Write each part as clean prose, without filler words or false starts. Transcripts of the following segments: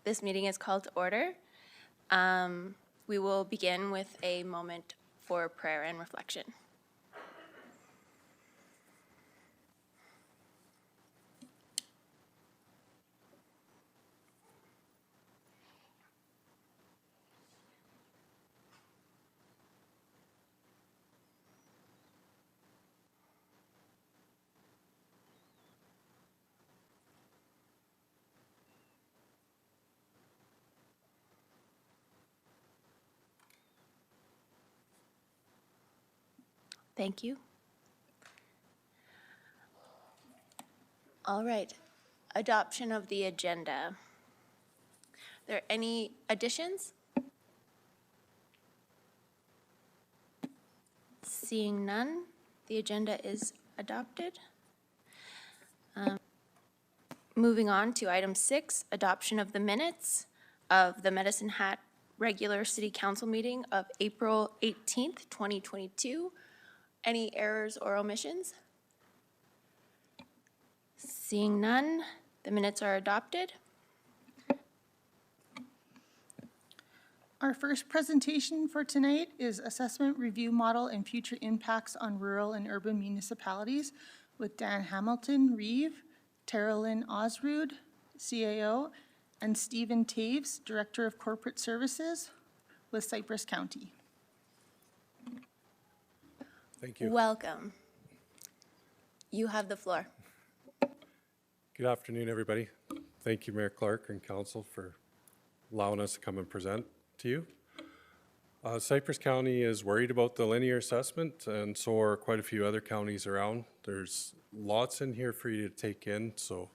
This meeting is called to order. We will begin with a moment for prayer and reflection. Thank you. All right, adoption of the agenda. Are there any additions? Seeing none, the agenda is adopted. Moving on to item 6, adoption of the minutes of the Medicine Hat regular city council meeting of April 18th, 2022. Any errors or omissions? Seeing none, the minutes are adopted. Our first presentation for tonight is Assessment Review Model and Future Impacts on Rural and Urban Municipalities with Dan Hamilton, Reeve, Tara Lynn Osrud, CAO, and Stephen Taves, Director of Corporate Services with Cypress County. Thank you. Welcome. You have the floor. Good afternoon, everybody. Thank you, Mayor Clark and Council, for allowing us to come and present to you. Cypress County is worried about the linear assessment, and so are quite a few other counties around. There's lots in here for you to take in, so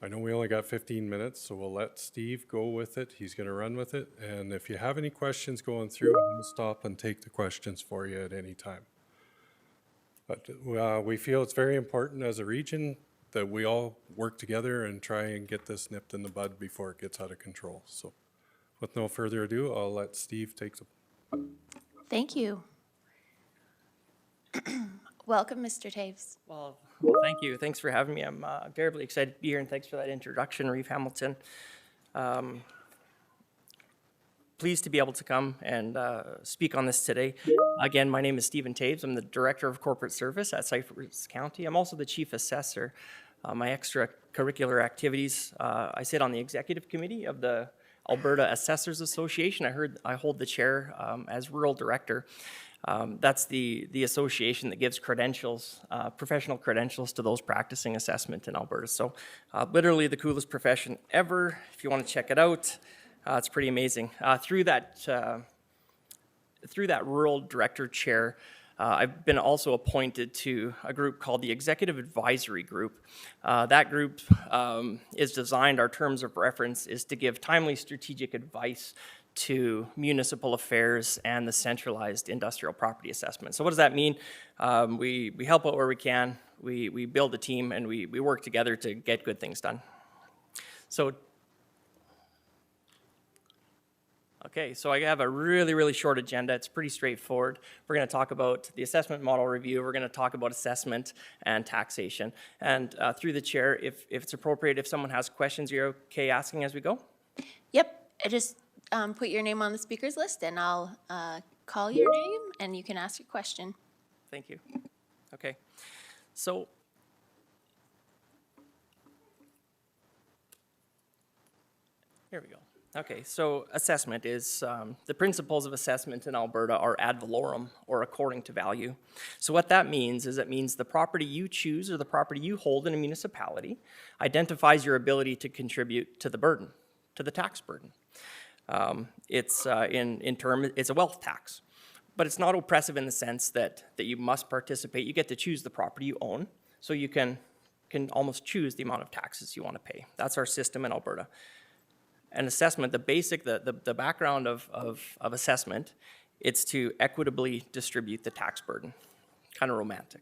I know we only got 15 minutes, so we'll let Steve go with it. He's going to run with it, and if you have any questions going through, we'll stop and take the questions for you at any time. But we feel it's very important as a region that we all work together and try and get this nipped in the bud before it gets out of control. So with no further ado, I'll let Steve take the... Thank you. Welcome, Mr. Taves. Well, thank you. Thanks for having me. I'm terribly excited to be here, and thanks for that introduction, Reeve Hamilton. Pleased to be able to come and speak on this today. Again, my name is Stephen Taves. I'm the Director of Corporate Service at Cypress County. I'm also the Chief Assessor. My extracurricular activities, I sit on the Executive Committee of the Alberta Assessors Association. I hold the chair as Rural Director. That's the association that gives credentials, professional credentials to those practicing assessment in Alberta. So literally the coolest profession ever. If you want to check it out, it's pretty amazing. Through that Rural Director chair, I've been also appointed to a group called the Executive Advisory Group. That group is designed, our terms of reference is to give timely strategic advice to municipal affairs and the centralized industrial property assessment. So what does that mean? We help out where we can, we build a team, and we work together to get good things done. So okay, so I have a really short agenda. It's pretty straightforward. We're going to talk about the assessment model review. We're going to talk about assessment and taxation. And through the chair, if it's appropriate, if someone has questions, you're okay asking as we go? Yep, just put your name on the speakers list and I'll call your name and you can ask your question. Thank you. Okay, so here we go. Okay, so assessment is, the principles of assessment in Alberta are ad valorem, or according to value. So what that means is it means the property you choose or the property you hold in a municipality identifies your ability to contribute to the burden, to the tax burden. It's it's a wealth tax, but it's not oppressive in the sense that you must participate. You get to choose the property you own, so you can almost choose the amount of taxes you want to pay. That's our system in Alberta. An assessment, the background of assessment, it's to equitably distribute the tax burden. Kind of romantic.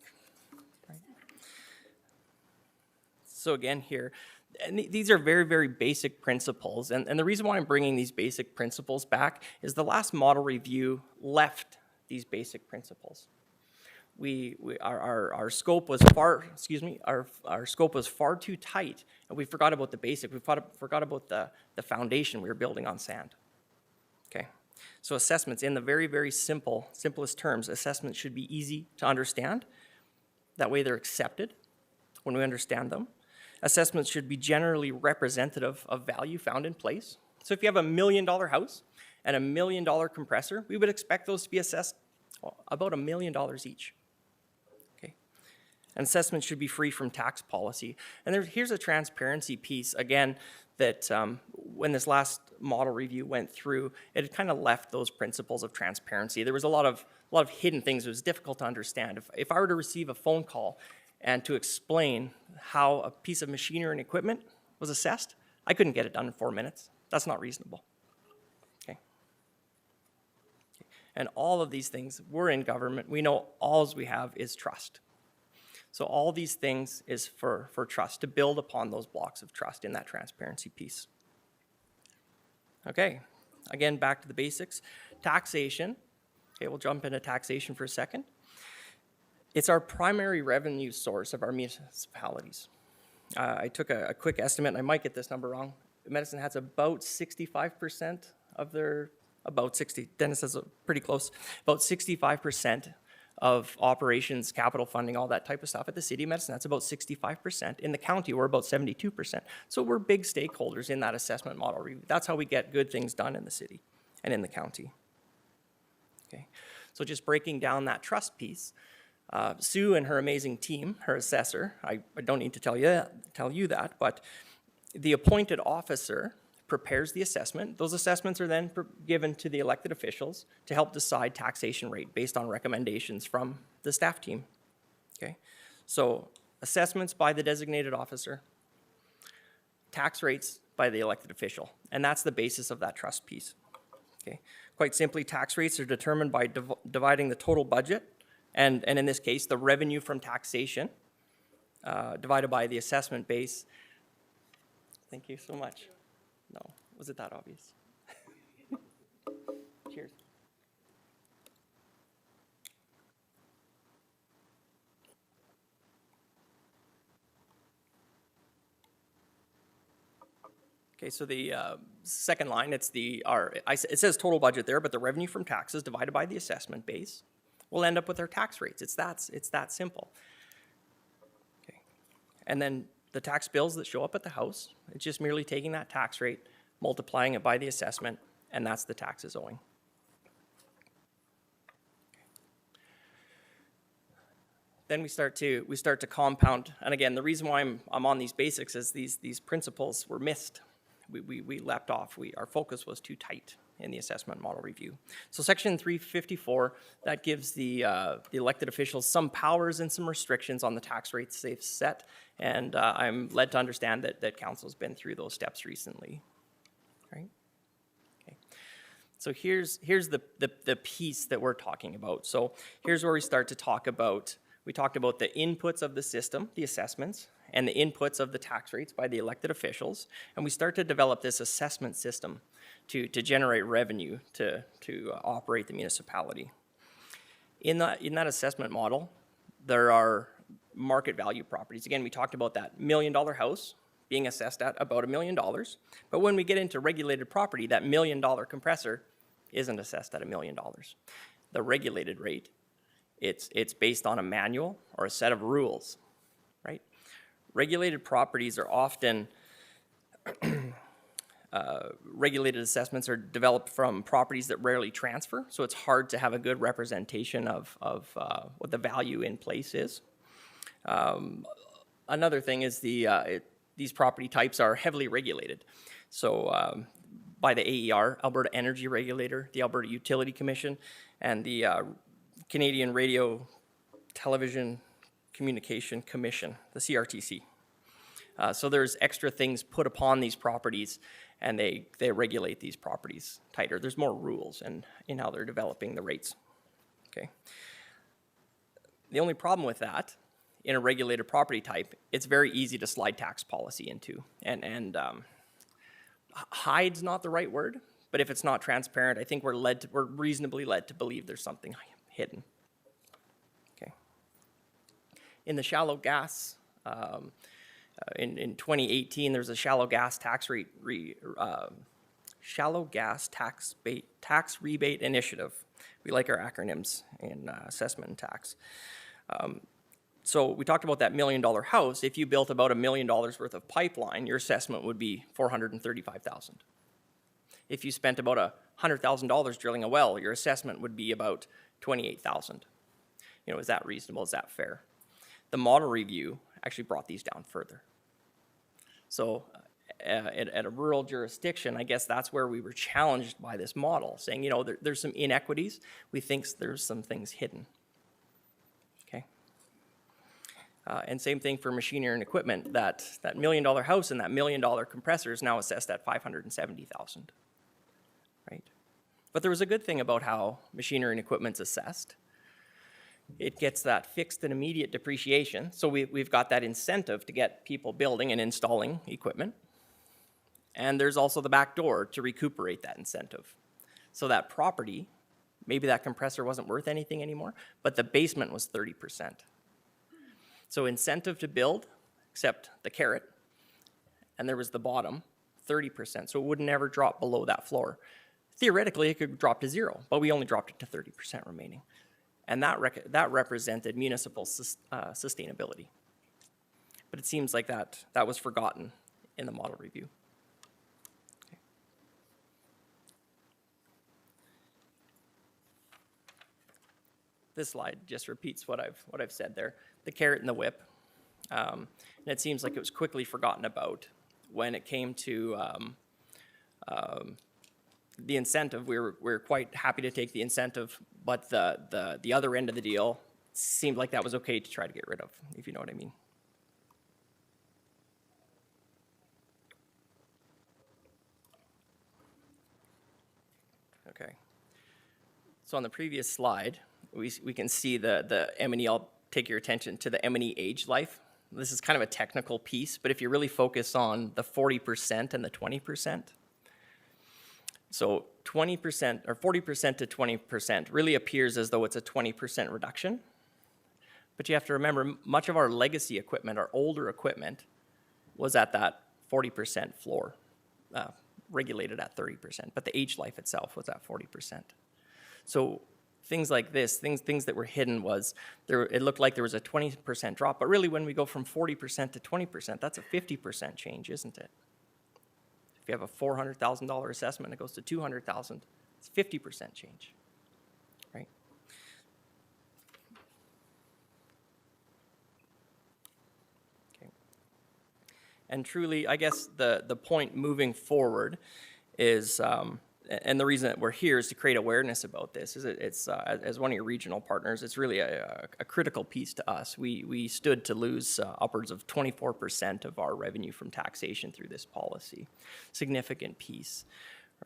Right? So again here, and these are very basic principles, and the reason why I'm bringing these basic principles back is the last model review left these basic principles. our scope was our scope was far too tight, and we forgot about the basic. We forgot about the foundation we were building on sand. Okay, so assessments, in the very, very simplest terms, assessments should be easy to understand. That way they're accepted when we understand them. Assessments should be generally representative of value found in place. So if you have $1 million house and $1 million compressor, we would expect those to be assessed about $1 million each. Okay, and assessments should be free from tax policy. And here's a transparency piece, again, that when this last model review went through, it kind of left those principles of transparency. There was a lot of hidden things. It was difficult to understand. If I were to receive a phone call and to explain how a piece of machinery and equipment was assessed, I couldn't get it done in 4 minutes. That's not reasonable. Okay. And all of these things, we're in government. We know all we have is trust. So all these things is for trust, to build upon those blocks of trust in that transparency piece. Okay, again, back to the basics. Taxation. Okay, we'll jump into taxation for a second. It's our primary revenue source of our municipalities. I took a quick estimate, and I might get this number wrong. Medicine has about 65% of their, Dennis says pretty close, about 65% of operations, capital funding, all that type of stuff at the City of Medicine. That's about 65%. In the county, we're about 72%. So we're big stakeholders in that assessment model review. That's how we get good things done in the city and in the county. Okay, so just breaking down that trust piece, Sue and her amazing team, her assessor, I don't need to tell you that, but the appointed officer prepares the assessment. Those assessments are then given to the elected officials to help decide taxation rate based on recommendations from the staff team. Okay, so assessments by the designated officer, tax rates by the elected official, and that's the basis of that trust piece. Okay, quite simply, tax rates are determined by dividing the total budget, and in this case, the revenue from taxation divided by the assessment base. Thank you so much. No, was it that obvious? Cheers. Okay, so the second line, it says total budget there, but the revenue from taxes divided by the assessment base will end up with our tax rates. It's that simple. Okay, and then the tax bills that show up at the house, it's just merely taking that tax rate, multiplying it by the assessment, and that's the taxes owing. Then we start to compound, and again, the reason why I'm on these basics is these principles were missed. We leapt off. Our focus was too tight in the assessment model review. So section 354, that gives the elected officials some powers and some restrictions on the tax rates they've set, and I'm led to understand that council's been through those steps recently. Right? Okay. So here's the piece that we're talking about. So here's where we start to talk about, we talked about the inputs of the system, the assessments, and the inputs of the tax rates by the elected officials, and we start to develop this assessment system to generate revenue to operate the municipality. In that assessment model, there are market value properties. Again, we talked about that $1 million house being assessed at about $1 million, but when we get into regulated property, that $1 million compressor isn't assessed at $1 million. The regulated rate, it's based on a manual or a set of rules, right? Regulated properties are often, regulated assessments are developed from properties that rarely transfer, so it's hard to have a good representation of what the value in place is. Another thing is these property types are heavily regulated. So by the AER, Alberta Energy Regulator, the Alberta Utility Commission, and the Canadian Radio Television Communication Commission, the CRTC. So there's extra things put upon these properties, and they regulate these properties tighter. There's more rules in how they're developing the rates. Okay. The only problem with that, in a regulated property type, it's very easy to slide tax policy into. And hide's not the right word, but if it's not transparent, I think we're reasonably led to believe there's something hidden. Okay. In the shallow gas, in 2018, there's a shallow gas tax tax rebate initiative. We like our acronyms in assessment and tax. So we talked about that $1 million house. If you built about $1 million worth of pipeline, your assessment would be $435,000. If you spent about $100,000 drilling a well, your assessment would be about $28,000. You know, is that reasonable? Is that fair? The model review actually brought these down further. So at a rural jurisdiction, I guess that's where we were challenged by this model, saying, you know, there's some inequities. We think there's some things hidden. Okay. And same thing for machinery and equipment. That $1 million house and that $1 million compressor is now assessed at $570,000. Right? But there was a good thing about how machinery and equipment's assessed. It gets that fixed and immediate depreciation, so we've got that incentive to get people building and installing equipment. And there's also the back door to recuperate that incentive. So that property, maybe that compressor wasn't worth anything anymore, but the basement was 30%. So incentive to build, except the carrot, and there was the bottom, 30%, so it would never drop below that floor. Theoretically, it could drop to zero, but we only dropped it to 30% remaining. And that represented municipal sustainability. But it seems like that was forgotten in the model review. Okay. This slide just repeats what I've said there. The carrot and the whip. And it seems like it was quickly forgotten about when it came to the incentive. We're quite happy to take the incentive, but the other end of the deal seemed like that was okay to try to get rid of, if you know what I mean. Okay. So on the previous slide, we can see the M&E. I'll take your attention to the M&E age life. This is kind of a technical piece, but if you really focus on the 40% and the 20%, so 20% or 40% to 20% really appears as though it's a 20% reduction. But you have to remember, much of our legacy equipment, our older equipment, was at that 40% floor, regulated at 30%. But the age life itself was at 40%. So things like this, things that were hidden was, it looked like there was a 20% drop. But really, when we go from 40% to 20%, that's a 50% change, isn't it? If you have a $400,000 assessment, it goes to $200,000. It's 50% change, right? Okay. And truly, I guess the point moving forward is, and the reason that we're here is to create awareness about this. It's as one of your regional partners, it's really a critical piece to us. We stood to lose upwards of 24% of our revenue from taxation through this policy. Significant piece,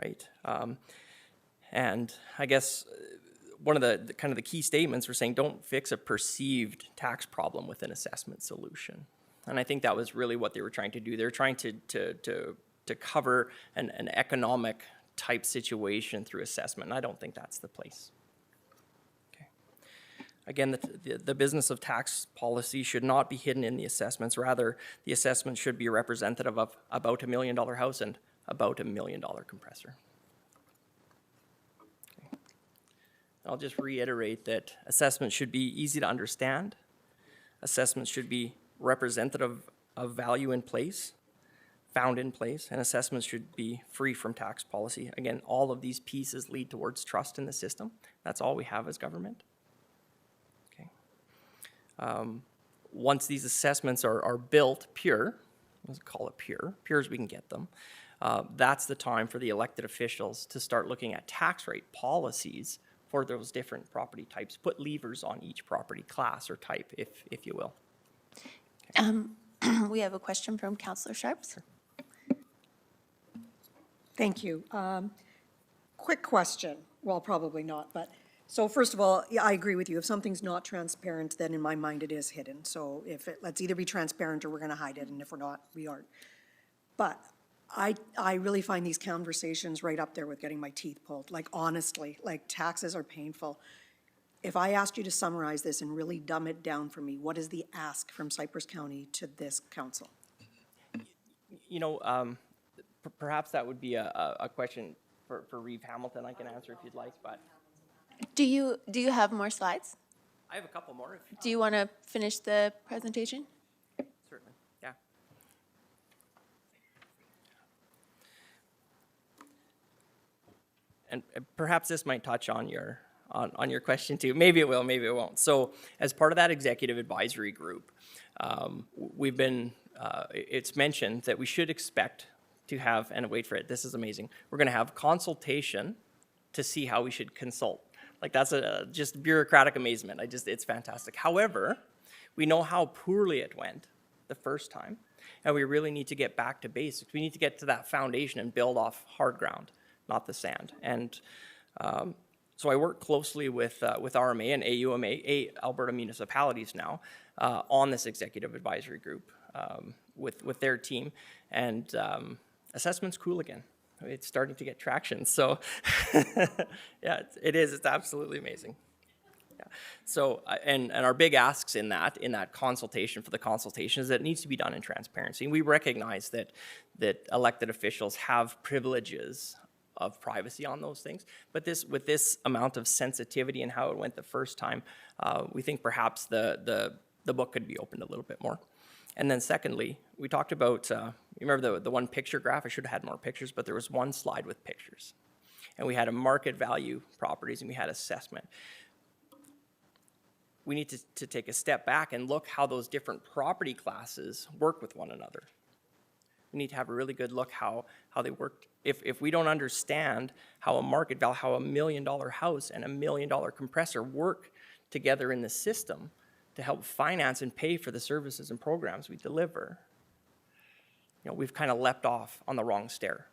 right? And I guess one of the kind of the key statements we're saying, don't fix a perceived tax problem with an assessment solution. And I think that was really what they were trying to do. They were trying to cover an economic type situation through assessment, and I don't think that's the place. Okay. Again, the business of tax policy should not be hidden in the assessments. Rather, the assessment should be representative of about $1 million house and about $1 million compressor. Okay. I'll just reiterate that assessment should be easy to understand. Assessments should be representative of value in place, found in place, and assessments should be free from tax policy. Again, all of these pieces lead towards trust in the system. That's all we have as government. Okay. Once these assessments are built pure, let's call it pure as we can get them, that's the time for the elected officials to start looking at tax rate policies for those different property types. Put levers on each property class or type, if you will. We have a question from Councillor Sharps. Thank you. Quick question. Well, probably not, but, so first of all, yeah, I agree with you. If something's not transparent, then in my mind it is hidden. So let's either be transparent or we're gonna hide it, and if we're not, we aren't. But I really find these conversations right up there with getting my teeth pulled. Like, honestly, like, taxes are painful. if I asked you to summarize this and really dumb it down for me, what is the ask from Cypress County to this council? You know, perhaps that would be a question for Reeve Hamilton. I can answer if you'd like, but Do you have more slides? I have a couple more, if Do you want to finish the presentation? certainly, yeah. And perhaps this might touch on your, on your question too. Maybe it will, maybe it won't. So as part of that executive advisory group, we've been, it's mentioned that we should expect to have, and wait for it, this is amazing, we're gonna have consultation to see how we should consult. Like that's just bureaucratic amazement. It's fantastic. However, we know how poorly it went the first time, and we really need to get back to basics. We need to get to that foundation and build off hard ground, not the sand. And so I work closely with RMA and AUMA, Alberta Municipalities now, on this executive advisory group with their team. And assessment's cool again. It's starting to get traction. So yeah, it is. It's absolutely amazing. Yeah. So, and our big asks in that consultation, for the consultation, is that it needs to be done in transparency. And we recognize that elected officials have privileges of privacy on those things. But with this amount of sensitivity and how it went the first time, we think perhaps the book could be opened a little bit more. And then secondly, we talked about, you remember the one picture graph? I should have had more pictures, but there was one slide with pictures. And we had a market value properties and we had assessment. We need to take a step back and look how those different property classes work with one another. We need to have a really good look how they work. If we don't understand how a market value, how $1 million house and $1 million compressor work together in the system to help finance and pay for the services and programs we deliver, you know, we've kind of leapt off on the wrong stair.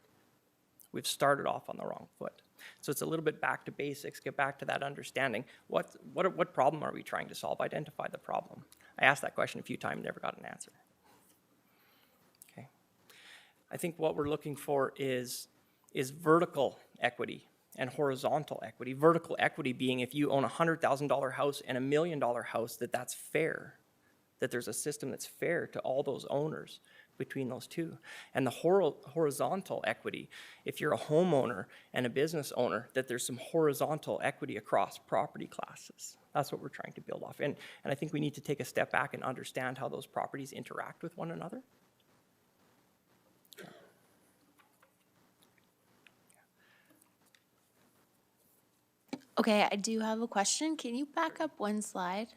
We've started off on the wrong foot. So it's a little bit back to basics, get back to that understanding. What problem are we trying to solve? Identify the problem. I asked that question a few times, never got an answer. Okay. I think what we're looking for is vertical equity and horizontal equity. Vertical equity being if you own a $100,000 house and $1 million house, that's fair, that there's a system that's fair to all those owners between those two. And the horizontal equity, if you're a homeowner and a business owner, that there's some horizontal equity across property classes. That's what we're trying to build off. And I think we need to take a step back and understand how those properties interact with one another. Okay, I do have a question. Can you back up one slide?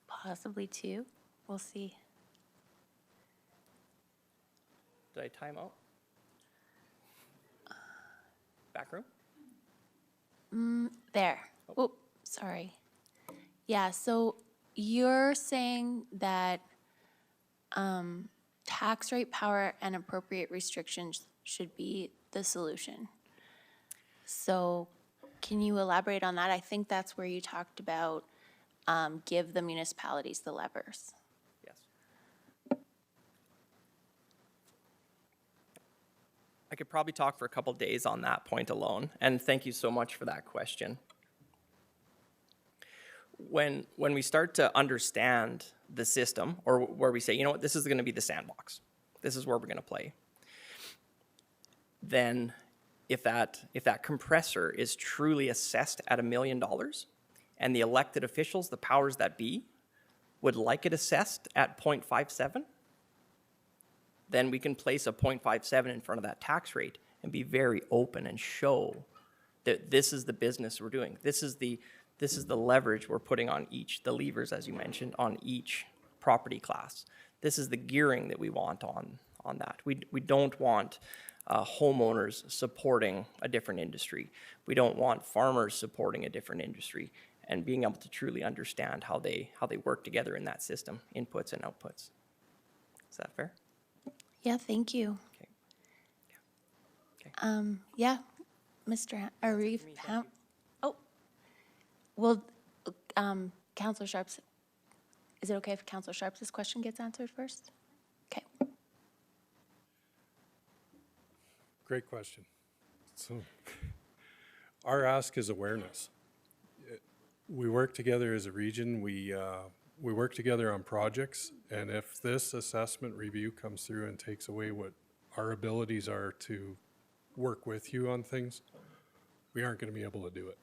Possibly two. We'll see. Did I time out? Back room? There. Oh, sorry. Yeah, so you're saying that tax rate power and appropriate restrictions should be the solution. So can you elaborate on that? I think that's where you talked about give the municipalities the levers. Yes. I could probably talk for a couple days on that point alone, and thank you so much for that question. When we start to understand the system, or where we say, you know what, this is going to be the sandbox, this is where we're going to play, then if that compressor is truly assessed at $1 million, and the elected officials, the powers that be, would like it assessed at 0.57, then we can place a 0.57 in front of that tax rate and be very open and show that this is the business we're doing. This is the leverage we're putting on the levers, as you mentioned, on each property class. This is the gearing that we want on that. We don't want homeowners supporting a different industry. We don't want farmers supporting a different industry, and being able to truly understand how they work together in that system, inputs and outputs. Is that fair? Yeah, thank you. Okay. Okay. Yeah, Mr. Arif, oh, well, Councilor Sharps, is it okay if Councilor Sharps' question gets answered first? Okay. Great question. So, Our ask is awareness. We work together as a region, we work together on projects, and if this assessment review comes through and takes away what our abilities are to work with you on things, we aren't gonna be able to do it.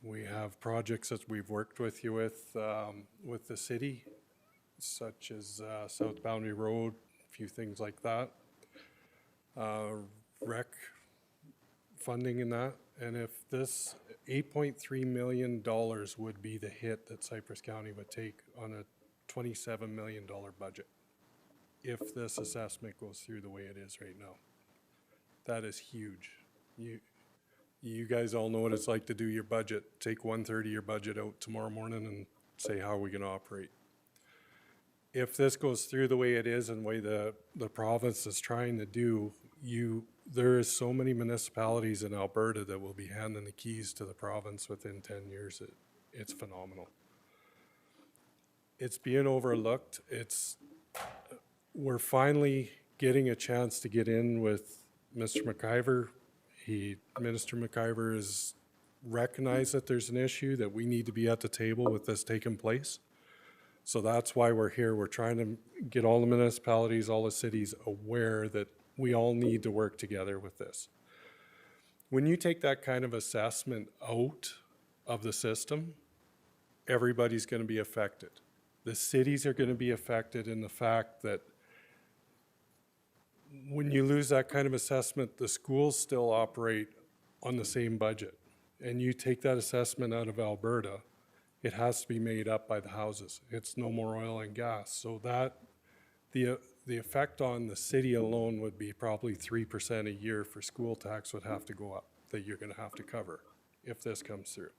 We have projects that we've worked with you with the city, such as South Boundary Road, a few things like that. Rec funding in that, and if this $8.3 million would be the hit that Cypress County would take on a $27 million budget, if this assessment goes through the way it is right now. That is huge. You guys all know what it's like to do your budget, take 1/3 of your budget out tomorrow morning and say, how are we gonna operate? If this goes through the way it is and the way the province is trying to do, there is so many municipalities in Alberta that will be handing the keys to the province within 10 years. It's phenomenal. It's being overlooked. We're finally getting a chance to get in with Mr. McIver. Minister McIver has recognized that there's an issue, that we need to be at the table with this taking place. So that's why we're here. We're trying to get all the municipalities, all the cities aware that we all need to work together with this. When you take that kind of assessment out of the system, everybody's going to be affected. The cities are going to be affected in the fact that when you lose that kind of assessment, the schools still operate on the same budget. And you take that assessment out of Alberta, it has to be made up by the houses. It's no more oil and gas. So that, the effect on the city alone would be probably 3% a year for school tax would have to go up, that you're gonna have to cover if this comes through.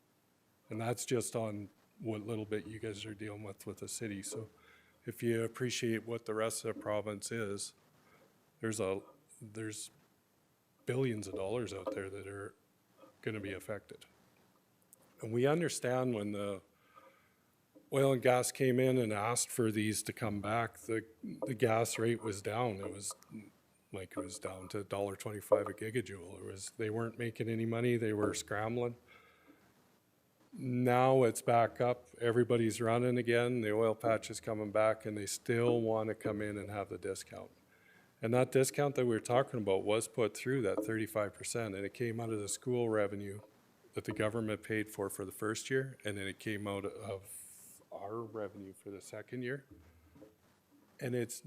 And that's just on what little bit you guys are dealing with the city. So if you appreciate what the rest of the province is, there's billions of dollars out there that are gonna be affected. And we understand when the oil and gas came in and asked for these to come back, the gas rate was down. It was down to $1.25 a gigajoule. They weren't making any money, they were scrambling. Now it's back up, everybody's running again, the oil patch is coming back, and they still want to come in and have the discount. And that discount that we were talking about was put through that 35%, and it came out of the school revenue that the government paid for the first year, and then it came out of our revenue for the second year. And it's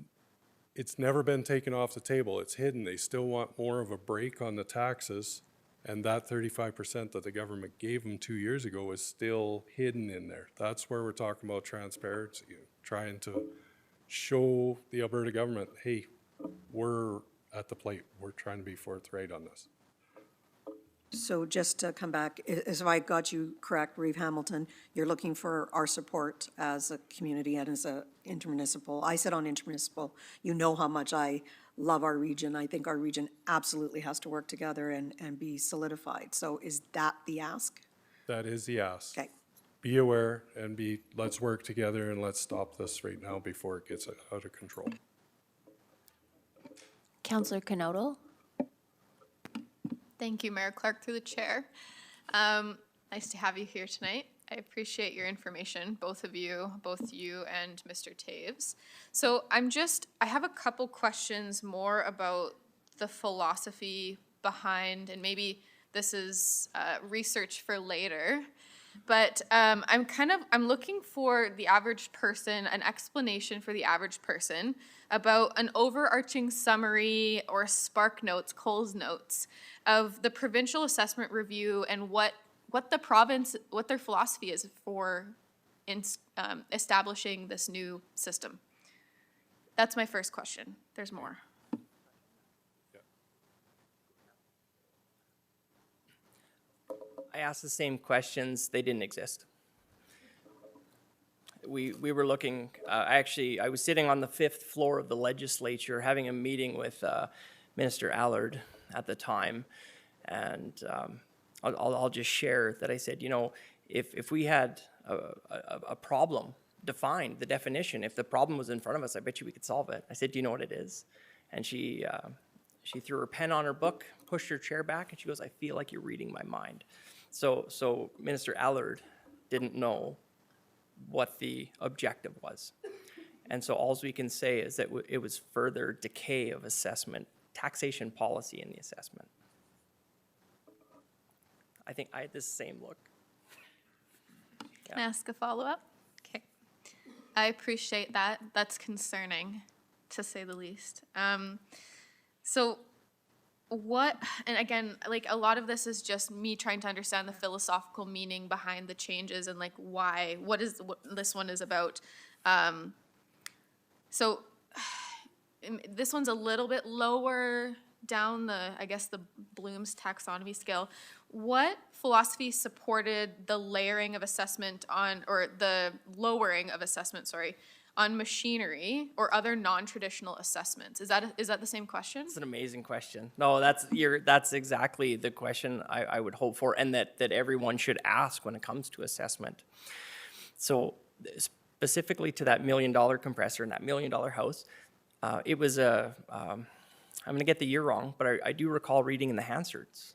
never been taken off the table. It's hidden. They still want more of a break on the taxes, and that 35% that the government gave them 2 years ago is still hidden in there. That's where we're talking about transparency, trying to show the Alberta government, hey, we're at the plate. We're trying to be forthright on this. So just to come back, as if I got you correct, Reeve Hamilton, you're looking for our support as a community and as a intermunicipal. I sit on intermunicipal. You know how much I love our region. I think our region absolutely has to work together and be solidified. So is that the ask? That is the ask. Okay. Be aware and let's work together and let's stop this right now before it gets out of control. Councillor Knodel? Thank you, Mayor Clark, through the chair. Nice to have you here tonight. I appreciate your information, both you and Mr. Taves. So I have a couple questions more about the philosophy behind, and maybe this is research for later, but I'm looking for the average person, an explanation for the average person about an overarching summary or Spark Notes, Coles Notes of the provincial assessment review and what their philosophy is for establishing this new system. That's my first question. There's more. I asked the same questions, they didn't exist. We were looking, I was sitting on the 5th floor of the legislature having a meeting with Minister Allard at the time, and I'll just share that I said, if we had a problem defined, the definition, if the problem was in front of us, I bet you we could solve it. I said, do you know what it is? And she She threw her pen on her book, pushed her chair back, and she goes, "I feel like you're reading my mind." So Minister Allard didn't know what the objective was. And so all we can say is that it was further decay of assessment, taxation policy in the assessment. I think I had this same look. Can I ask a follow-up? Okay. I appreciate that. That's concerning, to say the least. So what, and again, like a lot of this is just me trying to understand the philosophical meaning behind the changes and like why, what this one is about. So this one's a little bit lower down the, I guess, the Bloom's taxonomy scale. What philosophy supported the layering of assessment on, or the lowering of assessment, sorry, on machinery or other non-traditional assessments? Is that the same question? It's an amazing question. No, that's exactly the question I would hope for, and that everyone should ask when it comes to assessment. So specifically to that $1 million compressor and that $1 million house, it was I'm going to get the year wrong, but I do recall reading in the Hansards,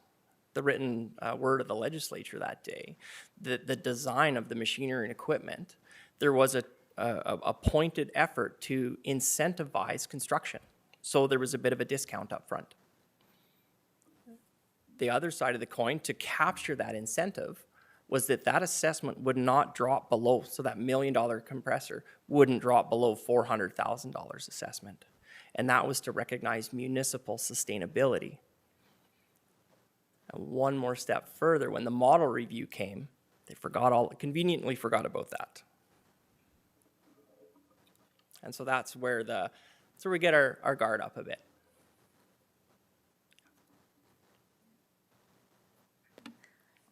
the written word of the legislature that day, the design of the machinery and equipment. There was a pointed effort to incentivize construction. So there was a bit of a discount up front. The other side of the coin, to capture that incentive, was that assessment would not drop below, so that $1 million compressor wouldn't drop below $400,000 assessment. And that was to recognize municipal sustainability. And one more step further, when the model review came, they conveniently forgot about that. And so that's where we get our guard up a bit.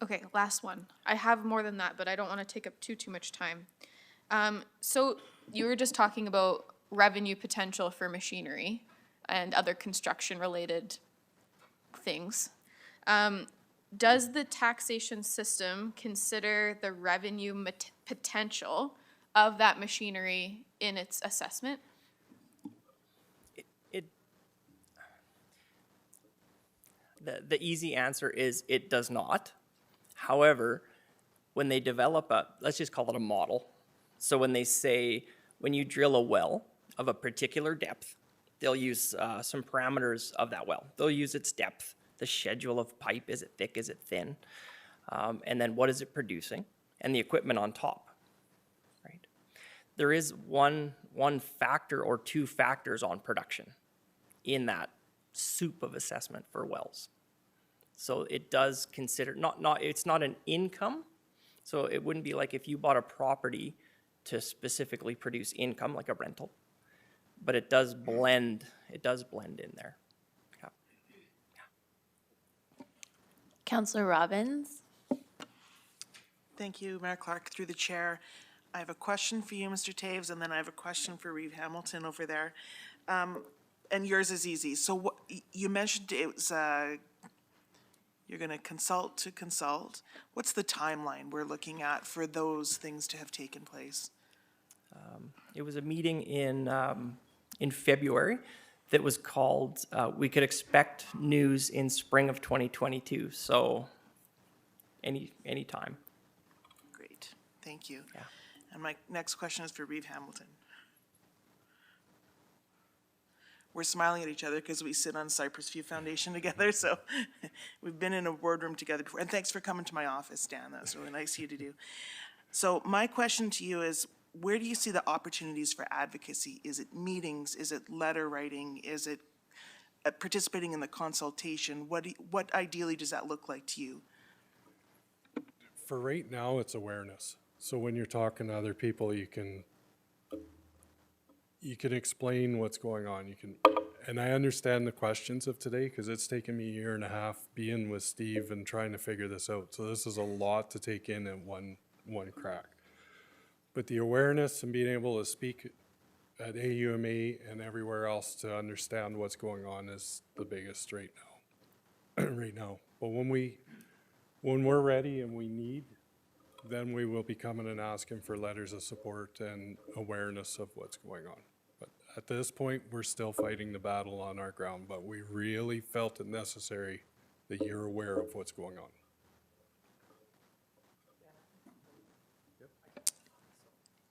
Okay, last one. I have more than that, but I don't want to take up too much time. So you were just talking about revenue potential for machinery and other construction-related things. Does the taxation system consider the revenue potential of that machinery in its assessment? The easy answer is it does not. However, when they develop let's just call it a model. So when they say, when you drill a well of a particular depth, they'll use some parameters of that well. They'll use its depth, the schedule of pipe, is it thick, is it thin? And then what is it producing? And the equipment on top, right? There is one factor or two factors on production in that soup of assessment for wells. So it does consider, it's not an income, so it wouldn't be like if you bought a property to specifically produce income, like a rental, but it does blend in there. Yeah. Councillor Robbins? Thank you, Mayor Clark, through the chair. I have a question for you, Mr. Taves, and then I have a question for Reeve Hamilton over there. And yours is easy. So you mentioned it was, you're going to consult. What's the timeline we're looking at for those things to have taken place? It was a meeting in February that was called, we could expect news in spring of 2022, so any time. Great, thank you. Yeah. And my next question is for Reeve Hamilton. We're smiling at each other because we sit on Cypress View Foundation together, so we've been in a boardroom together before. And thanks for coming to my office, Dan. That was really nice of you to do. So my question to you is, where do you see the opportunities for advocacy? Is it meetings? Is it letter writing? Is it participating in the consultation? What ideally does that look like to you? For right now, it's awareness. So when you're talking to other people, you can explain what's going on. And I understand the questions of today because it's taken me a year and a half being with Steve and trying to figure this out. So this is a lot to take in at one crack. But the awareness and being able to speak at AUMA and everywhere else to understand what's going on is the biggest right now. But when we're ready and we need, then we will be coming and asking for letters of support and awareness of what's going on. But at this point, we're still fighting the battle on our ground, but we really felt it necessary that you're aware of what's going on.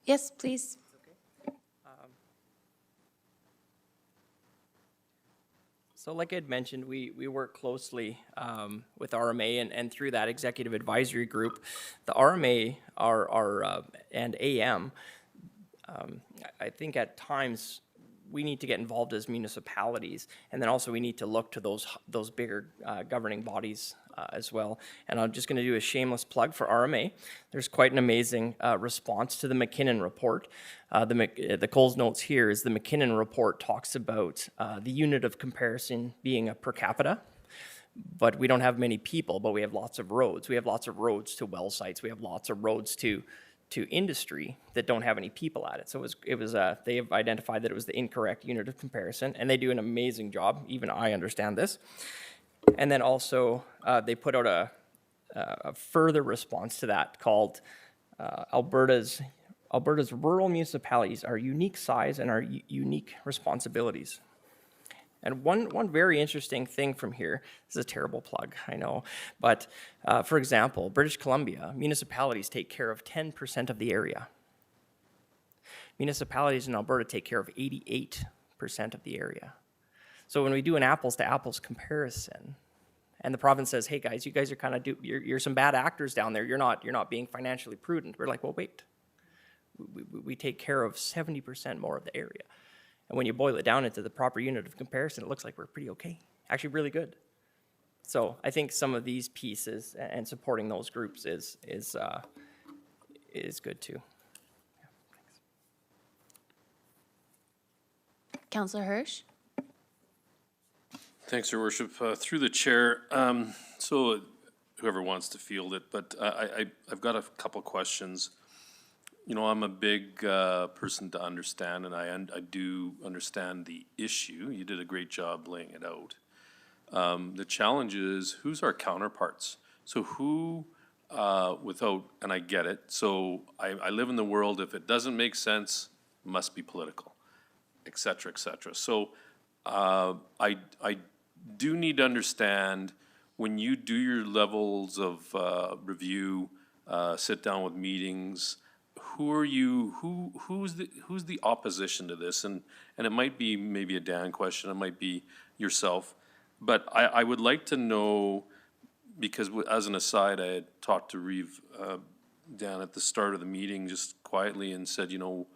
Yes, please. So like I'd mentioned, we work closely with RMA, and through that executive advisory group, the RMA and AM, I think at times we need to get involved as municipalities, and then also we need to look to those bigger governing bodies as well. And I'm just going to do a shameless plug for RMA. There's quite an amazing response to the McKinnon report. The Coles notes here is the McKinnon report talks about the unit of comparison being a per capita, but we don't have many people, but we have lots of roads. We have lots of roads to well sites. We have lots of roads to industry that don't have any people at it. So they have identified that it was the incorrect unit of comparison, and they do an amazing job. Even I understand this. And then also they put out a further response to that called Alberta's rural municipalities are unique size and are unique responsibilities. And one very interesting thing from here, this is a terrible plug, I know, but for example, British Columbia, municipalities take care of 10% of the area. Municipalities in Alberta take care of 88% of the area. So when we do an apples to apples comparison, and the province says, hey guys, you guys are kind of, you're some bad actors down there, you're not being financially prudent. We're like, well, wait, we take care of 70% more of the area. And when you boil it down into the proper unit of comparison, it looks like we're pretty okay, actually really good. So I think some of these pieces and supporting those groups is good too. Yeah, thanks. Councillor Hirsch? Thanks, Your Worship. Through the chair, so whoever wants to field it, but I've got a couple questions. You know, I'm a big person to understand, and I do understand the issue. You did a great job laying it out. The challenge is, who's our counterparts? So who, and I get it, so I live in the world, if it doesn't make sense, must be political, et cetera, et cetera. So I do need to understand, when you do your levels of review, sit down with meetings, who's the opposition to this? And it might be maybe a Dan question, it might be yourself, but I would like to know, because as an aside, I had talked to Reeve Dan at the start of the meeting just quietly and said, you know,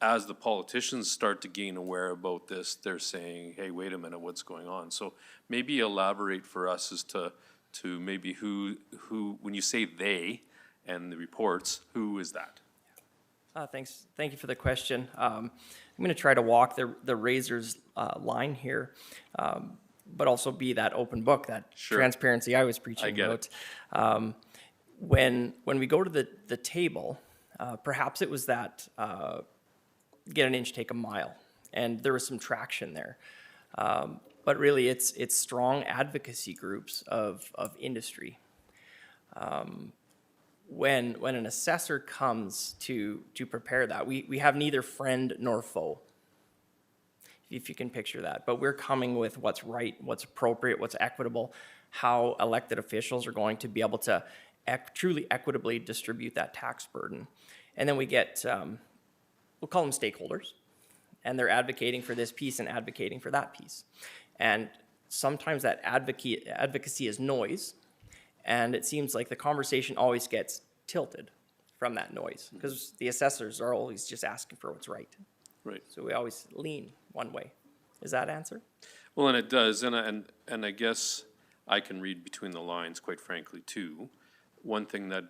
as the politicians start to gain aware about this, they're saying, hey, wait a minute, what's going on? So maybe elaborate for us as to maybe who, when you say they and the reports, who is that? Thanks. Thank you for the question. I'm going to try to walk the razor's line here, but also be that open book, that Sure. transparency I was preaching I get about. it. When we go to the table, perhaps it was that get an inch, take a mile, and there was some traction there. But really, it's strong advocacy groups of industry. When an assessor comes to prepare that, we have neither friend nor foe, if you can picture that. But we're coming with what's right, what's appropriate, what's equitable, how elected officials are going to be able to truly equitably distribute that tax burden. And then we get, we'll call them stakeholders, and they're advocating for this piece and advocating for that piece. And sometimes that advocacy is noise, and it seems like the conversation always gets tilted from that noise, because the assessors are always just asking for what's right. Right. So we always lean one way. Is that answer? Well, and it does, and I guess I can read between the lines, quite frankly, too. One thing that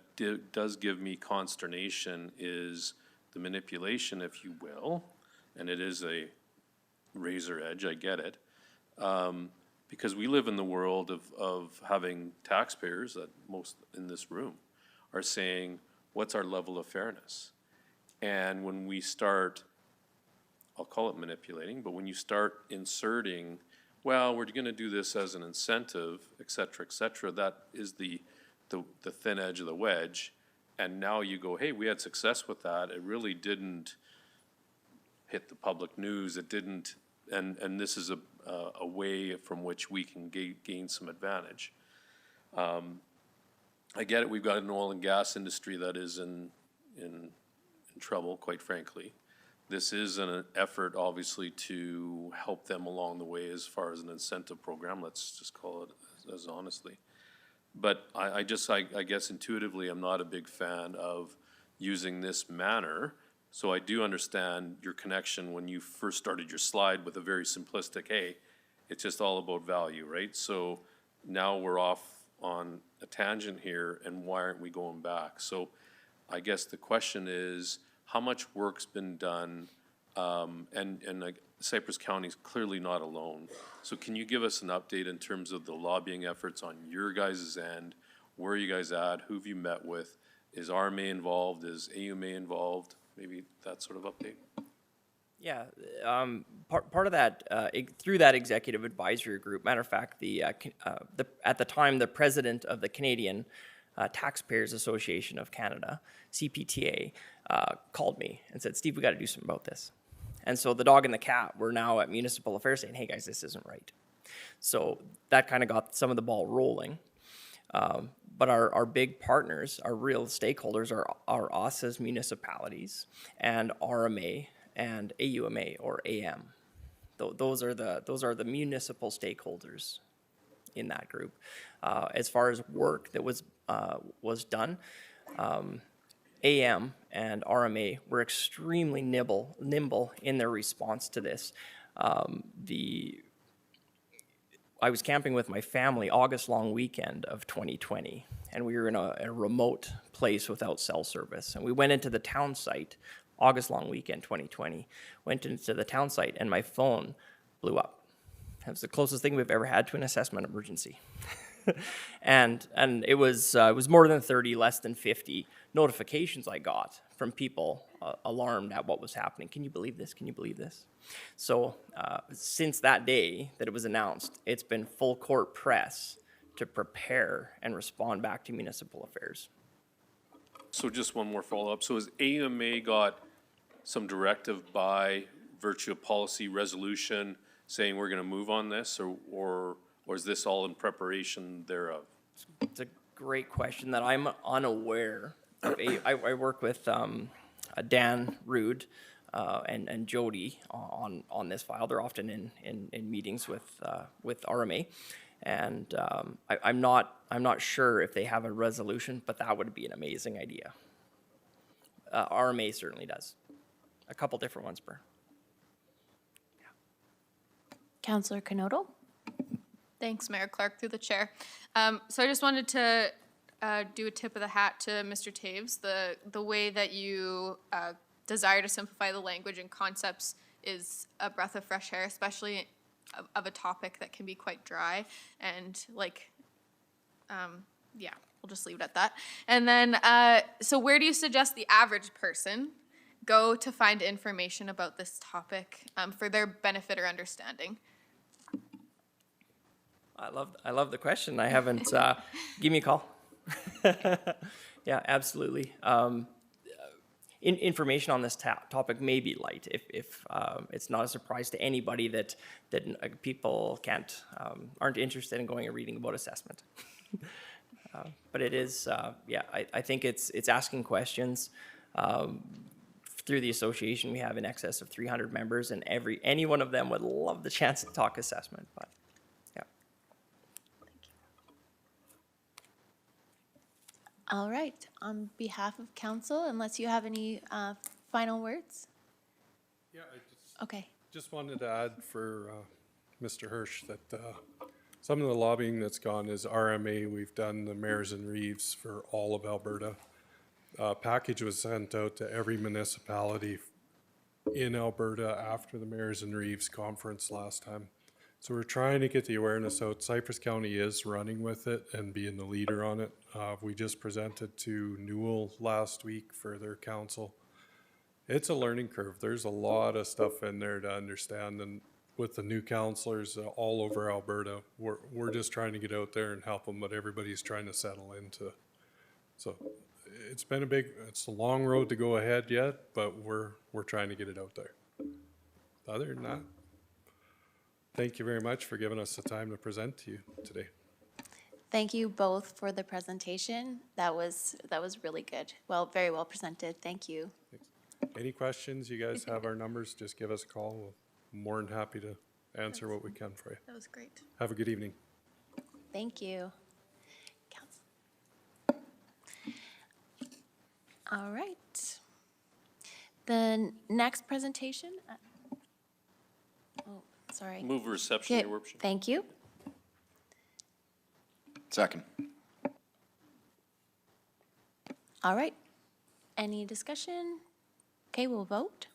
does give me consternation is the manipulation, if you will, and it is a razor edge, I get it, because we live in the world of having taxpayers, that most in this room are saying, what's our level of fairness? And when we start, I'll call it manipulating, but when you start inserting, well, we're gonna do this as an incentive, et cetera, that is the thin edge of the wedge. And now you go, hey, we had success with that. It really didn't hit the public news. It didn't, and this is a way from which we can gain some advantage. I get it, we've got an oil and gas industry that is in trouble, quite frankly. This is an effort, obviously, to help them along the way as far as an incentive program, let's just call it as honestly. But I guess intuitively, I'm not a big fan of using this manner. So I do understand your connection when you first started your slide with a very simplistic, hey, it's just all about value, right? So now we're off on a tangent here, and why aren't we going back? So I guess the question is, how much work's been done? Cypress County is clearly not alone. So can you give us an update in terms of the lobbying efforts on your guys' end? Where are you guys at? Who have you met with? Is RMA involved? Is AUMA involved? Maybe that sort of update? Yeah, part of that, through that executive advisory group, matter of fact, at the time, the president of the Canadian Taxpayers Association of Canada, CPTA, called me and said, Steve, we got to do something about this. And so the dog and the cat were now at municipal affairs saying, hey guys, this isn't right. So that kind of got some of the ball rolling. But our big partners, our real stakeholders are us as municipalities and RMA and AUMA or AM. Those are the municipal stakeholders in that group. As far as work that was done, AM and RMA were extremely nimble in their response to this. I was camping with my family August long weekend of 2020, and we were in a remote place without cell service. And we went into the town site, August long weekend 2020, went into the town site, and my phone blew up. It was the closest thing we've ever had to an assessment emergency. and it was more than 30, less than 50 notifications I got from people alarmed at what was happening. Can you believe this? Can you believe this? So since that day that it was announced, it's been full court press to prepare and respond back to municipal affairs. So just one more follow-up. So has AUMA got some directive by virtue of policy resolution saying we're going to move on this, or is this all in preparation thereof? It's a great question that I'm unaware of. I work with Dan Rude and Jody on this file. They're often in meetings with RMA, and I'm not sure if they have a resolution, but that would be an amazing idea. RMA certainly does. A couple different ones, Per. Councillor Canodal? Thanks, Mayor Clark, through the chair. So I just wanted to do a tip of the hat to Mr. Taves. The way that you desire to simplify the language and concepts is a breath of fresh air, especially of a topic that can be quite dry and yeah, we'll just leave it at that. And then, so where do you suggest the average person go to find information about this topic for their benefit or understanding? I love the question. I haven't. Give me a call. Yeah, absolutely. Information on this topic may be light. If it's not a surprise to anybody that people aren't interested in going and reading about assessment. But it is. Yeah, I think it's asking questions. Through the association, we have in excess of 300 members, and any one of them would love the chance to talk assessment. But yeah. All right, on behalf of council, unless you have any final words? Yeah, Okay. just wanted to add for Mr. Hirsch that some of the lobbying that's gone is RMA. We've done the mayors and reeves for all of Alberta. Package was sent out to every municipality in Alberta after the mayors and reeves conference last time. So we're trying to get the awareness out. Cypress County is running with it and being the leader on it. We just presented to Newell last week for their council. It's a learning curve. There's a lot of stuff in there to understand, and with the new councilors all over Alberta, we're just trying to get out there and help them, but everybody's trying to settle into. So it's a long road to go ahead yet, but we're trying to get it out there. Other than that, thank you very much for giving us the time to present to you today. Thank you both for the presentation. That was really good. Well, very well presented. Thank you. Any questions? You guys have our numbers, just give us a call. We're more than happy to answer what we can for you. That was great. Have a good evening. Thank you. Council. All right. The next presentation. Oh, sorry. Move reception, Okay, Your Worship. thank you. Second. All right. Any discussion? Okay, we'll vote.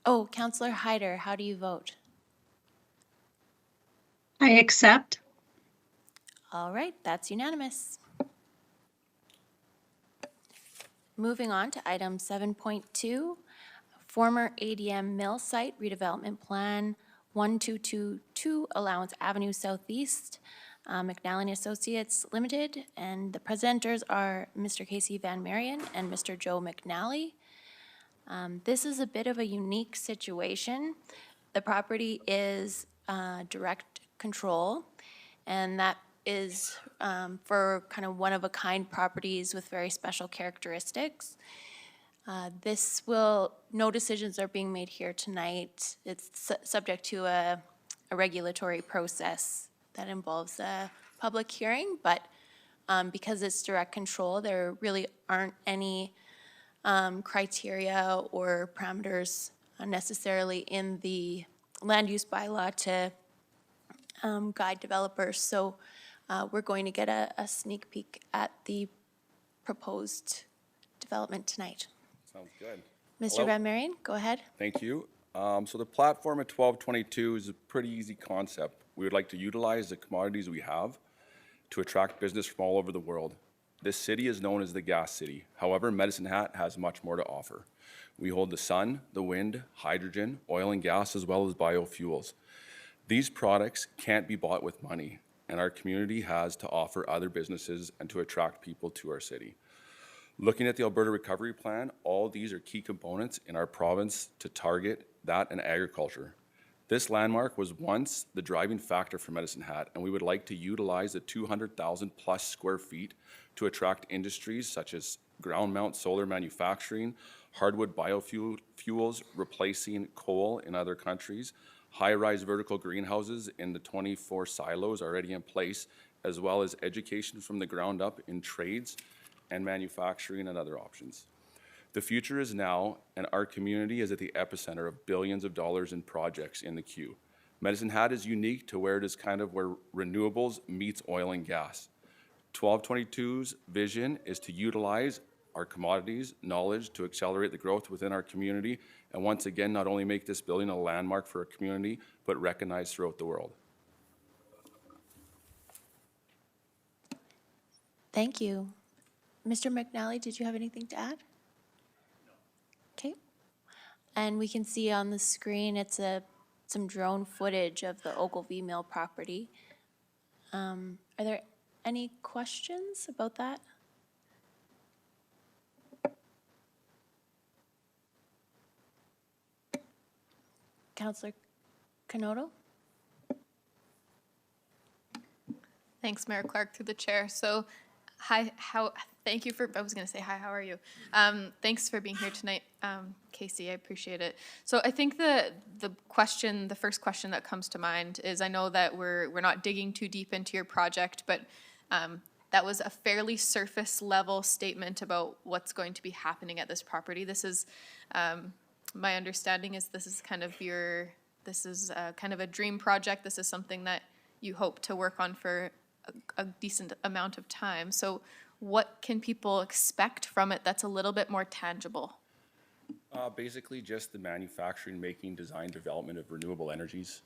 Oh, Counselor Hyder, how do you vote? I accept. All right, that's unanimous. Moving on to item 7.2, former ADM Mill Site Redevelopment Plan 1222 Allowance Avenue Southeast, McNally Associates Limited, and the presenters are Mr. Casey Van Marion and Mr. Joe McNally. This is a bit of a unique situation. The property is direct control, and that is for kind of one-of-a-kind properties with very special characteristics. No decisions are being made here tonight. It's subject to a regulatory process that involves a public hearing, but because it's direct control, there really aren't any criteria or parameters necessarily in the land use bylaw to guide developers. So we're going to get a sneak peek at the proposed development tonight. Sounds good. Mr. Hello. Van Marion, go ahead. Thank you. So the platform at 1222 is a pretty easy concept. We would like to utilize the commodities we have to attract business from all over the world. This city is known as the gas city. However, Medicine Hat has much more to offer. We hold the sun, the wind, hydrogen, oil and gas, as well as biofuels. These products can't be bought with money, and our community has to offer other businesses and to attract people to our city. Looking at the Alberta Recovery Plan, all these are key components in our province to target that and agriculture. This landmark was once the driving factor for Medicine Hat, and we would like to utilize the 200,000 plus square feet to attract industries such as ground mount solar manufacturing, hardwood biofuels replacing coal in other countries, high-rise vertical greenhouses in the 24 silos already in place, as well as education from the ground up in trades and manufacturing and other options. The future is now, and our community is at the epicenter of billions of dollars in projects in the queue. Medicine Hat is unique to where it is kind of where renewables meets oil and gas. 1222's vision is to utilize our commodities, knowledge to accelerate the growth within our community, and once again, not only make this building a landmark for our community, but recognized throughout the world. Thank you. Mr. McNally, did you have anything to add? Okay. And we can see on the screen, it's some drone footage of the Ogilvy Mill property. Are there any questions about that? Councillor Canoto? Thanks, Mayor Clark, through the chair. So, thank you for, I was going to say hi, how are you? Thanks for being here tonight, Casey, I appreciate it. So I think the first question that comes to mind is, I know that we're not digging too deep into your project, but that was a fairly surface level statement about what's going to be happening at this property. This is, my understanding is this is kind of a dream project. This is something that you hope to work on for a decent amount of time. So what can people expect from it that's a little bit more tangible? Basically just the manufacturing, making, design, development of renewable energies,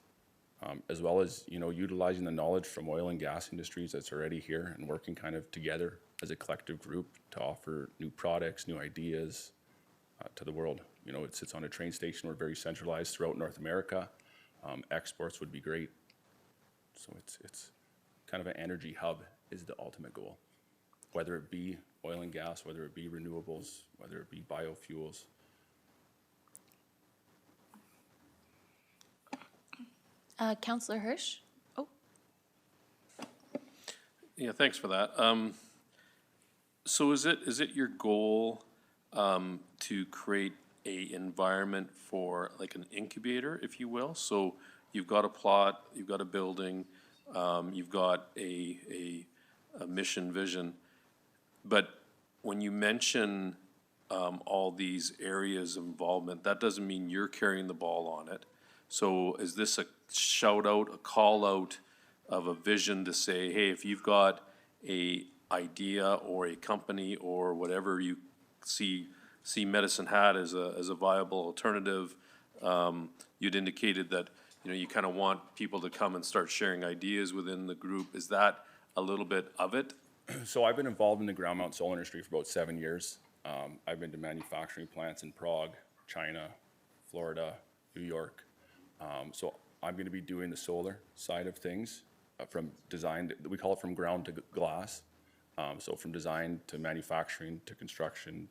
as well as, utilizing the knowledge from oil and gas industries that's already here and working kind of together as a collective group to offer new products, new ideas to the world. It sits on a train station. We're very centralized throughout North America. Exports would be great. So it's kind of an energy hub is the ultimate goal, whether it be oil and gas, whether it be renewables, whether it be biofuels. Counselor Hirsch? Oh, Yeah, thanks for that. So is it your goal to create a environment for like an incubator, if you will? So you've got a plot, you've got a building, you've got a mission vision. But when you mention all these areas of involvement, that doesn't mean you're carrying the ball on it. So is this a shout out, a call out of a vision to say, hey, if you've got a idea or a company or whatever you see Medicine Hat as a viable alternative, you'd indicated that, you know, you kind of want people to come and start sharing ideas within the group. Is that a little bit of it? So I've been involved in the ground mount solar industry for about 7 years. I've been to manufacturing plants in Prague, China, Florida, New York. So I'm going to be doing the solar side of things from design, we call it from ground to glass. So from design to manufacturing to construction,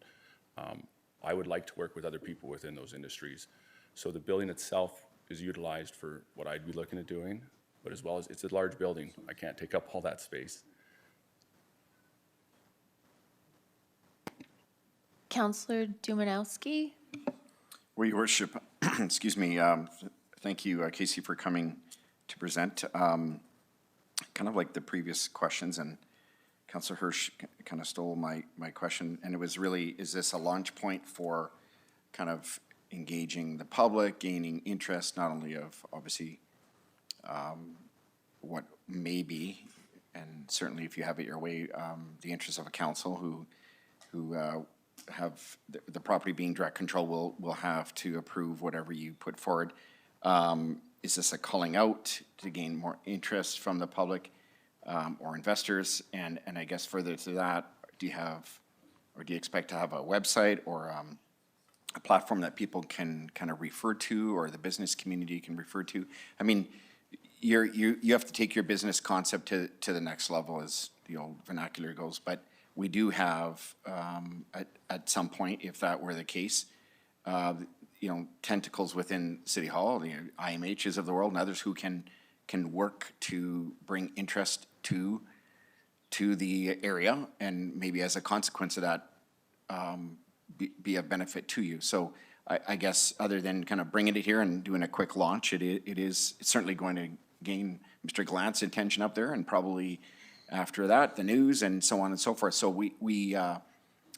I would like to work with other people within those industries. So the building itself is utilized for what I'd be looking at doing, but as well as it's a large building. I can't take up all that space. Counselor Dumanowski? Well, Your Worship, excuse me, thank you, Casey, for coming to present. Kind of like the previous questions, and Councillor Hirsch kind of stole my question, and it was really, is this a launch point for kind of engaging the public, gaining interest, not only of obviously what may be, and certainly if you have it your way, the interests of a council who have the property being direct control will have to approve whatever you put forward. Is this a calling out to gain more interest from the public or investors? And I guess further to that, do you expect to have a website or a platform that people can kind of refer to, or the business community can refer to? I mean, you have to take your business concept to the next level, as the old vernacular goes, but we do have, at some point, if that were the case, tentacles within City Hall, the IMHs of the world and others who can work to bring interest to the area, and maybe as a consequence of that, be a benefit to you. So I guess other than kind of bringing it here and doing a quick launch, it's certainly going to gain Mr. Glant's attention up there, and probably after that, the news and so on and so forth. So we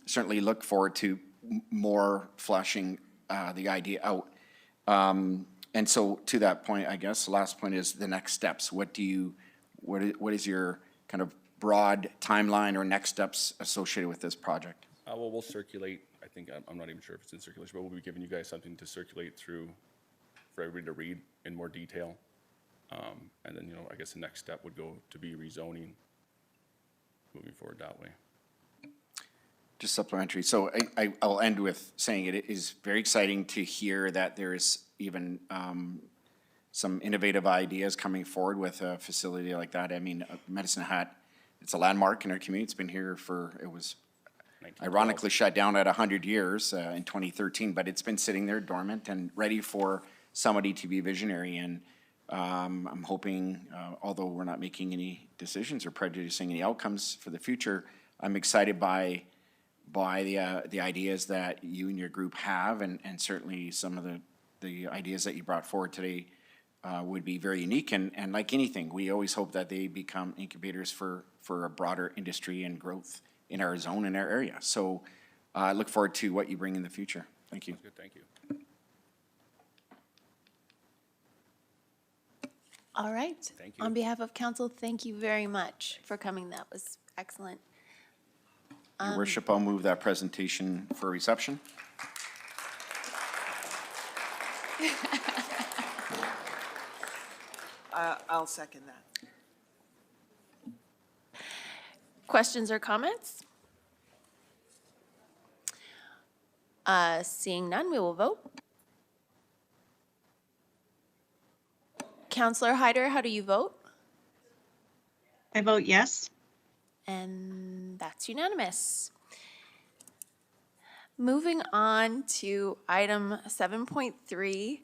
certainly look forward to more fleshing the idea out. And so to that point, I guess, the last point is the next steps. What is your kind of broad timeline or next steps associated with this project? Well, we'll circulate, I think, I'm not even sure if it's in circulation, but we'll be giving you guys something to circulate through for everybody to read in more detail. And then, I guess the next step would go to be rezoning, moving forward that way. Just supplementary. So I'll end with saying it is very exciting to hear that there is even some innovative ideas coming forward with a facility like that. I mean, Medicine Hat, it's a landmark in our community. It's been here it was ironically shut down at 100 years in 2013, but it's been sitting there dormant and ready for somebody to be visionary. And I'm hoping, although we're not making any decisions or prejudicing any outcomes for the future, I'm excited by the ideas that you and your group have, and certainly some of the ideas that you brought forward today would be very unique. And like anything, we always hope that they become incubators for a broader industry and growth in our zone, in our area. So I look forward to what you bring in the future. Thank you. Good, thank you. All right. Thank you. On behalf of council, thank you very much for coming. That was excellent. Your Worship, I'll move that presentation for reception. I'll second that. Questions or comments? Seeing none, we will vote. Counselor Hyder, how do you vote? I vote yes. And that's unanimous. Moving on to item 7.3,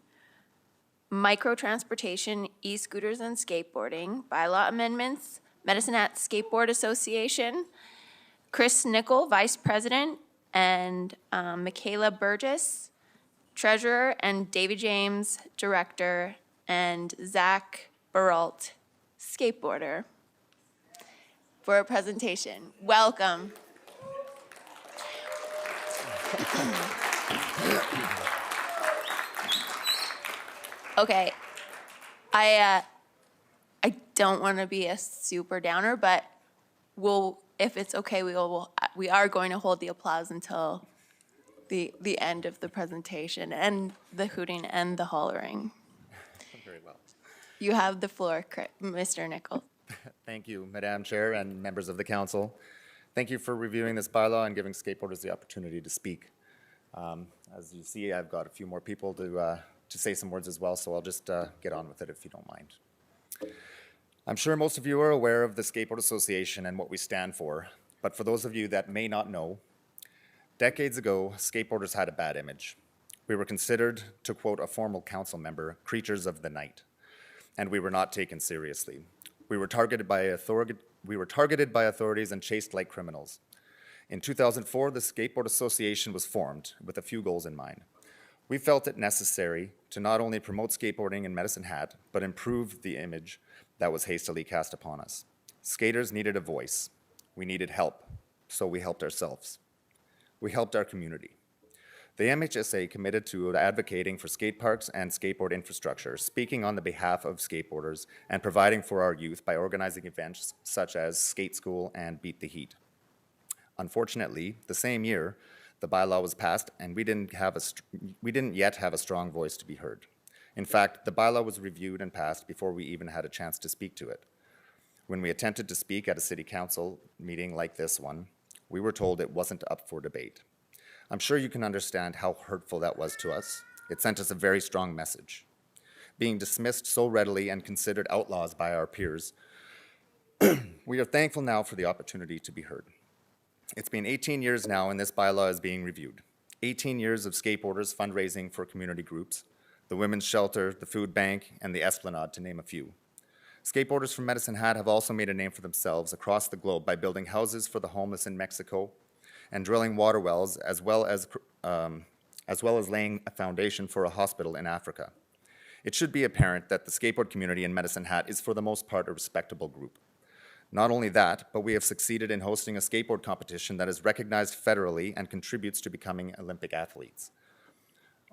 micro-transportation, e-scooters and skateboarding, bylaw amendments, Medicine Hat Skateboard Association, Chris Nickel, Vice President, and Michaela Burgess, Treasurer, and Davy James, Director, and Zach Baralt, Skateboarder, for a presentation. Welcome. Okay, I don't want to be a super downer, but if it's okay, we are going to hold the applause until the end of the presentation, and the hooting and the hollering. Very well. You have the floor, Mr. Nickel. Thank you, Madam Chair and members of the council. Thank you for reviewing this bylaw and giving skateboarders the opportunity to speak. As you see, I've got a few more people to say some words as well, so I'll just get on with it if you don't mind. I'm sure most of you are aware of the Skateboard Association and what we stand for, but for those of you that may not know, decades ago, skateboarders had a bad image. We were considered, to quote a former council member, creatures of the night, and we were not taken seriously. We were targeted by authorities and chased like criminals. In 2004, the Skateboard Association was formed with a few goals in mind. We felt it necessary to not only promote skateboarding in Medicine Hat, but improve the image that was hastily cast upon us. Skaters needed a voice. We needed help, so we helped ourselves. We helped our community. The MHSA committed to advocating for skate parks and skateboard infrastructure, speaking on the behalf of skateboarders, and providing for our youth by organizing events such as Skate School and Beat the Heat. Unfortunately, the same year, the bylaw was passed, and we didn't yet have a strong voice to be heard. In fact, the bylaw was reviewed and passed before we even had a chance to speak to it. When we attempted to speak at a city council meeting like this one, we were told it wasn't up for debate. I'm sure you can understand how hurtful that was to us. It sent us a very strong message. Being dismissed so readily and considered outlaws by our peers, we are thankful now for the opportunity to be heard. It's been 18 years now and this bylaw is being reviewed. 18 years of skateboarders fundraising for community groups, the Women's Shelter, the Food Bank, and the Esplanade, to name a few. Skateboarders from Medicine Hat have also made a name for themselves across the globe by building houses for the homeless in Mexico and drilling water wells, as well as laying a foundation for a hospital in Africa. It should be apparent that the skateboard community in Medicine Hat is for the most part a respectable group. Not only that, but we have succeeded in hosting a skateboard competition that is recognized federally and contributes to becoming Olympic athletes.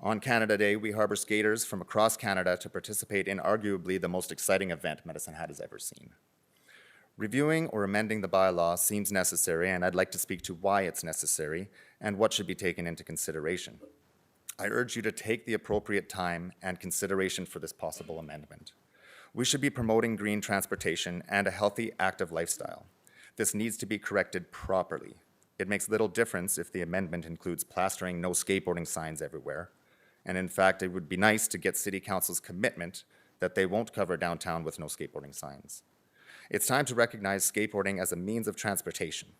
On Canada Day, we harbor skaters from across Canada to participate in arguably the most exciting event Medicine Hat has ever seen. Reviewing or amending the bylaw seems necessary, and I'd like to speak to why it's necessary and what should be taken into consideration. I urge you to take the appropriate time and consideration for this possible amendment. We should be promoting green transportation and a healthy, active lifestyle. This needs to be corrected properly. It makes little difference if the amendment includes plastering no skateboarding signs everywhere. And in fact, it would be nice to get City Council's commitment that they won't cover downtown with no skateboarding signs. It's time to recognize skateboarding as a means of transportation.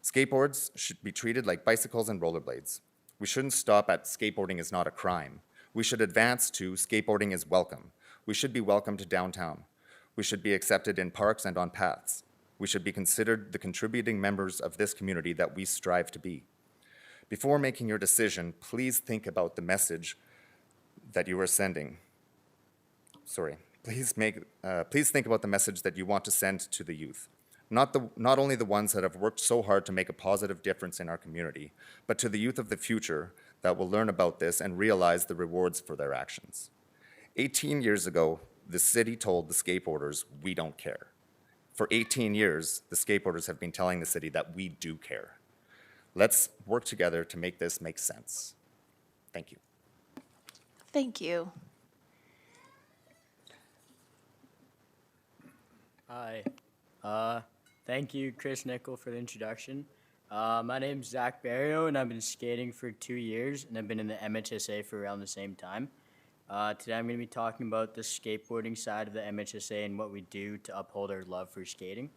Skateboards should be treated like bicycles and rollerblades. We shouldn't stop at skateboarding is not a crime. We should advance to skateboarding is welcome. We should be welcome to downtown. We should be accepted in parks and on paths. We should be considered the contributing members of this community that we strive to be. Before making your decision, please think about the message that you are sending. Please think about the message that you want to send to the youth. Not only the ones that have worked so hard to make a positive difference in our community, but to the youth of the future that will learn about this and realize the rewards for their actions. 18 years ago, the city told the skateboarders, we don't care. For 18 years, the skateboarders have been telling the city that we do care. Let's work together to make this make sense. Thank you. Thank you. Hi. Thank you, Chris Nickel, for the introduction. My name's Zach Barrio, and I've been skating for 2 years, and I've been in the MHSA for around the same time. Today I'm going to be talking about the skateboarding side of the MHSA and what we do to uphold our love for skating.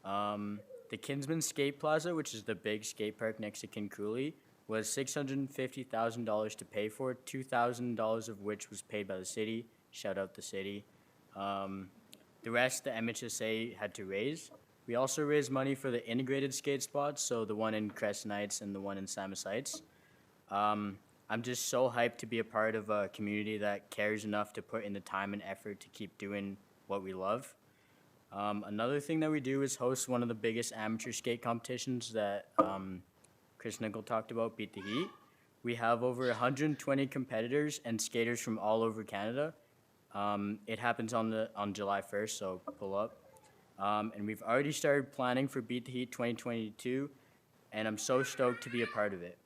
The Kinsman Skate Plaza, which is the big skate park next to Kincooley, was $650,000 to pay for it, $2,000 of which was paid by the city. Shout out the city. The rest the MHSA had to raise. We also raised money for the integrated skate spots, so the one in Crescent Heights and the one in Samus Heights. I'm just so hyped to be a part of a community that cares enough to put in the time and effort to keep doing what we love. Another thing that we do is host one of the biggest amateur skate competitions that Chris Nickel talked about, Beat the Heat. We have over 120 competitors and skaters from all over Canada. It happens on July 1st, so pull up. And we've already started planning for Beat the Heat 2022, and I'm so stoked to be a part of it.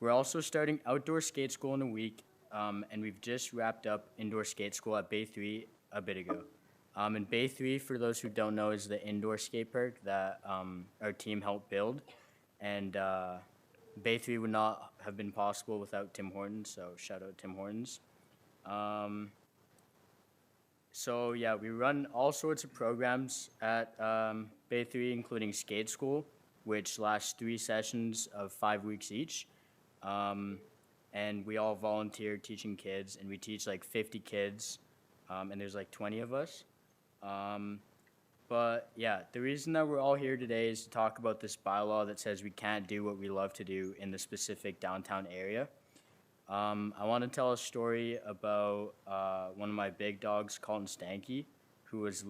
We're also starting outdoor skate school in a week, and we've just wrapped up indoor skate school at Bay 3 a bit ago. And Bay 3, for those who don't know, is the indoor skate park that our team helped build. And Bay 3 would not have been possible without Tim Hortons, so shout out Tim Hortons. So yeah, we run all sorts of programs at Bay 3, including skate school, which lasts 3 sessions of 5 weeks each. And we all volunteer teaching kids, and we teach like 50 kids, and there's like 20 of us. But yeah, the reason that we're all here today is to talk about this bylaw that says we can't do what we love to do in the specific downtown area. I want to tell a story about one of my big dogs, Colton Stanky, who was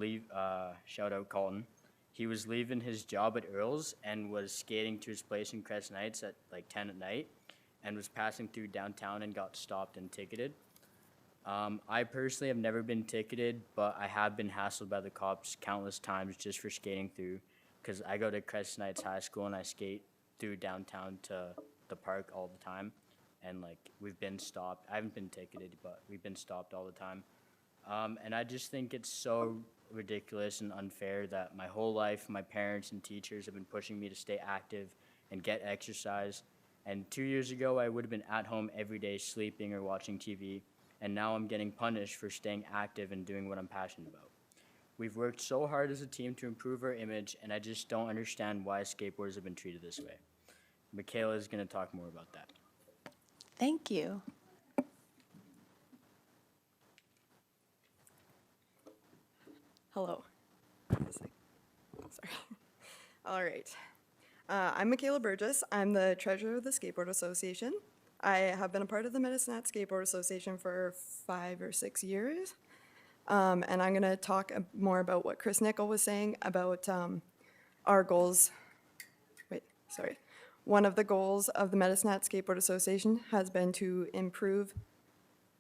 shout out Colton. He was leaving his job at Earl's and was skating to his place in Crescent Heights at like 10 at night and was passing through downtown and got stopped and ticketed. I personally have never been ticketed, but I have been hassled by the cops countless times just for skating through, because I go to Crescent Heights High School and I skate through downtown to the park all the time. And like, we've been stopped. I haven't been ticketed, but we've been stopped all the time. And I just think it's so ridiculous and unfair that my whole life, my parents and teachers have been pushing me to stay active and get exercise. And 2 years ago, I would have been at home every day sleeping or watching TV. And now I'm getting punished for staying active and doing what I'm passionate about. We've worked so hard as a team to improve our image, and I just don't understand why skateboarders have been treated this way. Michaela is going to talk more about that. Thank you. Hello. Sorry. All right. I'm Michaela Burgess. I'm the treasurer of the Skateboard Association. I have been a part of the Medicine Hat Skateboard Association for 5 or 6 years. And I'm going to talk more about what Chris Nickel was saying about our goals. One of the goals of the Medicine Hat Skateboard Association has been to improve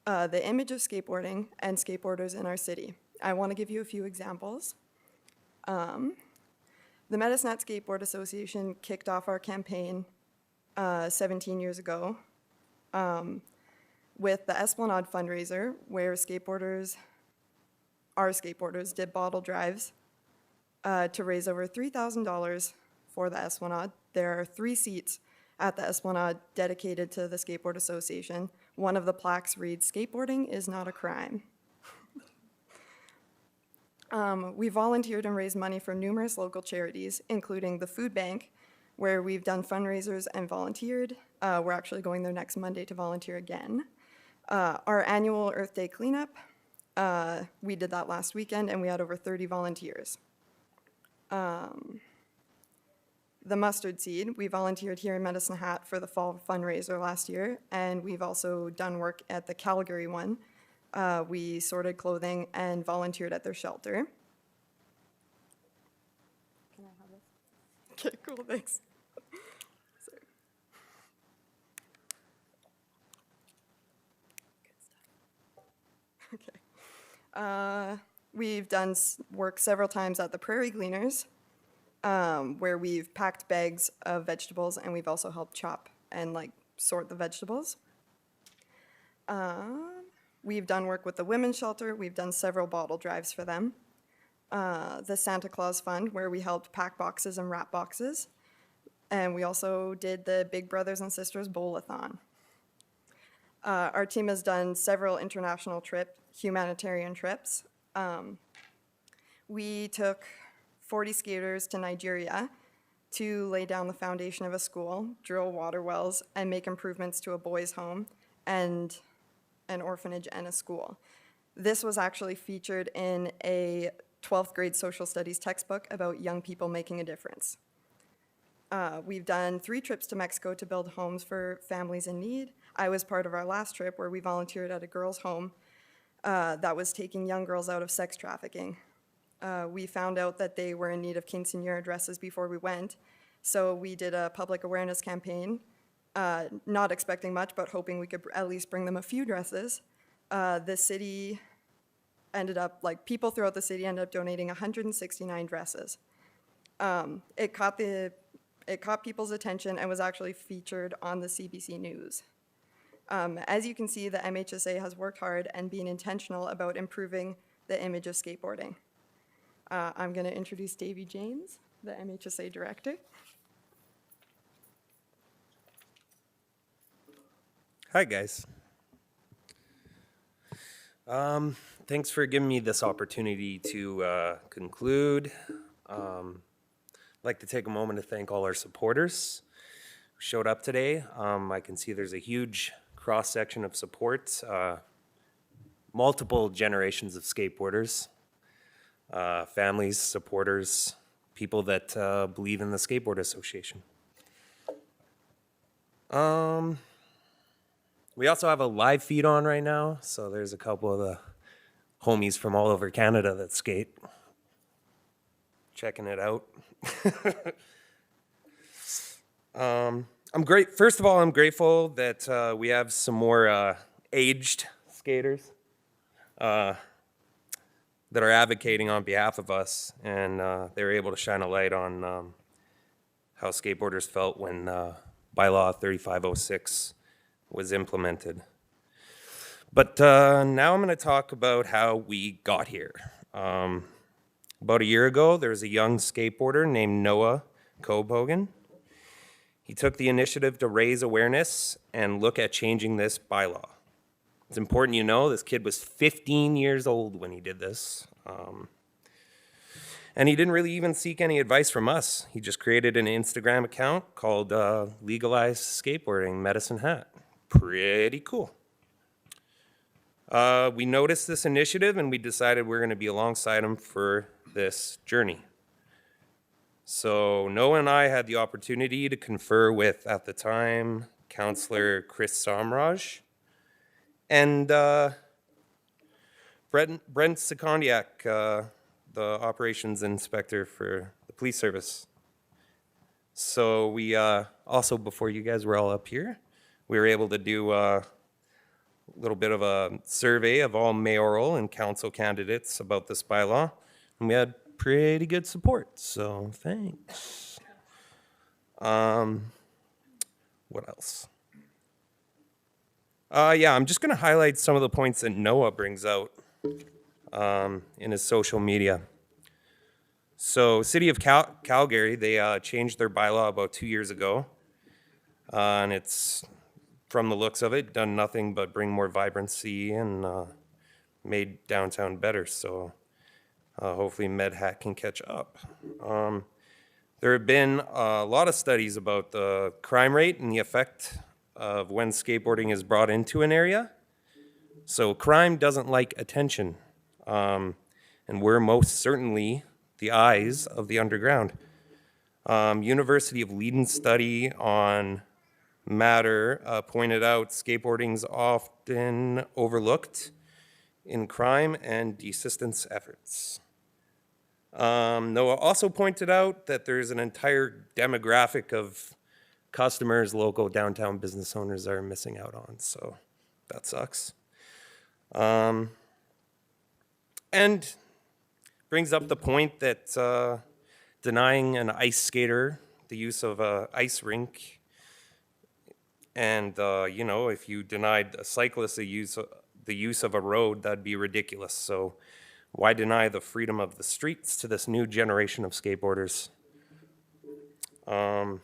the image of skateboarding and skateboarders in our city. I want to give you a few examples. The Medicine Hat Skateboard Association kicked off our campaign 17 years ago with the Esplanade fundraiser, where our skateboarders did bottle drives to raise over $3,000 for the Esplanade. There are 3 seats at the Esplanade dedicated to the Skateboard Association. One of the plaques reads, "Skateboarding is not a crime." We volunteered and raised money for numerous local charities, including the Food Bank, where we've done fundraisers and volunteered. We're actually going there next Monday to volunteer again. Our annual Earth Day cleanup, we did that last weekend, and we had over 30 volunteers. The Mustard Seed, we volunteered here in Medicine Hat for the fall fundraiser last year, and we've also done work at the Calgary one. We sorted clothing and volunteered at their shelter. Can I have this? Okay, cool, thanks. Sorry. Good stuff. Okay. We've done work several times at the Prairie Gleaners, where we've packed bags of vegetables, and we've also helped chop and sort the vegetables. We've done work with the Women's Shelter. We've done several bottle drives for them. The Santa Claus Fund, where we helped pack boxes and wrap boxes. And we also did the Big Brothers and Sisters Bowl-a-thon. Our team has done several international humanitarian trips. We took 40 skaters to Nigeria to lay down the foundation of a school, drill water wells, and make improvements to a boys' home and an orphanage and a school. This was actually featured in a 12th grade social studies textbook about young people making a difference. We've done 3 trips to Mexico to build homes for families in need. I was part of our last trip where we volunteered at a girls' home that was taking young girls out of sex trafficking. We found out that they were in need of quinceañera dresses before we went, so we did a public awareness campaign, not expecting much, but hoping we could at least bring them a few dresses. The city ended up, like, people throughout the city ended up donating 169 dresses. It caught people's attention and was actually featured on the CBC News. As you can see, the MHSA has worked hard and been intentional about improving the image of skateboarding. I'm going to introduce Davy James, the MHSA director. Hi, guys. Thanks for giving me this opportunity to conclude. I'd like to take a moment to thank all our supporters who showed up today. I can see there's a huge cross-section of support, multiple generations of skateboarders, families, supporters, people that believe in the Skateboard Association. We also have a live feed on right now, so there's a couple of the homies from all over Canada that skate. Checking it out. First of all, I'm grateful that we have some more aged skaters that are advocating on behalf of us, and they were able to shine a light on how skateboarders felt when bylaw 3506 was implemented. But now I'm going to talk about how we got here. About a year ago, there was a young skateboarder named Noah Kobogan. He took the initiative to raise awareness and look at changing this bylaw. It's important you know this kid was 15 years old when he did this. And he didn't really even seek any advice from us. He just created an Instagram account called Legalized Skateboarding Medicine Hat. Pretty cool. We noticed this initiative and we decided we're going to be alongside him for this journey. So Noah and I had the opportunity to confer with, at the time, Councillor Chris Samraj and Brent Secondiak, the operations inspector for the police service. So we also, before you guys were all up here, we were able to do a little bit of a survey of all mayoral and council candidates about this bylaw, and we had pretty good support, so thanks. What else? Yeah, I'm just going to highlight some of the points that Noah brings out in his social media. So, City of Calgary, they changed their bylaw about 2 years ago, and it's, from the looks of it, done nothing but bring more vibrancy and made downtown better. So hopefully MedHat can catch up. There have been a lot of studies about the crime rate and the effect of when skateboarding is brought into an area. So crime doesn't like attention. And we're most certainly the eyes of the underground. University of Leiden study on Matter pointed out skateboarding's often overlooked in crime and desistance efforts. Noah also pointed out that there's an entire demographic of customers local downtown business owners are missing out on, so that sucks. And brings up the point that denying an ice skater the use of an ice rink, and you know, if you denied a cyclist the use of a road, that'd be ridiculous. So why deny the freedom of the streets to this new generation of skateboarders? The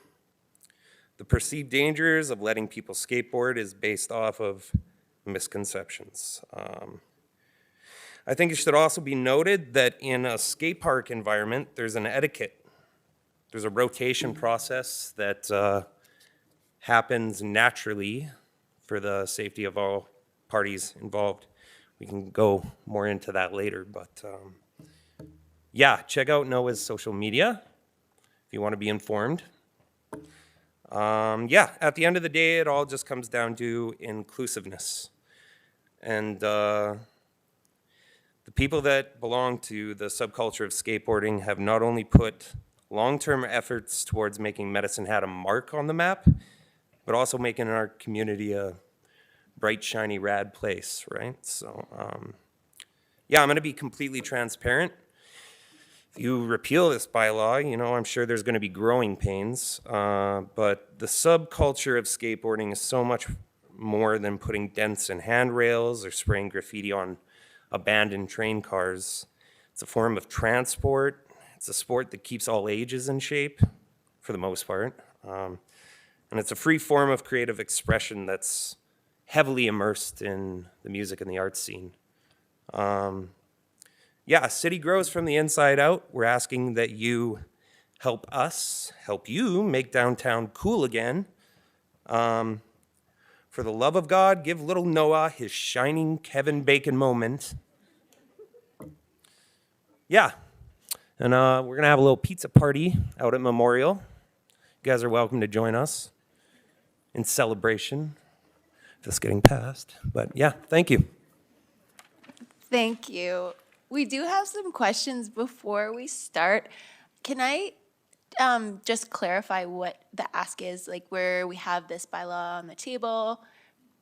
perceived dangers of letting people skateboard is based off of misconceptions. I think it should also be noted that in a skate park environment, there's an etiquette there's a rotation process that happens naturally for the safety of all parties involved. We can go more into that later, but yeah, check out Noah's social media if you want to be informed. Yeah, at the end of the day, it all just comes down to inclusiveness. And the people that belong to the subculture of skateboarding have not only put long-term efforts towards making Medicine Hat a mark on the map, but also making our community a bright, shiny, rad place, right? So, yeah, I'm going to be completely transparent. If you repeal this bylaw, you know, I'm sure there's going to be growing pains, but the subculture of skateboarding is so much more than putting dents in handrails or spraying graffiti on abandoned train cars. It's a form of transport. It's a sport that keeps all ages in shape, for the most part. And it's a free form of creative expression that's heavily immersed in the music and the arts scene. Yeah, city grows from the inside out. We're asking that you help us, help you make downtown cool again. For the love of God, give little Noah his shining Kevin Bacon moment. Yeah, and we're gonna have a little pizza party out at Memorial. You guys are welcome to join us in celebration of this getting passed. But yeah, thank you. Thank you. We do have some questions before we start. Can I just clarify what the ask is, like where we have this bylaw on the table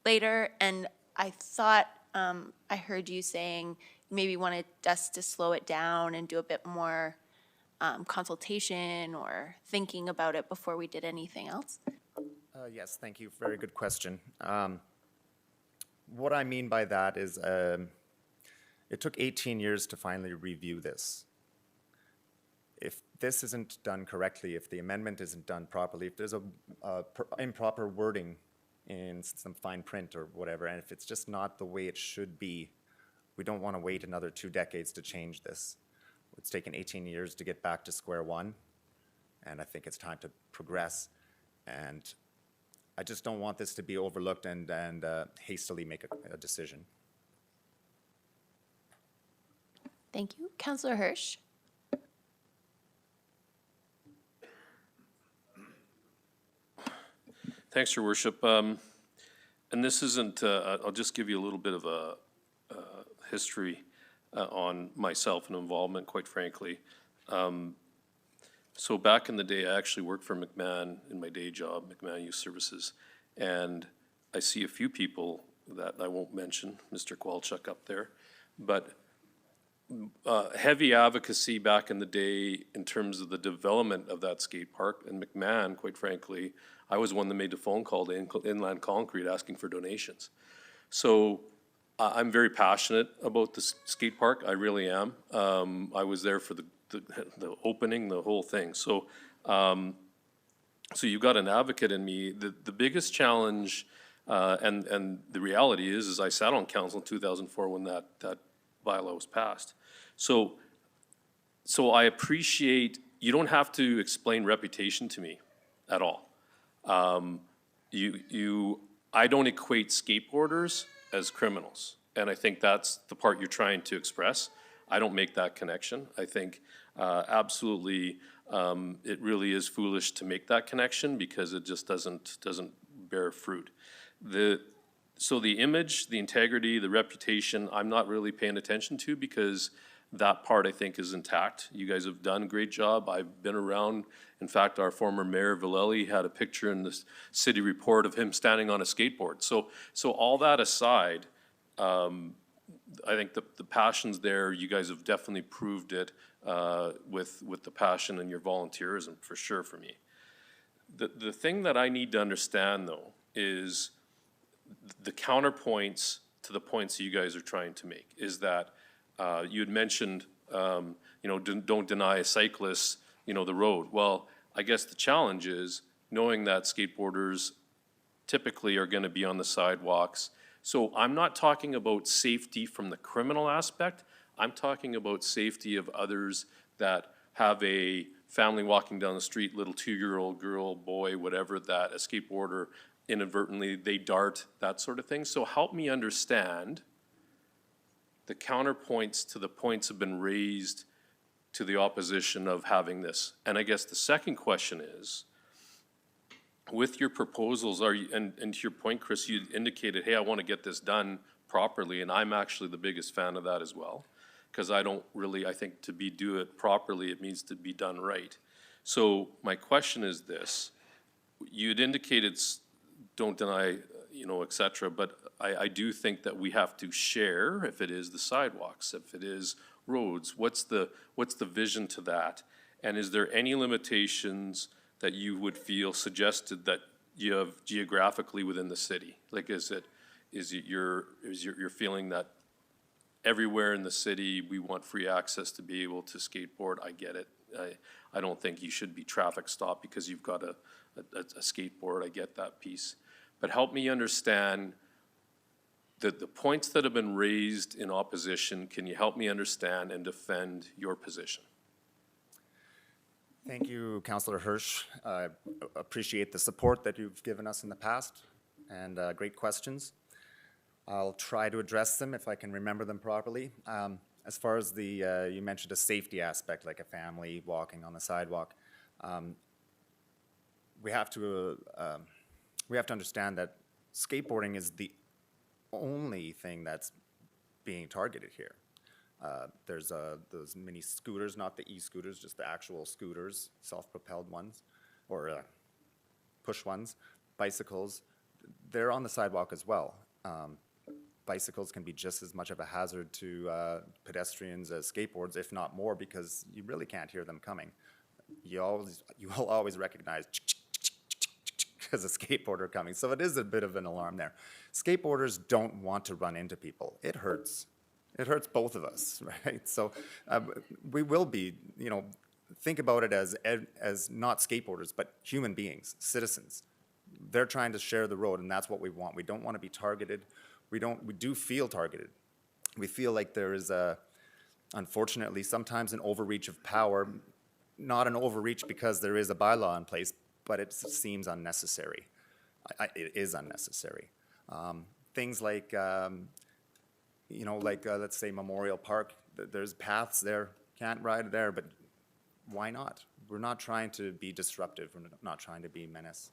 later? And I thought I heard you saying maybe wanted us to slow it down and do a bit more consultation or thinking about it before we did anything else. Yes, thank you. Very good question. What I mean by that is it took 18 years to finally review this. If this isn't done correctly, if the amendment isn't done properly, if there's a improper wording in some fine print or whatever, and if it's just not the way it should be, we don't want to wait another 2 decades to change this. It's taken 18 years to get back to square one, and I think it's time to progress. And I just don't want this to be overlooked and hastily make a decision. Thank you. Councillor Hirsch. Thanks, Your Worship. And this isn't, I'll just give you a little bit of a history on myself and involvement, quite frankly. So back in the day, I actually worked for McMahon in my day job, McMahon Youth Services, and I see a few people that I won't mention, Mr. Kowalchuk up there, but heavy advocacy back in the day in terms of the development of that skate park. And McMahon, quite frankly, I was one that made the phone call to Inland Concrete asking for donations. So I'm very passionate about the skate park. I really am. I was there for the opening, the whole thing. So, so you've got an advocate in me. The biggest challenge, and the reality is I sat on council in 2004 when that bylaw was passed. So I appreciate, you don't have to explain reputation to me at all. I don't equate skateboarders as criminals. And I think that's the part you're trying to express. I don't make that connection. I think absolutely it really is foolish to make that connection because it just doesn't bear fruit. So the image, the integrity, the reputation, I'm not really paying attention to because that part I think is intact. You guys have done a great job. I've been around. In fact, our former Mayor Vallely had a picture in the city report of him standing on a skateboard. So all that aside, I think the passion's there. You guys have definitely proved it with the passion and your volunteerism for sure for me. The thing that I need to understand though is the counterpoints to the points that you guys are trying to make is that you had mentioned, don't deny a cyclist, the road. Well, I guess the challenge is knowing that skateboarders typically are going to be on the sidewalks. So I'm not talking about safety from the criminal aspect. I'm talking about safety of others that have a family walking down the street, little 2-year-old girl, boy, whatever, that a skateboarder inadvertently, they dart, that sort of thing. So help me understand the counterpoints to the points have been raised to the opposition of having this. And I guess the second question is, with your proposals, are you, and to your point, Chris, you indicated, hey, I want to get this done properly, and I'm actually the biggest fan of that as well. Because I don't really, I think to do it properly, it needs to be done right. So my question is this, you'd indicated, don't deny, you know, et cetera, but I do think that we have to share, if it is the sidewalks, if it is roads, what's the vision to that? And is there any limitations that you would feel suggested that you have geographically within the city? Like, is it your feeling that everywhere in the city, we want free access to be able to skateboard? I get it. I don't think you should be traffic stopped because you've got a skateboard. I get that piece. But help me understand the points that have been raised in opposition. Can you help me understand and defend your position? Thank you, Councillor Hirsch. I appreciate the support that you've given us in the past, and great questions. I'll try to address them if I can remember them properly. As far as the, you mentioned a safety aspect, like a family walking on the sidewalk. We have to understand that skateboarding is the only thing that's being targeted here. There's those mini scooters, not the e-scooters, just the actual scooters, self-propelled ones, or push ones. Bicycles, they're on the sidewalk as well. Bicycles can be just as much of a hazard to pedestrians as skateboards, if not more, because you really can't hear them coming. You will always recognize as a skateboarder coming, so it is a bit of an alarm there. Skateboarders don't want to run into people. It hurts. It hurts both of us, right? So we will be, you know, think about it as not skateboarders, but human beings, citizens. They're trying to share the road, and that's what we want. We don't want to be targeted. We do feel targeted. We feel like there is unfortunately, sometimes an overreach of power, not an overreach because there is a bylaw in place, but it seems unnecessary. It is unnecessary. Things like, you know, like let's say Memorial Park, there's paths there, can't ride there, but why not? We're not trying to be disruptive. We're not trying to be menace.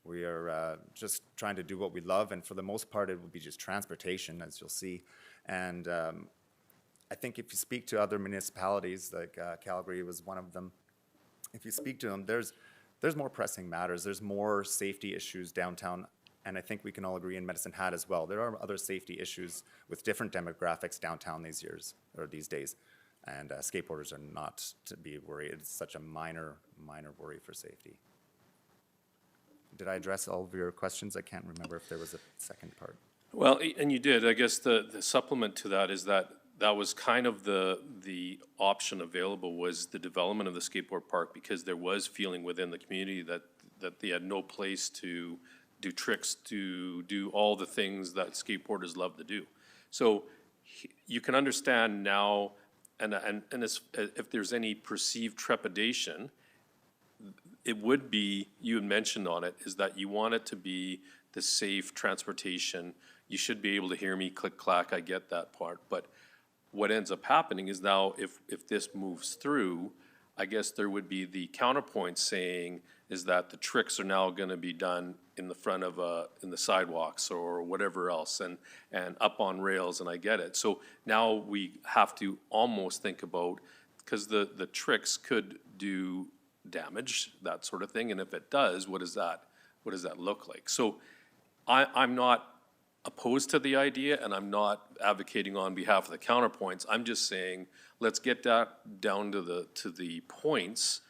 We are just trying to do what we love, and for the most part, it will be just transportation, as you'll see. And I think if you speak to other municipalities, like Calgary was one of them, if you speak to them, there's more pressing matters. There's more safety issues downtown, and I think we can all agree in Medicine Hat as well. There are other safety issues with different demographics downtown these days, and skateboarders are not to be worried. It's such a minor worry for safety. Did I address all of your questions? I can't remember if there was a second part. Well, and you did. I guess the supplement to that is that was kind of the option available, was the development of the skateboard park, because there was feeling within the community that they had no place to do tricks, to do all the things that skateboarders love to do. So you can understand now, and if there's any perceived trepidation, it would be, you had mentioned on it, is that you want it to be the safe transportation. You should be able to hear me click clack, I get that part. But what ends up happening is now if this moves through, I guess there would be the counterpoint saying is that the tricks are now gonna be done in the front of in the sidewalks or whatever else, and up on rails, and I get it. So now we have to almost think about, because the tricks could do damage, that sort of thing, and if it does, what does that look like? So I'm not opposed to the idea, and I'm not advocating on behalf of the counterpoints. I'm just saying, let's get that down to the points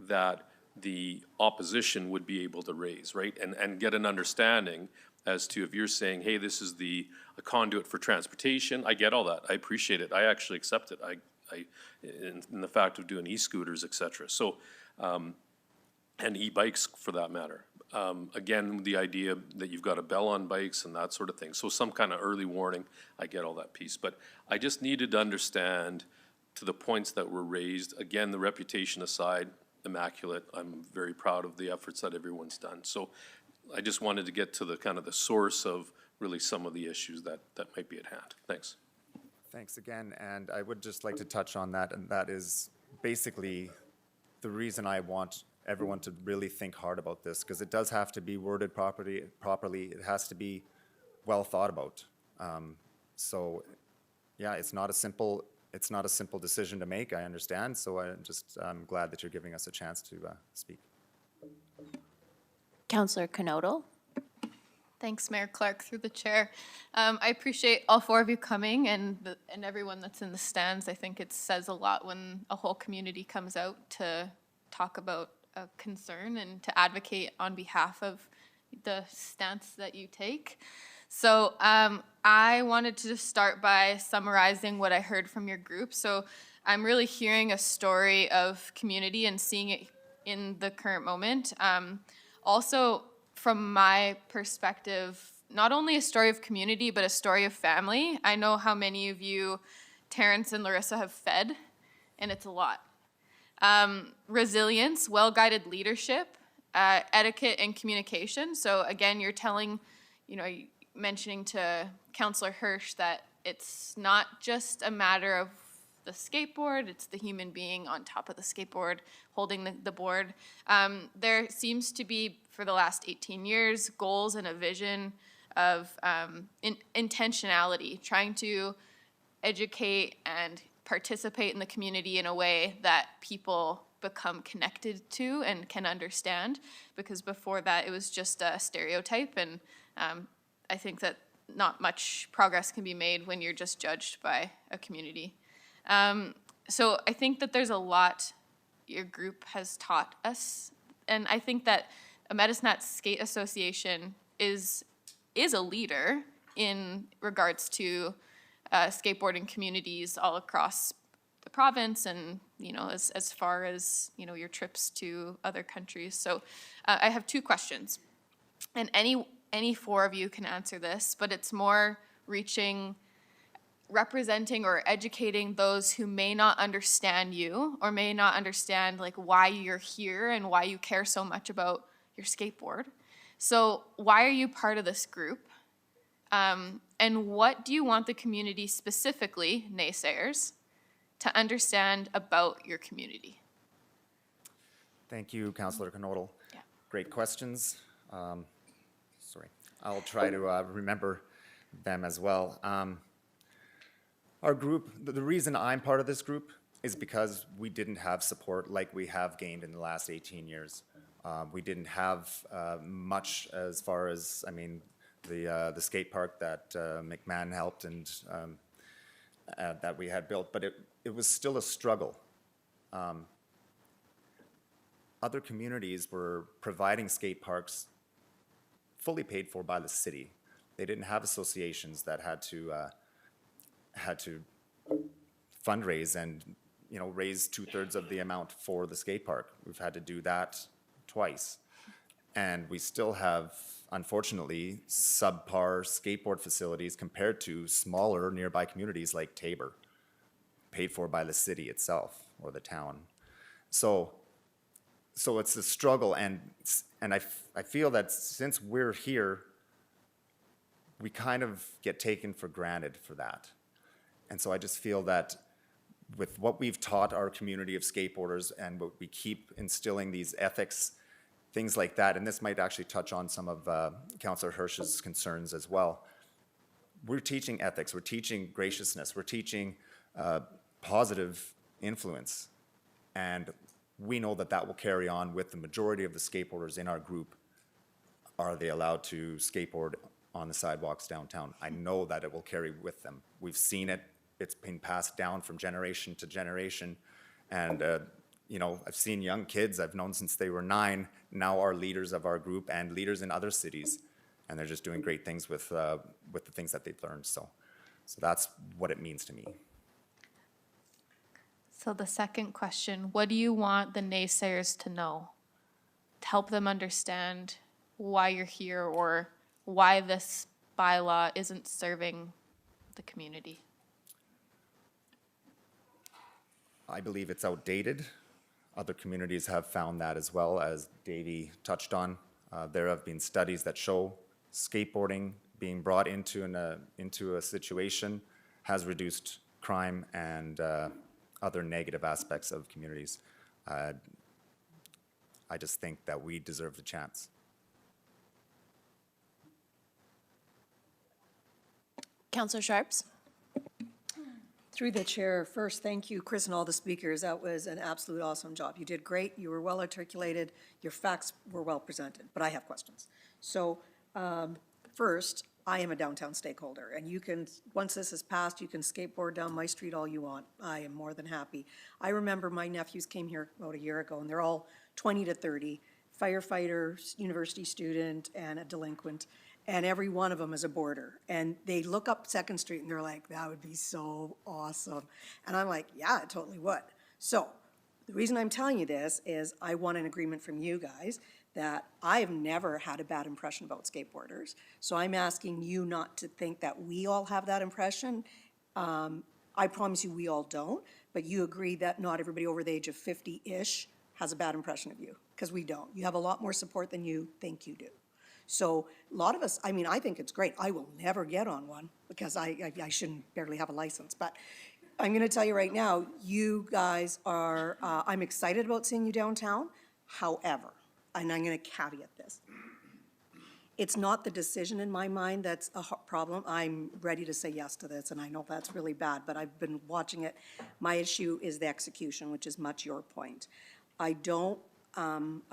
that the opposition would be able to raise, right? And get an understanding as to, if you're saying, hey, this is a conduit for transportation, I get all that, I appreciate it, I actually accept it, in the fact of doing e-scooters, et cetera. So, and e-bikes for that matter. Again, the idea that you've got a bell on bikes and that sort of thing. So some kind of early warning, I get all that piece. But I just needed to understand, to the points that were raised, again, the reputation aside, immaculate. I'm very proud of the efforts that everyone's done. So I just wanted to get to the kind of the source of really some of the issues that might be at hand. Thanks. Thanks again, and I would just like to touch on that, and that is basically the reason I want everyone to really think hard about this, because it does have to be worded properly. It has to be well thought about. So, yeah, it's not a simple decision to make, I understand, so I'm glad that you're giving us a chance to speak. Counselor Knodel? Thanks, Mayor Clark, through the chair. I appreciate all four of you coming and everyone that's in the stands. I think it says a lot when a whole community comes out to talk about a concern and to advocate on behalf of the stance that you take. So I wanted to just start by summarizing what I heard from your group. So I'm really hearing a story of community and seeing it in the current moment. Also, from my perspective, not only a story of community, but a story of family. I know how many of you, Terrence and Larissa, have fed, and it's a lot. Resilience, well-guided leadership, etiquette and communication. So again, you're telling, mentioning to Councillor Hirsch that it's not just a matter of the skateboard, it's the human being on top of the skateboard holding the board. There seems to be, for the last 18 years, goals and a vision of intentionality, trying to educate and participate in the community in a way that people become connected to and can understand, because before that it was just a stereotype, and I think that not much progress can be made when you're just judged by a community. So I think that there's a lot your group has taught us, and I think that a Medicine Hat Skate Association is a leader in regards to skateboarding communities all across the province, and as far as your trips to other countries. So I have two questions, and any four of you can answer this, but it's more representing or educating those who may not understand you or may not understand why you're here and why you care so much about your skateboard. So why are you part of this group? And what do you want the community, specifically naysayers, to understand about your community? Thank you, Councillor Knodel. Yeah. Great questions. Sorry, I'll try to remember them as well. Our group, the reason I'm part of this group is because we didn't have support like we have gained in the last 18 years. We didn't have much as far as, the skate park that McMahon helped and that we had built, but it was still a struggle. Other communities were providing skate parks fully paid for by the city. They didn't have associations that had to fundraise and raise 2/3 of the amount for the skate park. We've had to do that twice, and we still have, unfortunately, subpar skateboard facilities compared to smaller nearby communities like Tabor, paid for by the city itself or the town. So it's a struggle, and I feel that since we're here, we kind of get taken for granted for that. And so I just feel that with what we've taught our community of skateboarders and what we keep instilling these ethics, things like that, and this might actually touch on some of Councillor Hirsch's concerns as well. We're teaching ethics, we're teaching graciousness, we're teaching positive influence, and we know that will carry on with the majority of the skateboarders in our group. Are they allowed to skateboard on the sidewalks downtown? I know that it will carry with them. We've seen it. It's been passed down from generation to generation. And, I've seen young kids I've known since they were 9, now are leaders of our group and leaders in other cities. And they're just doing great things with the things that they've learned. So that's what it means to me. So the second question, what do you want the naysayers to know to help them understand why you're here or why this bylaw isn't serving the community? I believe it's outdated. Other communities have found that as well, as Davey touched on. There have been studies that show skateboarding being brought into a situation has reduced crime and other negative aspects of communities. I just think that we deserve the chance. Counselor Sharps? Through the chair, first, thank you, Chris, and all the speakers. That was an absolute awesome job. You did great. You were well articulated. Your facts were well presented, but I have questions. So first, I am a downtown stakeholder, and you can, once this is passed, you can skateboard down my street all you want. I am more than happy. I remember my nephews came here about a year ago, and they're all 20 to 30, firefighter, university student, and a delinquent. And every one of them is a boarder. And they look up Second Street and they're like, that would be so awesome. And I'm like, yeah, it totally would. So the reason I'm telling you this is I want an agreement from you guys that I have never had a bad impression about skateboarders. So I'm asking you not to think that we all have that impression. I promise you we all don't, but you agree that not everybody over the age of 50-ish has a bad impression of you, because we don't. You have a lot more support than you think you do. So a lot of us, I mean, I think it's great. I will never get on one because I shouldn't barely have a license. But I'm going to tell you right now, you guys are, I'm excited about seeing you downtown. However, and I'm going to caveat this, it's not the decision in my mind that's a problem. I'm ready to say yes to this, and I know that's really bad, but I've been watching it. My issue is the execution, which is much your point. I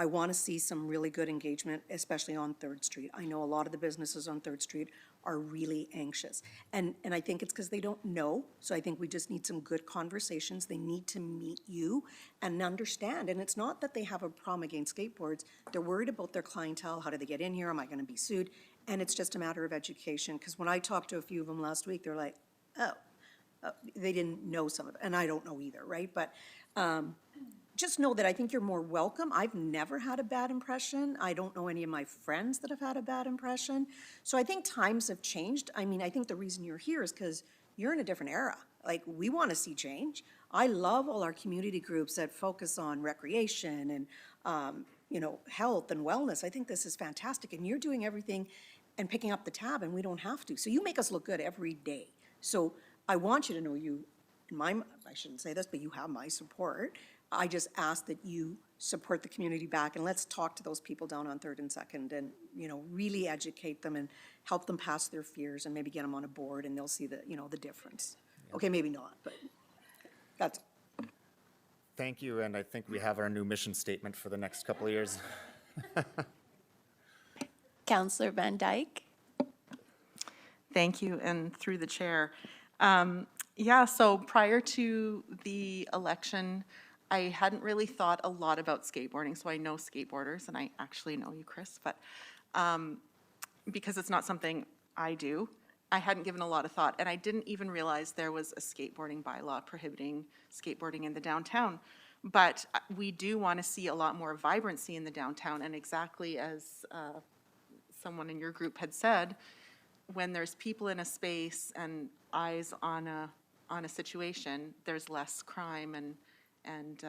want to see some really good engagement, especially on 3rd Street. I know a lot of the businesses on 3rd Street are really anxious. And I think it's because they don't know. So I think we just need some good conversations. They need to meet you and understand. And it's not that they have a problem against skateboards. They're worried about their clientele. How do they get in here? Am I going to be sued? And it's just a matter of education. Because when I talked to a few of them last week, they're like, oh, they didn't know some of it. And I don't know either, right? But just know that I think you're more welcome. I've never had a bad impression. I don't know any of my friends that have had a bad impression. So I think times have changed. I mean, I think the reason you're here is because you're in a different era. Like, we want to see change. I love all our community groups that focus on recreation and, you know, health and wellness. I think this is fantastic. And you're doing everything and picking up the tab, and we don't have to. So you make us look good every day. So I want you to know I shouldn't say this, but you have my support. I just ask that you support the community back, and let's talk to those people down on 3rd and 2nd and, you know, really educate them and help them pass their fears and maybe get them on a board, and they'll see the, you know, the difference. Okay, maybe not, but that's. Thank you, and I think we have our new mission statement for the next couple of years. Counselor Van Dyke? Thank you, and through the chair. Yeah, so prior to the election, I hadn't really thought a lot about skateboarding, so I know skateboarders, and I actually know you, Chris, but because it's not something I do, I hadn't given a lot of thought, and I didn't even realize there was a skateboarding bylaw prohibiting skateboarding in the downtown. But we do want to see a lot more vibrancy in the downtown, and exactly as someone in your group had said, when there's people in a space and eyes on a situation, there's less crime and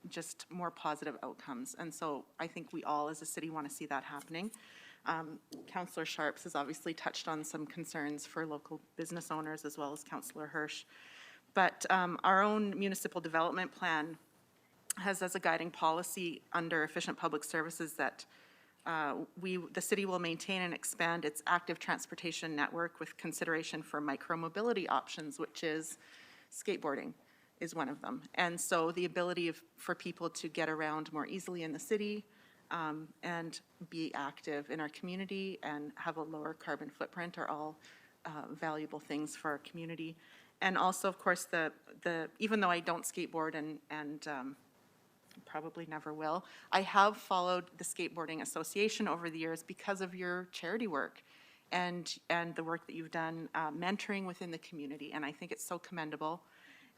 just more positive outcomes. And so I think we all as a city want to see that happening. Councillor Sharps has obviously touched on some concerns for local business owners as well as Councillor Hirsch. But our own municipal development plan has as a guiding policy under efficient public services that the city will maintain and expand its active transportation network with consideration for micromobility options, which is skateboarding is one of them. And so the ability for people to get around more easily in the city and be active in our community and have a lower carbon footprint are all valuable things for our community. And also, of course, even though I don't skateboard and probably never will, I have followed the Skateboarding Association over the years because of your charity work and the work that you've done mentoring within the community. And I think it's so commendable.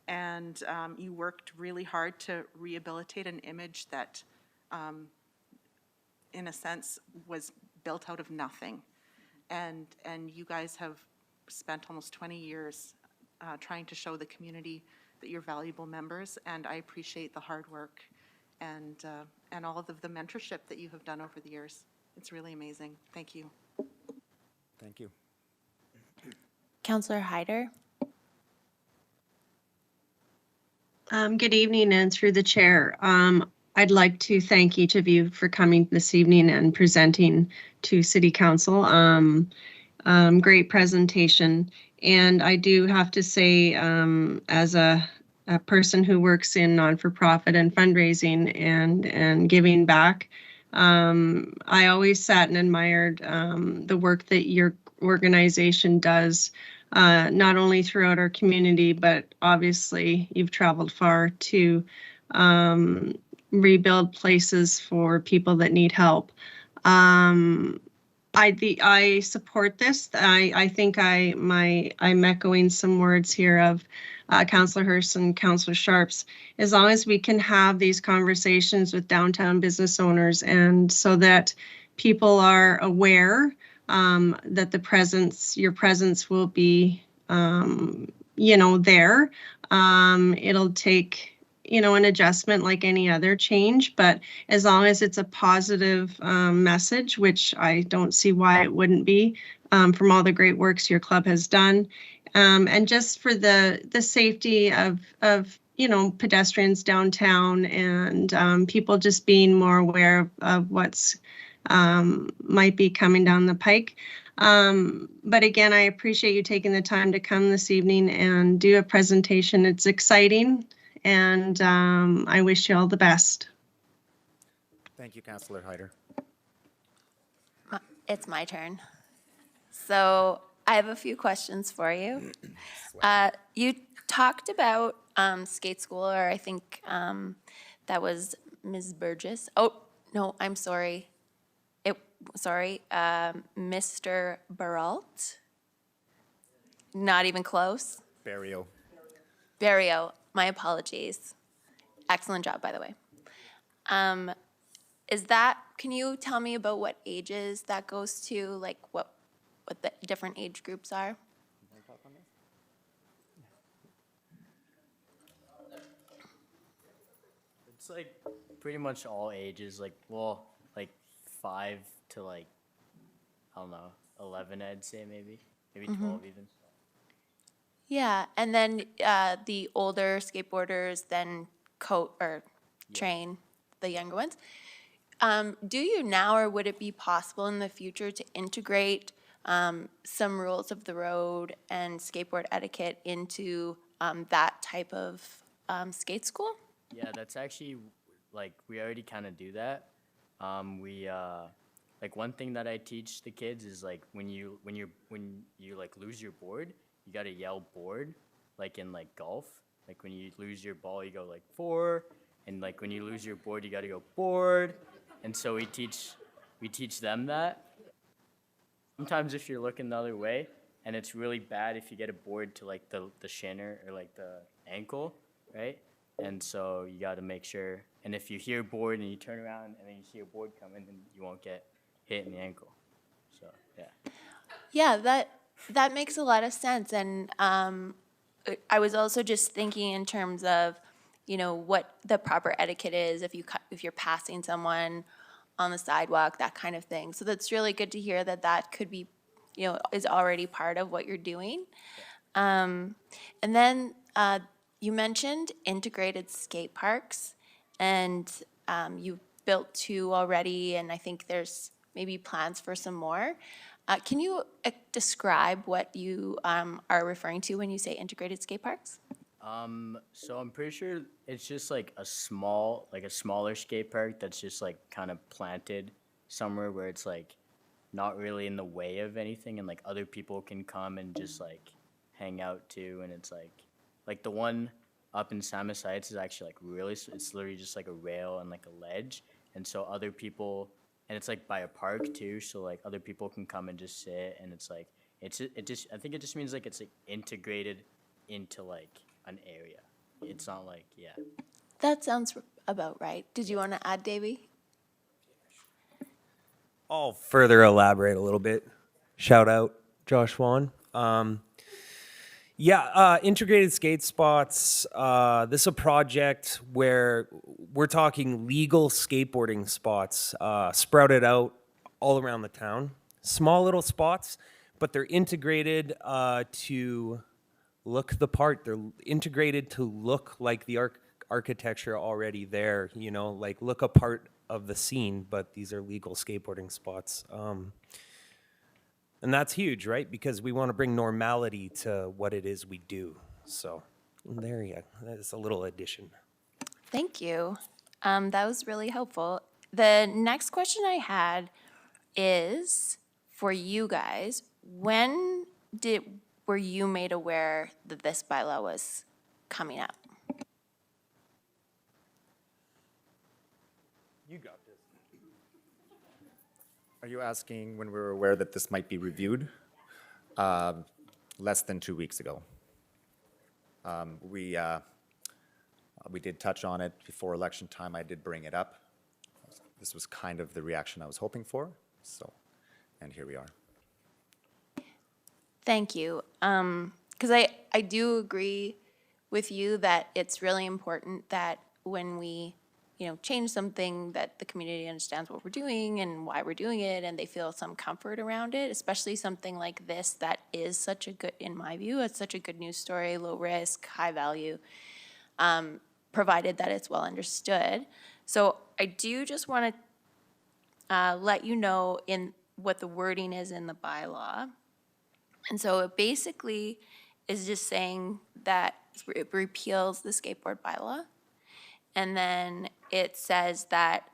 And you worked really hard to rehabilitate an image that, in a sense, was built out of nothing. And you guys have spent almost 20 years trying to show the community that you're valuable members, and I appreciate the hard work and all of the mentorship that you have done over the years. It's really amazing. Thank you. Thank you. Counselor Hyder? Good evening, and through the chair. I'd like to thank each of you for coming this evening and presenting to City Council. Great presentation. And I do have to say, as a person who works in non-for-profit and fundraising and giving back, I always sat and admired the work that your organization does, not only throughout our community, but obviously you've traveled far to rebuild places for people that need help. I support this. I think I'm echoing some words here of Councillor Hirsch and Councillor Sharps. As long as we can have these conversations with downtown business owners, and so that people are aware that your presence will be, there. It'll take, an adjustment like any other change, but as long as it's a positive message, which I don't see why it wouldn't be, from all the great works your club has done, and just for the safety of pedestrians downtown, and people just being more aware of what's might be coming down the pike. But again, I appreciate you taking the time to come this evening and do a presentation. It's exciting, and I wish you all the best. Thank you, Councillor Hyder. It's my turn. So I have a few questions for you. You talked about skate school, or I think that was Ms. Burgess. Oh, no, I'm sorry. Mr. Baralt? Not even close? Barrio. Barrio, my apologies. Excellent job, by the way. Can you tell me about what ages that goes to, like what the different age groups are? It's like pretty much all ages, like 5 to I don't know, 11, I'd say maybe 12 even. Yeah, and then the older skateboarders then train the younger ones. Do you now, or would it be possible in the future to integrate some rules of the road and skateboard etiquette into that type of skate school? Yeah, that's actually, we already kind of do that. One thing that I teach the kids is when you lose your board, you gotta yell board, in golf. When you lose your ball, you go 4, and when you lose your board, you gotta go board. And so we teach them that. Sometimes if you're looking the other way, and it's really bad if you get a board to the shin or the ankle, right? And so you got to make sure, and if you hear board and you turn around and then you see a board coming, then you won't get hit in the ankle. So, yeah. Yeah, that makes a lot of sense. And I was also just thinking in terms of, what the proper etiquette is if you're passing someone on the sidewalk, that kind of thing. So that's really good to hear that could be, is already part of what you're doing. And then you mentioned integrated skate parks, and you built 2 already, and I think there's maybe plans for some more. Can you describe what you are referring to when you say integrated skate parks? So I'm pretty sure it's just a smaller skate park that's just kind of planted somewhere where it's not really in the way of anything, and other people can come and just hang out too. And it's the one up in Samus Heights is actually it's literally just a rail and a ledge, and so other people, and it's by a park too, so other people can come and just sit, and it's I think it just means it's integrated into an area. It's not yeah. That sounds about right. Did you want to add, Davey? I'll further elaborate a little bit. Shout out Josh Wan. Yeah, integrated skate spots. This is a project where we're talking legal skateboarding spots sprouted out all around the town. Small little spots, but they're integrated to look the part. They're integrated to look like the architecture already there, you know, like look a part of the scene, but these are legal skateboarding spots. And that's huge, right? Because we want to bring normality to what it is we do. So there you go. That's a little addition. Thank you. That was really helpful. The next question I had is for you guys. When were you made aware that this bylaw was coming up? You got this. Are you asking when we were aware that this might be reviewed? Less than 2 weeks ago. We did touch on it before election time. I did bring it up. This was kind of the reaction I was hoping for, so, and here we are. Thank you. Because I do agree with you that it's really important that when we, change something, that the community understands what we're doing and why we're doing it, and they feel some comfort around it, especially something like this that is such a good, in my view, it's such a good news story, low risk, high value, provided that it's well understood. So I do just want to let you know in what the wording is in the bylaw. And so it basically is just saying that it repeals the skateboard bylaw. And then it says that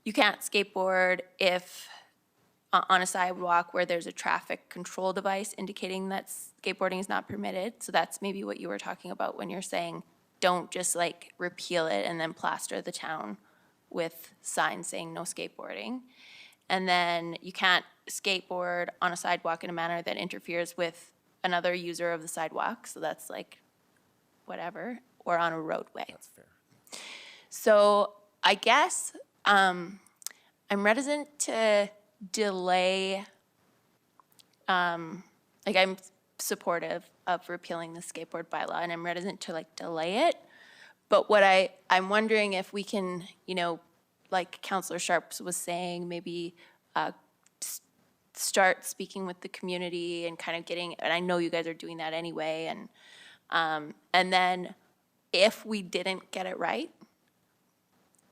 you can't skateboard if on a sidewalk where there's a traffic control device indicating that skateboarding is not permitted. So that's maybe what you were talking about when you're saying, don't just like repeal it and then plaster the town with signs saying no skateboarding. And then you can't skateboard on a sidewalk in a manner that interferes with another user of the sidewalk. So that's like whatever, or on a roadway. That's fair. So I guess I'm reticent to delay, I'm supportive of repealing the skateboard bylaw, and I'm reticent to delay it. But what I'm wondering if we can, like Councillor Sharps was saying, maybe start speaking with the community and kind of getting, and I know you guys are doing that anyway, and then if we didn't get it right,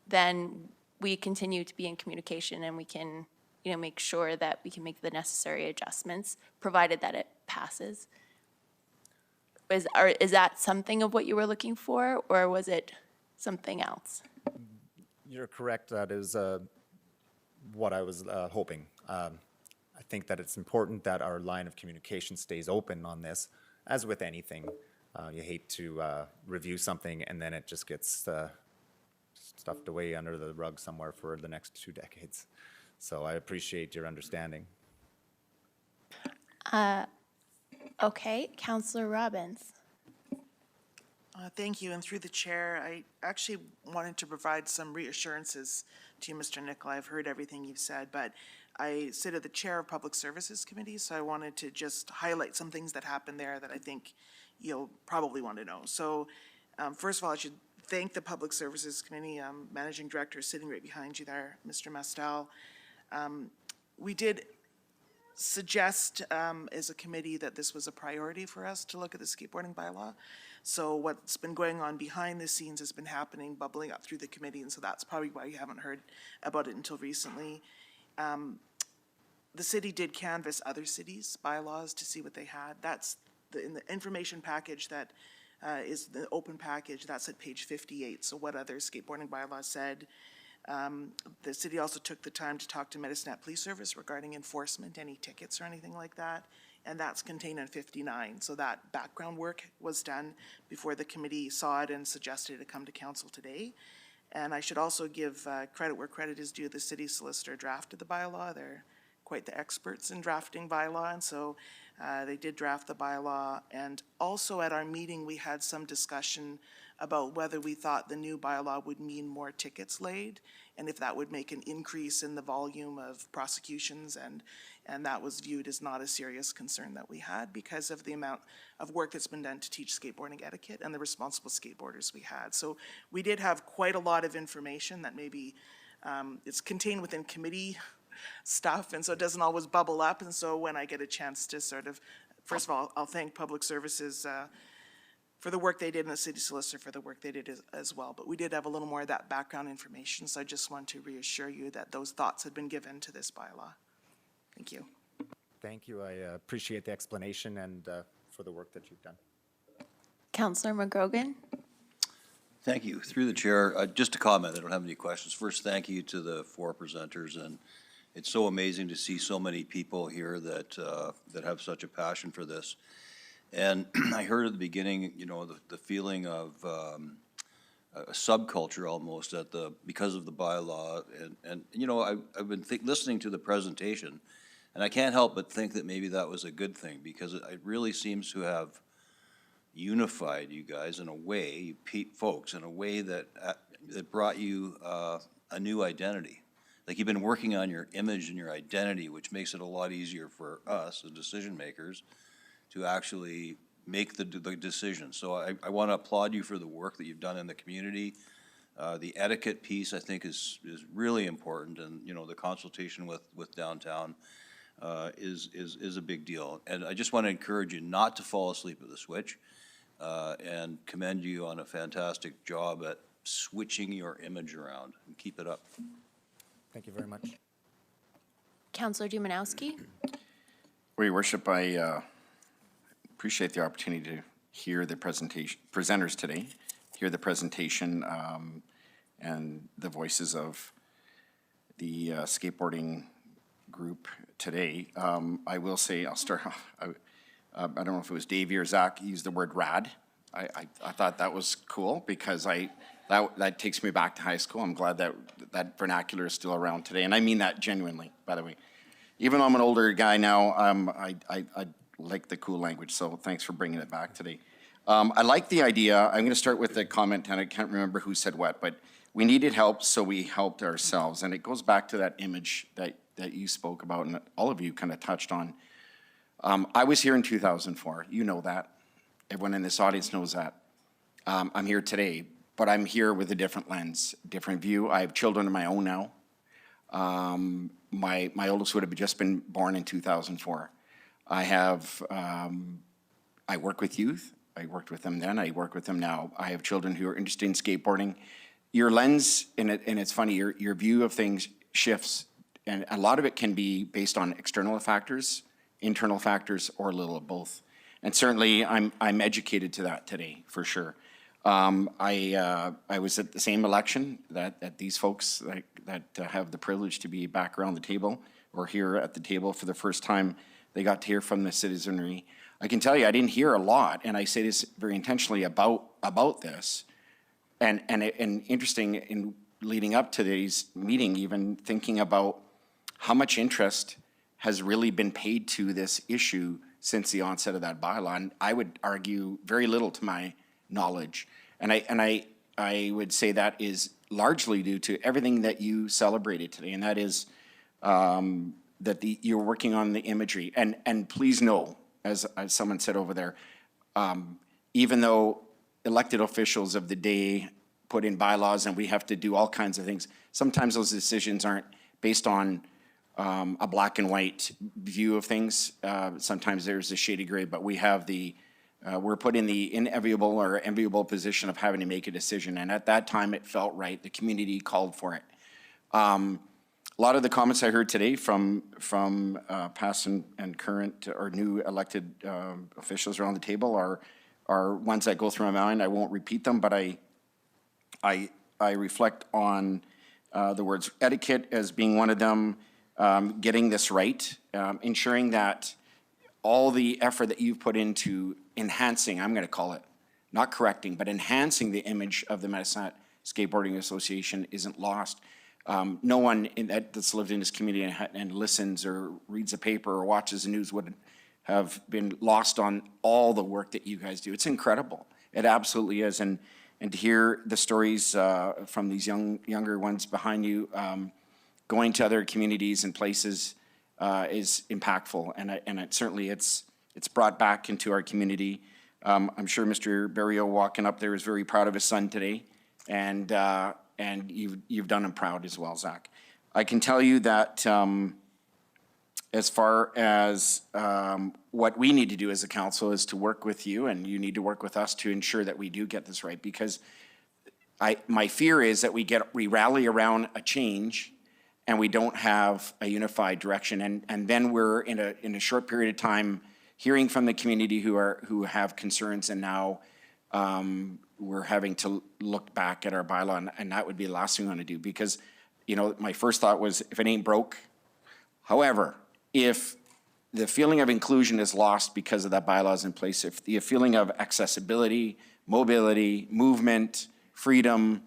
then we continue to be in communication and we can, make sure that we can make the necessary adjustments, provided that it passes. Is that something of what you were looking for, or was it something else? You're correct. That is what I was hoping. I think that it's important that our line of communication stays open on this. As with anything, you hate to review something and then it just gets stuffed away under the rug somewhere for the next 2 decades. So I appreciate your understanding. Okay, Councillor Robbins. Thank you, and through the chair, I actually wanted to provide some reassurances to you, Mr. Nicola. I've heard everything you've said, but I sit at the chair of Public Services Committee, so I wanted to just highlight some things that happened there that I think you'll probably want to know. So first of all, I should thank the Public Services Committee. Managing Director is sitting right behind you there, Mr. Mastal. We did suggest as a committee that this was a priority for us to look at the skateboarding bylaw. So what's been going on behind the scenes has been happening, bubbling up through the committee, and so that's probably why you haven't heard about it until recently. The city did canvass other cities' bylaws to see what they had. That's in the information package that is the open package, that's at page 58, so what other skateboarding bylaws said. The city also took the time to talk to Medicine Hat Police Service regarding enforcement, any tickets or anything like that, and that's contained in 59. So that background work was done before the committee saw it and suggested it come to council today. And I should also give credit where credit is due. The city solicitor drafted the bylaw. They're quite the experts in drafting bylaw, and so they did draft the bylaw. And also at our meeting, we had some discussion about whether we thought the new bylaw would mean more tickets laid, and if that would make an increase in the volume of prosecutions and And that was viewed as not a serious concern that we had because of the amount of work that's been done to teach skateboarding etiquette and the responsible skateboarders we had. So we did have quite a lot of information that maybe it's contained within committee stuff, and so it doesn't always bubble up. And so when I get a chance to sort of, first of all, I'll thank Public Services for the work they did, and the city solicitor for the work they did as well. But we did have a little more of that background information, so I just want to reassure you that those thoughts had been given to this bylaw. Thank you. Thank you. I appreciate the explanation and for the work that you've done. Councillor McGrogan? Thank you. Through the chair, just a comment. I don't have any questions. First, thank you to the 4 presenters, and it's so amazing to see so many people here that that have such a passion for this. And I heard at the beginning, you know, the feeling of a subculture almost because of the bylaw, and you know, I've been listening to the presentation, and I can't help but think that maybe that was a good thing, because it really seems to have unified you guys in a way, folks, in a way that brought you a new identity. Like, you've been working on your image and your identity, which makes it a lot easier for us as decision makers to actually make the decision. So I want to applaud you for the work that you've done in the community. The etiquette piece, I think, is really important, and you know, the consultation with downtown is a big deal. And I just want to encourage you not to fall asleep at the switch, and commend you on a fantastic job at switching your image around. And keep it up. Thank you very much. Councillor Dumanowski? Well, Your Worship, I appreciate the opportunity to hear the presenters today, hear the presentation and the voices of the skateboarding group today. I will say, I'll start off, I don't know if it was Davey or Zach used the word rad. I thought that was cool because that takes me back to high school. I'm glad that that vernacular is still around today, and I mean that genuinely, by the way. Even though I'm an older guy now, I like the cool language, so thanks for bringing it back today. I like the idea. I'm going to start with the comment, and I can't remember who said what, but we needed help, so we helped ourselves, and it goes back to that image that you spoke about, and all of you kind of touched on. I was here in 2004. You know that. Everyone in this audience knows that. I'm here today, but I'm here with a different lens, different view. I have children of my own now. My oldest would have just been born in 2004. I work with youth. I worked with them then. I work with them now. I have children who are interested in skateboarding. Your lens, and it's funny, your view of things shifts, and a lot of it can be based on external factors, internal factors, or a little of both. And certainly, I'm educated to that today, for sure. I was at the same election that these folks that have the privilege to be back around the table or here at the table for the first time, they got to hear from the citizenry. I can tell you, I didn't hear a lot, and I say this very intentionally about this. And interesting, in leading up to today's meeting, even thinking about how much interest has really been paid to this issue since the onset of that bylaw. And I would argue very little to my knowledge. And I would say that is largely due to everything that you celebrated today, and that is that you're working on the imagery. And please know, as someone said over there, even though elected officials of the day put in bylaws and we have to do all kinds of things, sometimes those decisions aren't based on a black and white view of things. Sometimes there's a shady gray, but we have we're put in the inevitable or enviable position of having to make a decision. And at that time, it felt right. The community called for it. A lot of the comments I heard today from past and current or new elected officials around the table are ones that go through my mind. I won't repeat them, but I reflect on the words etiquette as being one of them, getting this right, ensuring that all the effort that you've put into enhancing, I'm going to call it, not correcting, but enhancing the image of the Medicine Hat Skateboarding Association isn't lost. No one that's lived in this community and listens or reads a paper or watches the news would have been lost on all the work that you guys do. It's incredible. It absolutely is. And to hear the stories from these younger ones behind you, going to other communities and places is impactful, and it certainly it's brought back into our community. I'm sure Mr. Berrio walking up there is very proud of his son today, and you've done him proud as well, Zach. I can tell you that as far as what we need to do as a council is to work with you, and you need to work with us to ensure that we do get this right, because my fear is that we rally around a change and we don't have a unified direction, and then we're in a short period of time hearing from the community who have concerns, and now we're having to look back at our bylaw, and that would be the last thing we want to do, because, you know, my first thought was, if it ain't broke. However, if the feeling of inclusion is lost because of that bylaw is in place, if the feeling of accessibility, mobility, movement, freedom,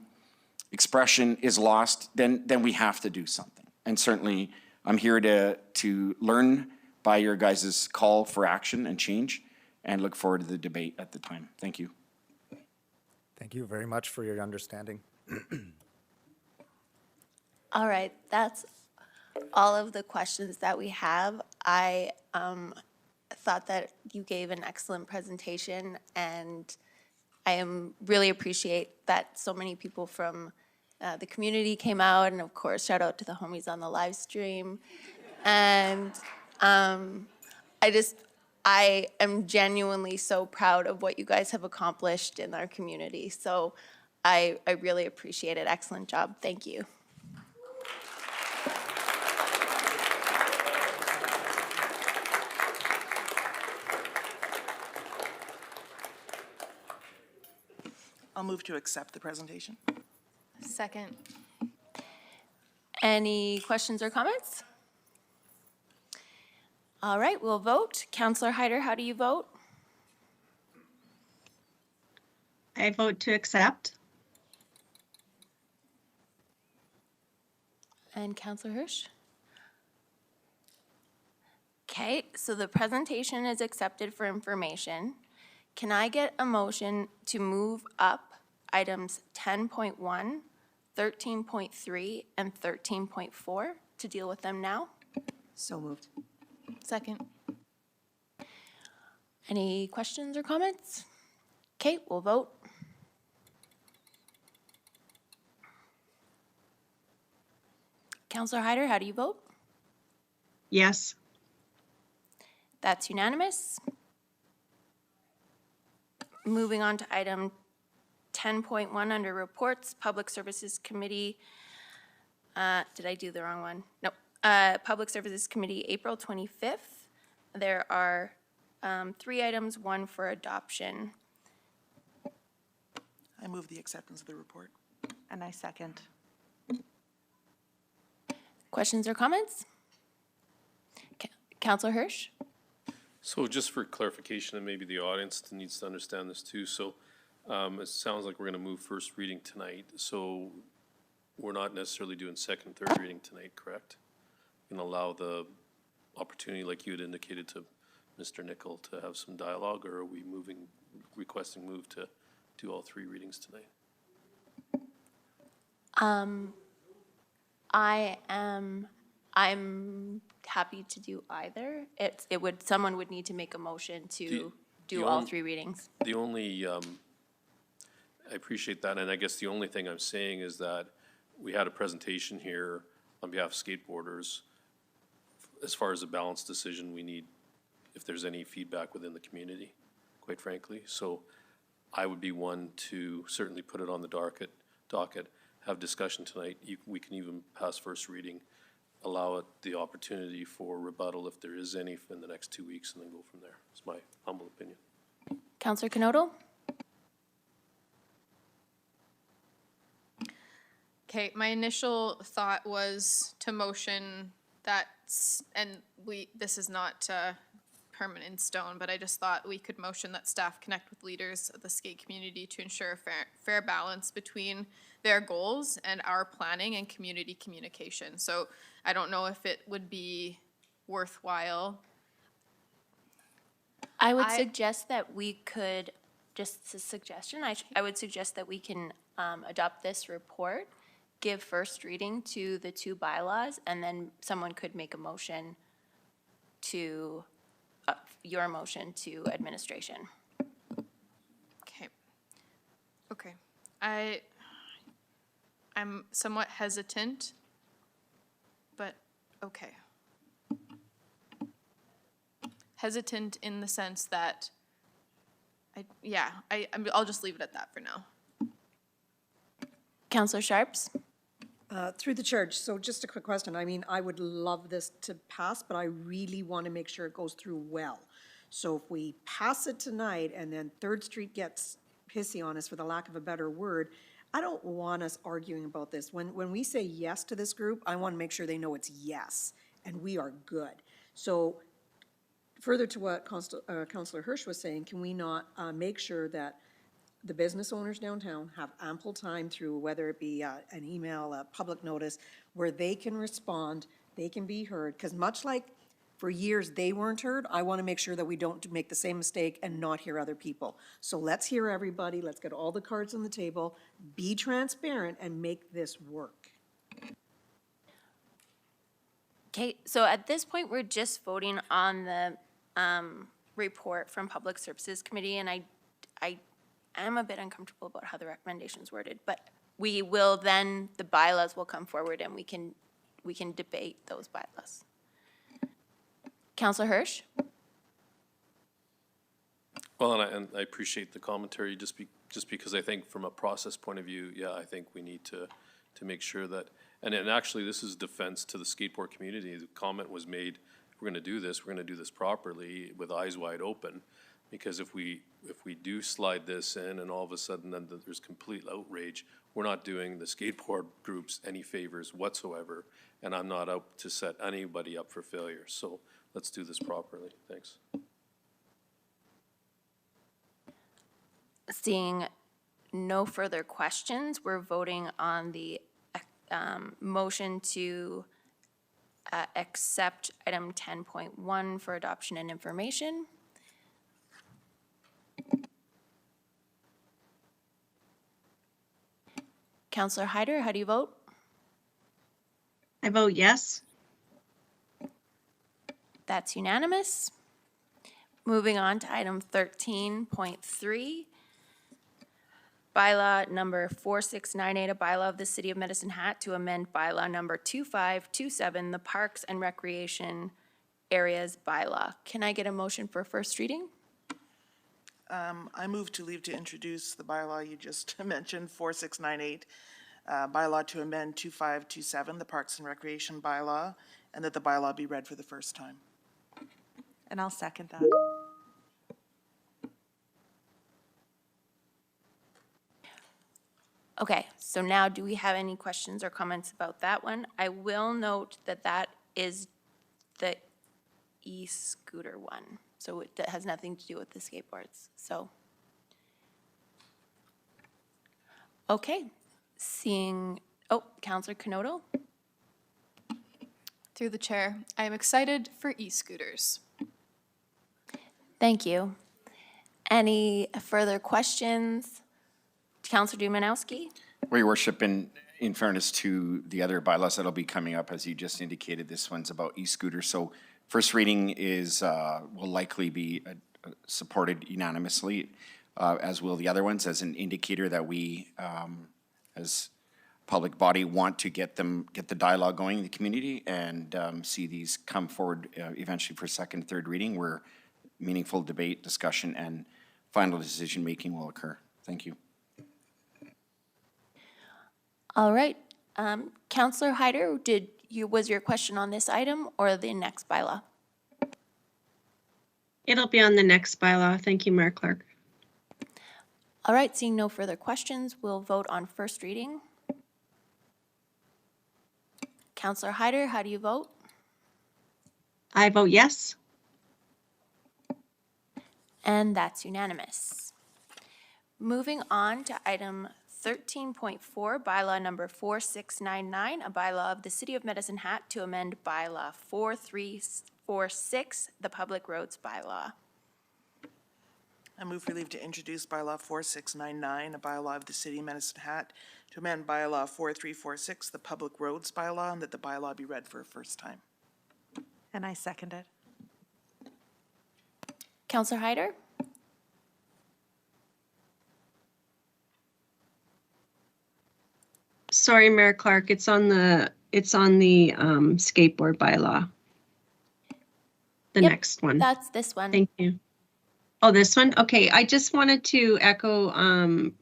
expression is lost, then we have to do something. And certainly, I'm here to learn by your guys' call for action and change, and look forward to the debate at the time. Thank you. Thank you very much for your understanding. All right, that's all of the questions that we have. I thought that you gave an excellent presentation, and I really appreciate that so many people from the community came out, and of course, shout out to the homies on the live stream. And I am genuinely so proud of what you guys have accomplished in our community. So I really appreciate it. Excellent job. Thank you. I'll move to accept the presentation. Second. Any questions or comments? All right, we'll vote. Councillor Hyder, how do you vote? I vote to accept. And Councillor Hirsch? Okay, so the presentation is accepted for information. Can I get a motion to move up items 10.1, 13.3, and 13.4 to deal with them now? So moved. Second. Any questions or comments? Okay, we'll vote. Councillor Hyder, how do you vote? Yes. That's unanimous. Moving on to item 10.1 under reports, Public Services Committee. Did I do the wrong one? No. Public Services Committee, April 25th. There are 3 items, 1 for adoption. I move the acceptance of the report. And I second. Questions or comments? Councillor Hirsch? So just for clarification, and maybe the audience needs to understand this too, so it sounds like we're gonna move first reading tonight, so we're not necessarily doing second, third reading tonight, correct? Gonna allow the opportunity, like you had indicated to Mr. Nicol, to have some dialogue, or are we requesting move to do all 3 readings tonight? I'm happy to do either. Someone would need to make a motion to do all 3 readings. The only, I appreciate that, and I guess the only thing I'm saying is that we had a presentation here on behalf of skateboarders. As far as a balanced decision, we need, if there's any feedback within the community, quite frankly. So I would be one to certainly put it on the docket, have discussion tonight. We can even pass first reading, allow it the opportunity for rebuttal if there is any in the next 2 weeks, and then go from there. It's my humble opinion. Councillor Knodel? Okay, my initial thought was to motion that, and this is not permanent in stone, but I just thought we could motion that staff connect with leaders of the skate community to ensure a fair balance between their goals and our planning and community communication. So I don't know if it would be worthwhile. I would suggest that we could, just a suggestion, I would suggest that we can adopt this report, give first reading to the 2 bylaws, and then someone could make a motion to, your motion to administration. Okay. Okay. I'm somewhat hesitant, but okay. Hesitant in the sense that I'll just leave it at that for now. Counselor Sharps? Through the chair, so just a quick question. I mean, I would love this to pass, but I really want to make sure it goes through well. So if we pass it tonight and then Third Street gets pissy on us, for the lack of a better word, I don't want us arguing about this. When we say yes to this group, I want to make sure they know it's yes, and we are good. So further to what Councillor Hirsch was saying, can we not make sure that the business owners downtown have ample time through, whether it be an email, a public notice, where they can respond, they can be heard? Because much like for years they weren't heard, I want to make sure that we don't make the same mistake and not hear other people. So let's hear everybody, let's get all the cards on the table, be transparent, and make this work. Okay, so at this point, we're just voting on the report from Public Services Committee, and I am a bit uncomfortable about how the recommendation's worded, but we will then, the bylaws will come forward and we can debate those bylaws. Counselor Hirsch? Well, and I appreciate the commentary, just because I think from a process point of view, yeah, I think we need to make sure that, and actually, this is defense to the skateboard community. The comment was made, we're gonna do this properly with eyes wide open. Because if we do slide this in and all of a sudden then there's complete outrage, we're not doing the skateboard groups any favors whatsoever. And I'm not out to set anybody up for failure. So let's do this properly. Thanks. Seeing no further questions, we're voting on the motion to accept item 10.1 for adoption and information. Counselor Hyder, how do you vote? I vote yes. That's unanimous. Moving on to item 13.3, bylaw number 4698, a bylaw of the City of Medicine Hat to amend bylaw number 2527, the Parks and Recreation Areas bylaw. Can I get a motion for first reading? I move to leave to introduce the bylaw you just mentioned, 4698, bylaw to amend 2527, the Parks and Recreation bylaw, and that the bylaw be read for the first time. And I'll second that. Okay, so now do we have any questions or comments about that one? I will note that that is the e-scooter one, so that has nothing to do with the skateboards, so. Okay, seeing, Counselor Canoto? Through the chair, I am excited for e-scooters. Thank you. Any further questions? Counselor Dumanowski? Well, Your Worship, in fairness to the other bylaws that'll be coming up, as you just indicated, this one's about e-scooters. So first reading is, will likely be supported unanimously, as will the other ones, as an indicator that we, as public body, want to get the dialogue going in the community and see these come forward eventually for second, third reading, where meaningful debate, discussion, and final decision-making will occur. Thank you. All right. Counselor Hyder, was your question on this item or the next bylaw? It'll be on the next bylaw. Thank you, Mayor Clark. All right, seeing no further questions, we'll vote on first reading. Counselor Hyder, how do you vote? I vote yes. And that's unanimous. Moving on to item 13.4, bylaw number 4699, a bylaw of the City of Medicine Hat to amend bylaw 4346, the Public Roads bylaw. I move for leave to introduce bylaw 4699, a bylaw of the City of Medicine Hat to amend bylaw 4346, the Public Roads bylaw, and that the bylaw be read for a first time. And I second it. Counselor Hyder? Sorry, Mayor Clark, it's on the skateboard bylaw. The Yep, next one. That's this one. Thank you. Oh, this one? Okay, I just wanted to echo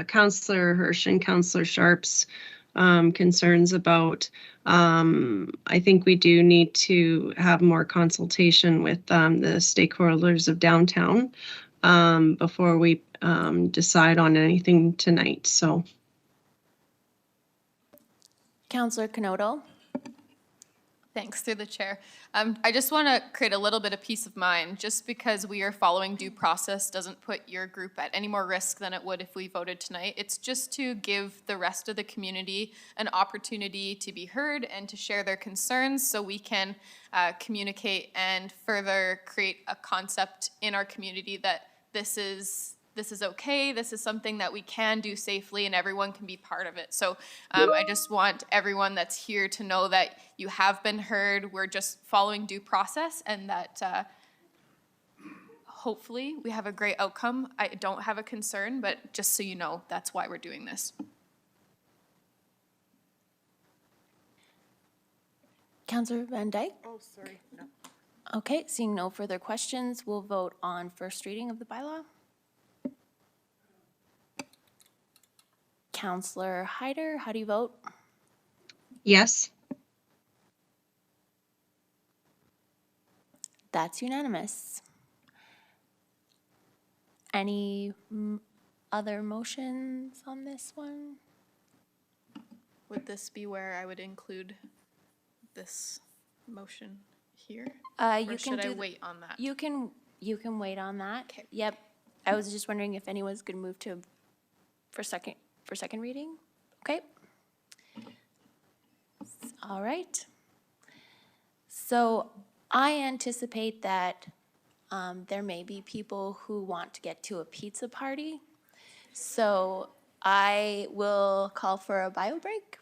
Counselor Hirsch and Counselor Sharp's concerns about, I think we do need to have more consultation with the stakeholders of downtown before we decide on anything tonight, so. Counselor Kanoto? Thanks, through the chair. I just want to create a little bit of peace of mind. Just because we are following due process doesn't put your group at any more risk than it would if we voted tonight. It's just to give the rest of the community an opportunity to be heard and to share their concerns so we can communicate and further create a concept in our community that this is okay, this is something that we can do safely and everyone can be part of it. So I just want everyone that's here to know that you have been heard, we're just following due process, and that hopefully we have a great outcome. I don't have a concern, but just so you know, that's why we're doing this. Counselor Van Dyke? Oh, sorry, no. Okay, seeing no further questions, we'll vote on first reading of the bylaw. Counselor Hyder, how do you vote? Yes. That's unanimous. Any other motions on this one? Would this be where I would include this motion here? You Or can should I do wait on that? You can wait on that. Okay. Yep. I was just wondering if anyone's gonna move to for second reading. Okay. All right. So I anticipate that there may be people who want to get to a pizza party. So I will call for a bio break.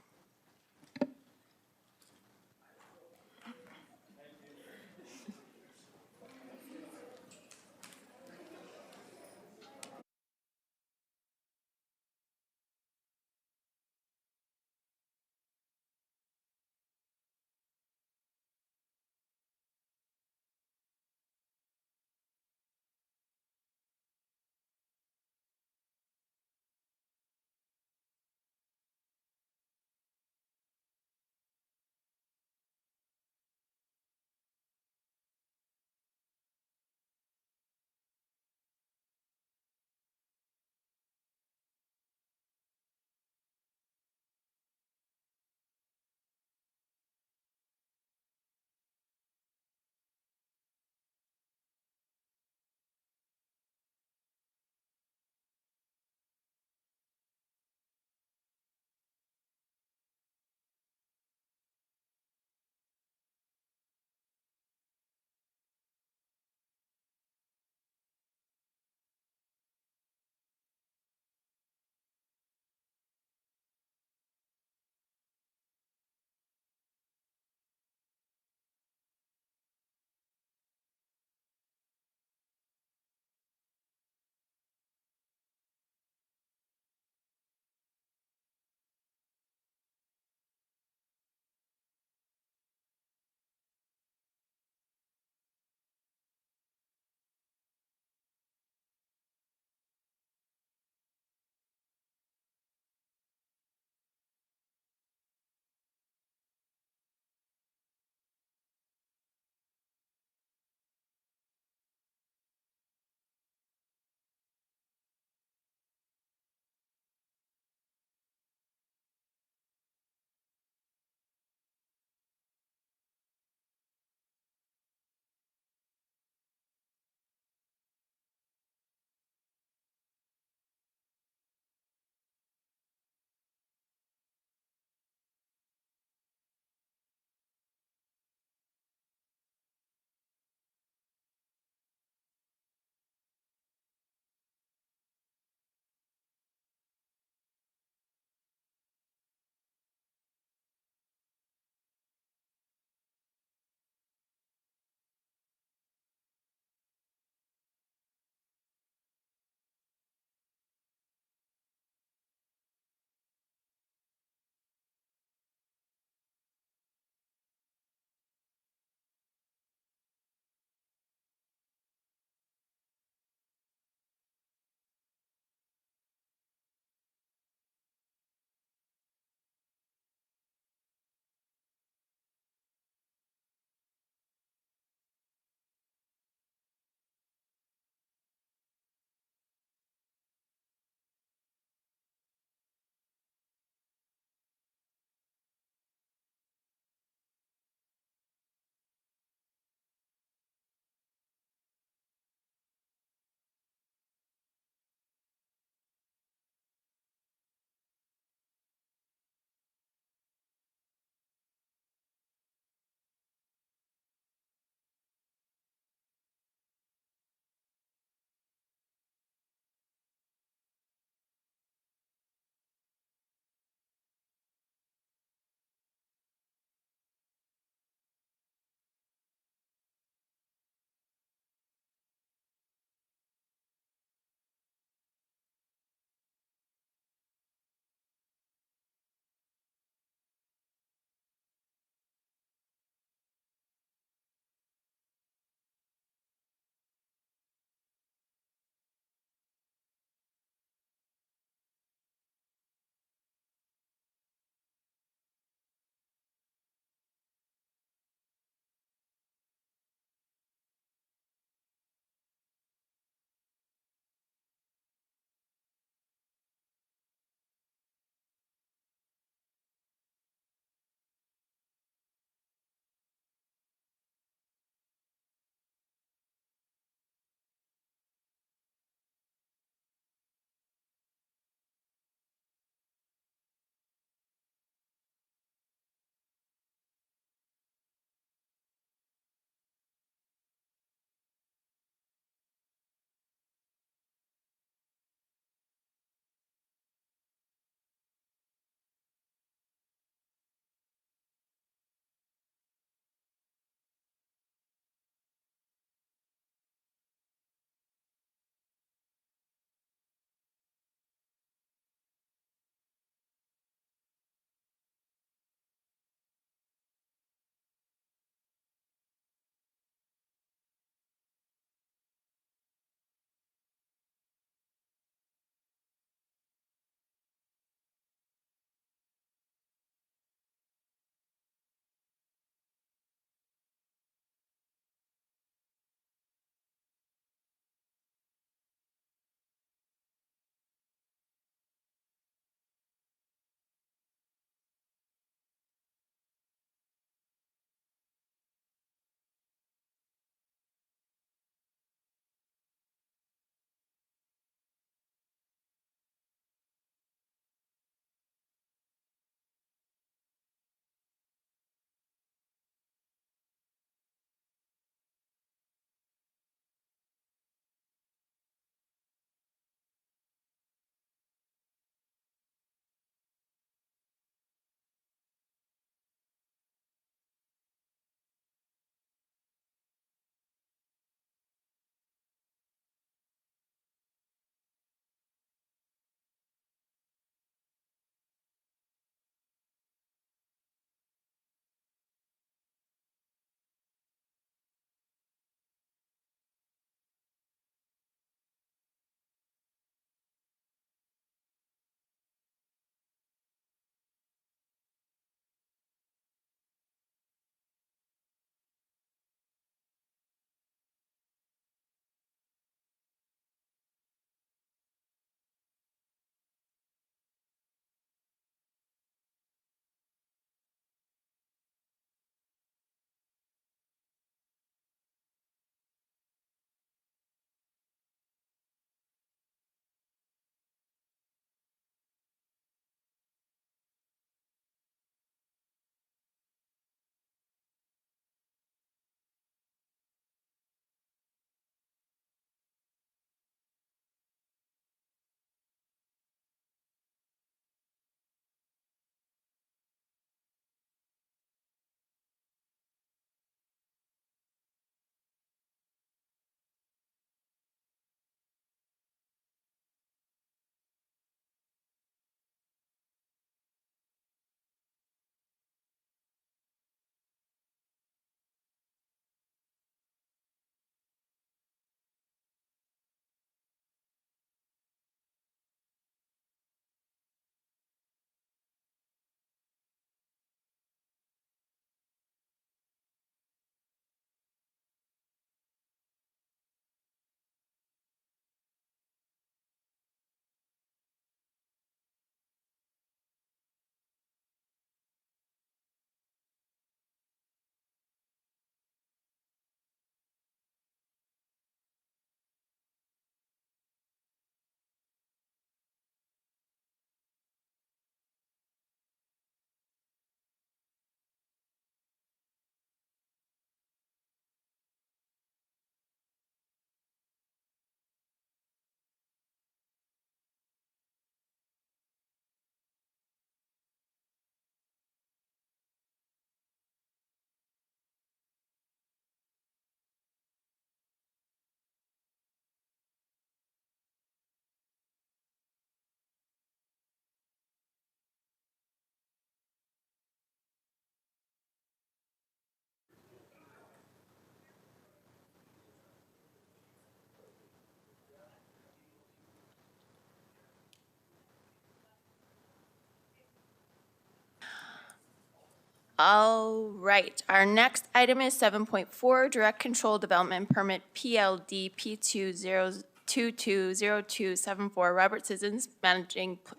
All right, our next item is 7.4, Direct Control Development Permit PLD P20220274, Robert Sissons,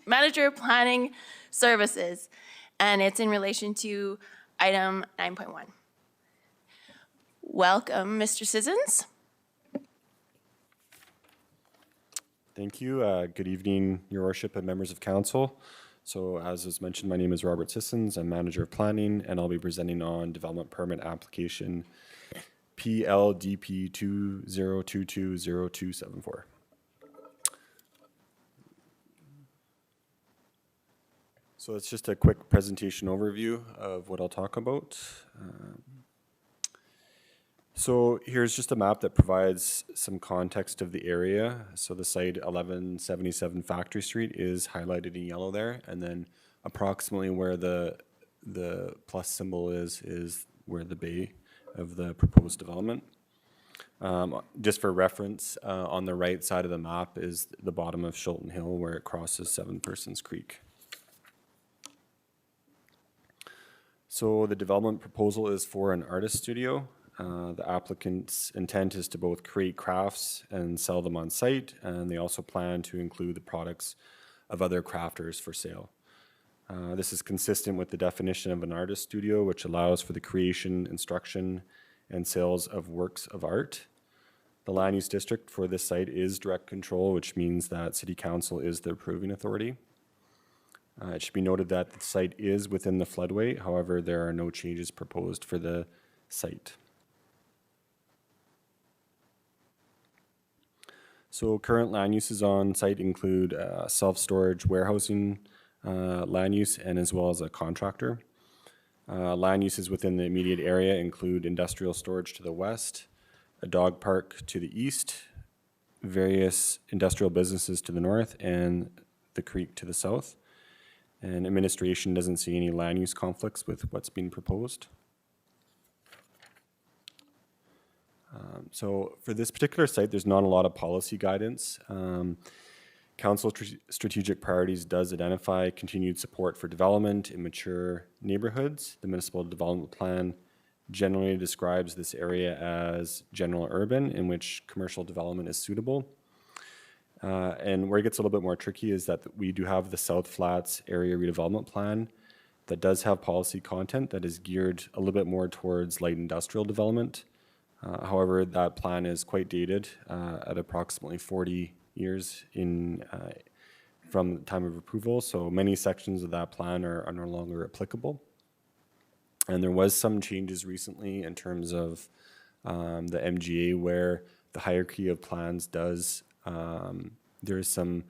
Manager Planning Services, and it's in relation to item 9.1. Welcome, Mr. Sissons. Thank you. Good evening, Your Worship and members of council. So as was mentioned, my name is Robert Sissons. I'm Manager of Planning, and I'll be presenting on Development Permit Application PLDP 20220274. So it's just a quick presentation overview of what I'll talk about. So here's just a map that provides some context of the area. So the site 1177 Factory Street is highlighted in yellow there, and then approximately where the plus symbol is where the bay of the proposed development. Just for reference, on the right side of the map is the bottom of Shulton Hill where it crosses Seven Persons Creek. So the development proposal is for an artist studio. The applicant's intent is to both create crafts and sell them on site, and they also plan to include the products of other crafters for sale. This is consistent with the definition of an artist studio, which allows for the creation, instruction, and sales of works of art. The land use district for this site is direct control, which means that City Council is the approving authority. It should be noted that the site is within the floodway, however, there are no changes proposed for the site. So current land uses on site include self-storage warehousing land use and as well as a contractor. Land uses within the immediate area include industrial storage to the west, a dog park to the east, various industrial businesses to the north, and the creek to the south. And administration doesn't see any land use conflicts with what's being proposed. So for this particular site, there's not a lot of policy guidance. Council strategic priorities does identify continued support for development in mature neighborhoods. The municipal development plan generally describes this area as general urban, in which commercial development is suitable. And where it gets a little bit more tricky is that we do have the South Flats area redevelopment plan that does have policy content that is geared a little bit more towards light industrial development. However, that plan is quite dated at approximately 40 years from the time of approval, so many sections of that plan are no longer applicable. And there was some changes recently in terms of the MGA where the hierarchy of plans does, there is some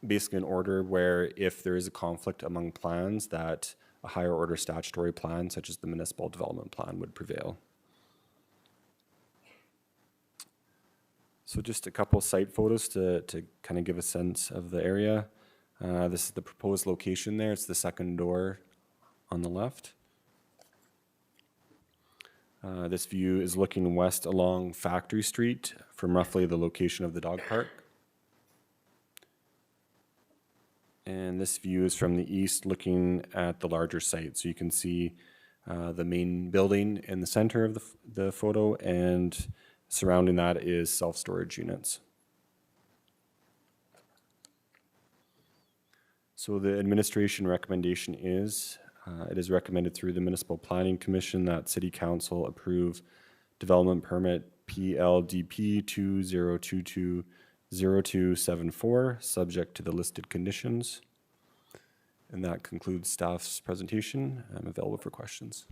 basically an order where if there is a conflict among plans that a higher order statutory plan, such as the municipal development plan, would prevail. So just a couple site photos to kind of give a sense of the area. This is the proposed location there. It's the second door on the left. This view is looking west along Factory Street from roughly the location of the dog park. And this view is from the east looking at the larger site. So you can see the main building in the center of the photo, and surrounding that is self-storage units. So the administration recommendation is, it is recommended through the Municipal Planning Commission that City Council approve development permit PLDP 20220274, subject to the listed conditions. And that concludes staff's presentation. I'm available for questions.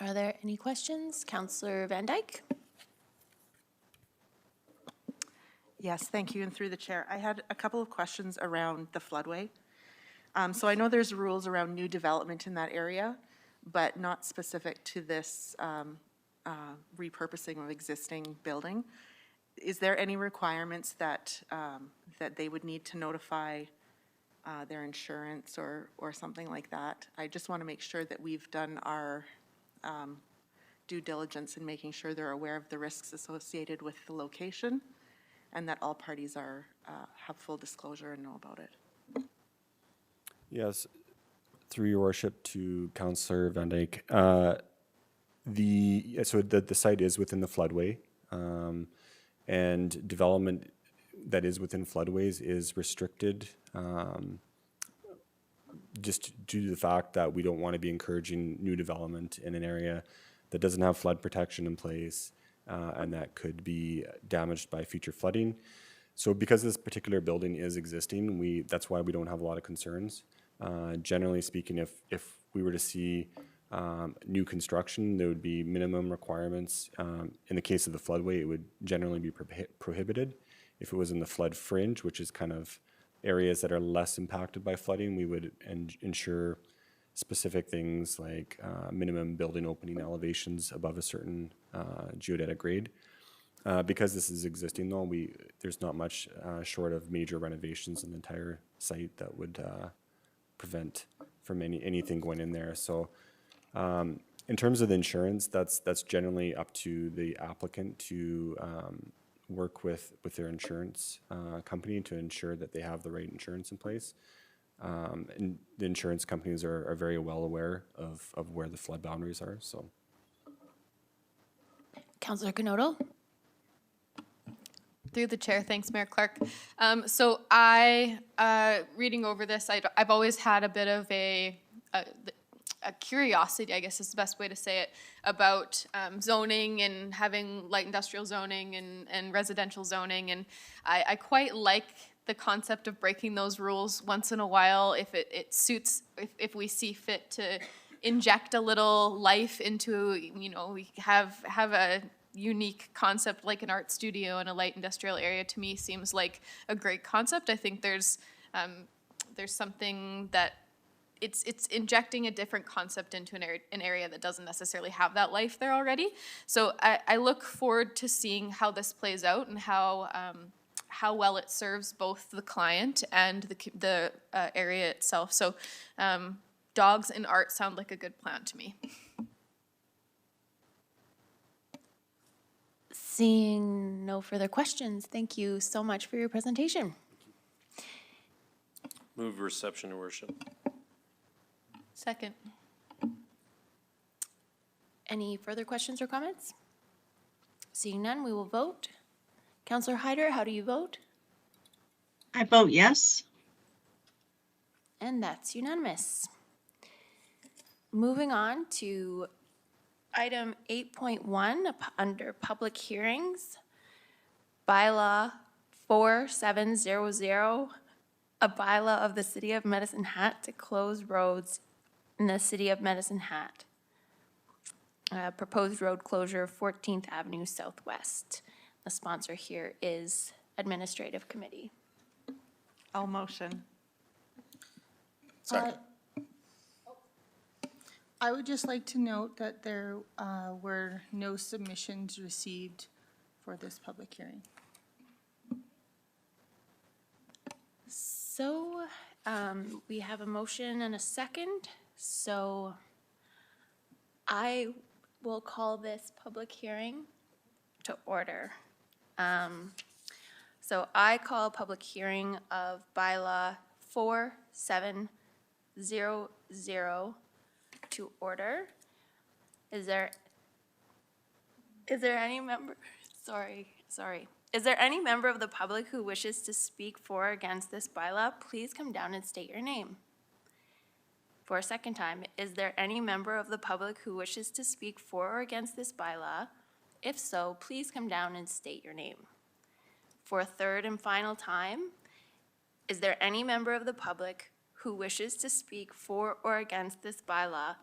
Are there any questions? Councillor Van Dyke? Yes, thank you, and through the chair. I had a couple of questions around the floodway. So I know there's rules around new development in that area, but not specific to this repurposing of existing building. Is there any requirements that that they would need to notify their insurance or something like that? I just want to make sure that we've done our due diligence in making sure they're aware of the risks associated with the location, and that all parties are have full disclosure and know about it. Yes, Through your worship to Councillor Van Dyke, the site is within the floodway, and development that is within floodways is restricted, just due to the fact that we don't want to be encouraging new development in an area that doesn't have flood protection in place, and that could be damaged by future flooding. So because this particular building is existing, that's why we don't have a lot of concerns. Generally speaking, if we were to see new construction, there would be minimum requirements. In the case of the floodway, it would generally be prohibited. If it was in the flood fringe, which is kind of areas that are less impacted by flooding, we would ensure specific things like minimum building opening elevations above a certain geodetic grade. Because this is existing though, there's not much short of major renovations in the entire site that would prevent from anything going in there. So in terms of the insurance, that's generally up to the applicant to work with their insurance company to ensure that they have the right insurance in place. And the insurance companies are very well aware of where the flood boundaries are. So, Councillor Canoto? Through the chair, thanks, Mayor Clark. So reading over this, I've always had a bit of a curiosity, I guess is the best way to say it, about zoning and having light industrial zoning and residential zoning. And I quite like the concept of breaking those rules once in a while if it suits, if we see fit to inject a little life into, we have a unique concept like an art studio in a light industrial area. To me seems like a great concept. I think there's something that it's injecting a different concept into an area that doesn't necessarily have that life there already. So I look forward to seeing how this plays out and how well it serves both the client and the area itself. So dogs and art sound like a good plan to me. Seeing no further questions, thank you so much for your presentation. Move reception, Your Worship. Second. Any further questions or comments? Seeing none, we will vote. Councillor Hyder, how do you vote? I vote yes. And that's unanimous. Moving on to item 8.1 under public hearings, bylaw 4700, a bylaw of the City of Medicine Hat to close roads in the City of Medicine Hat. Proposed road closure 14th Avenue Southwest. The sponsor here is Administrative Committee. I'll motion. Second. I would just like to note that there were no submissions received for this public hearing. So we have a motion and a second. So I will call this public hearing to order. So I call public hearing of bylaw 4700 to order. Is there any member, sorry. Is there any member of the public who wishes to speak for or against this bylaw? Please come down and state your name. For a second time, is there any member of the public who wishes to speak for or against this bylaw? If so, please come down and state your name. For a third and final time, is there any member of the public who wishes to speak for or against this bylaw?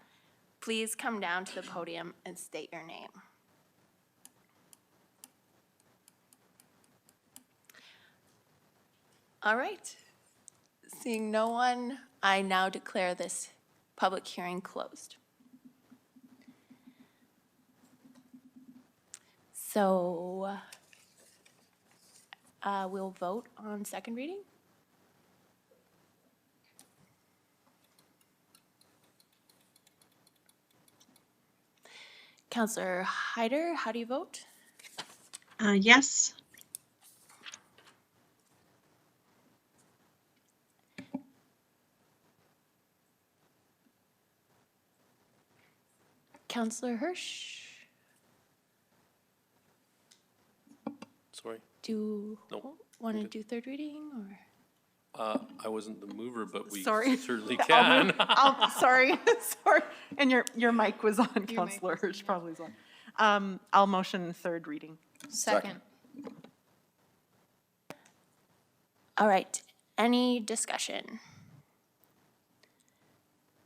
Please come down to the podium and state your name. All right. Seeing no one, I now declare this public hearing closed. So we'll vote on second reading. Councillor Hyder, how do you vote? Yes. Counselor Hirsch, Sorry. do you Nope, want to do third reading or? I wasn't the mover, but we Sorry. certainly I'll move- can. Sorry, sorry. And your mic was on, Counselor Hirsch probably was on. I'll motion third reading. Second. All right, any discussion?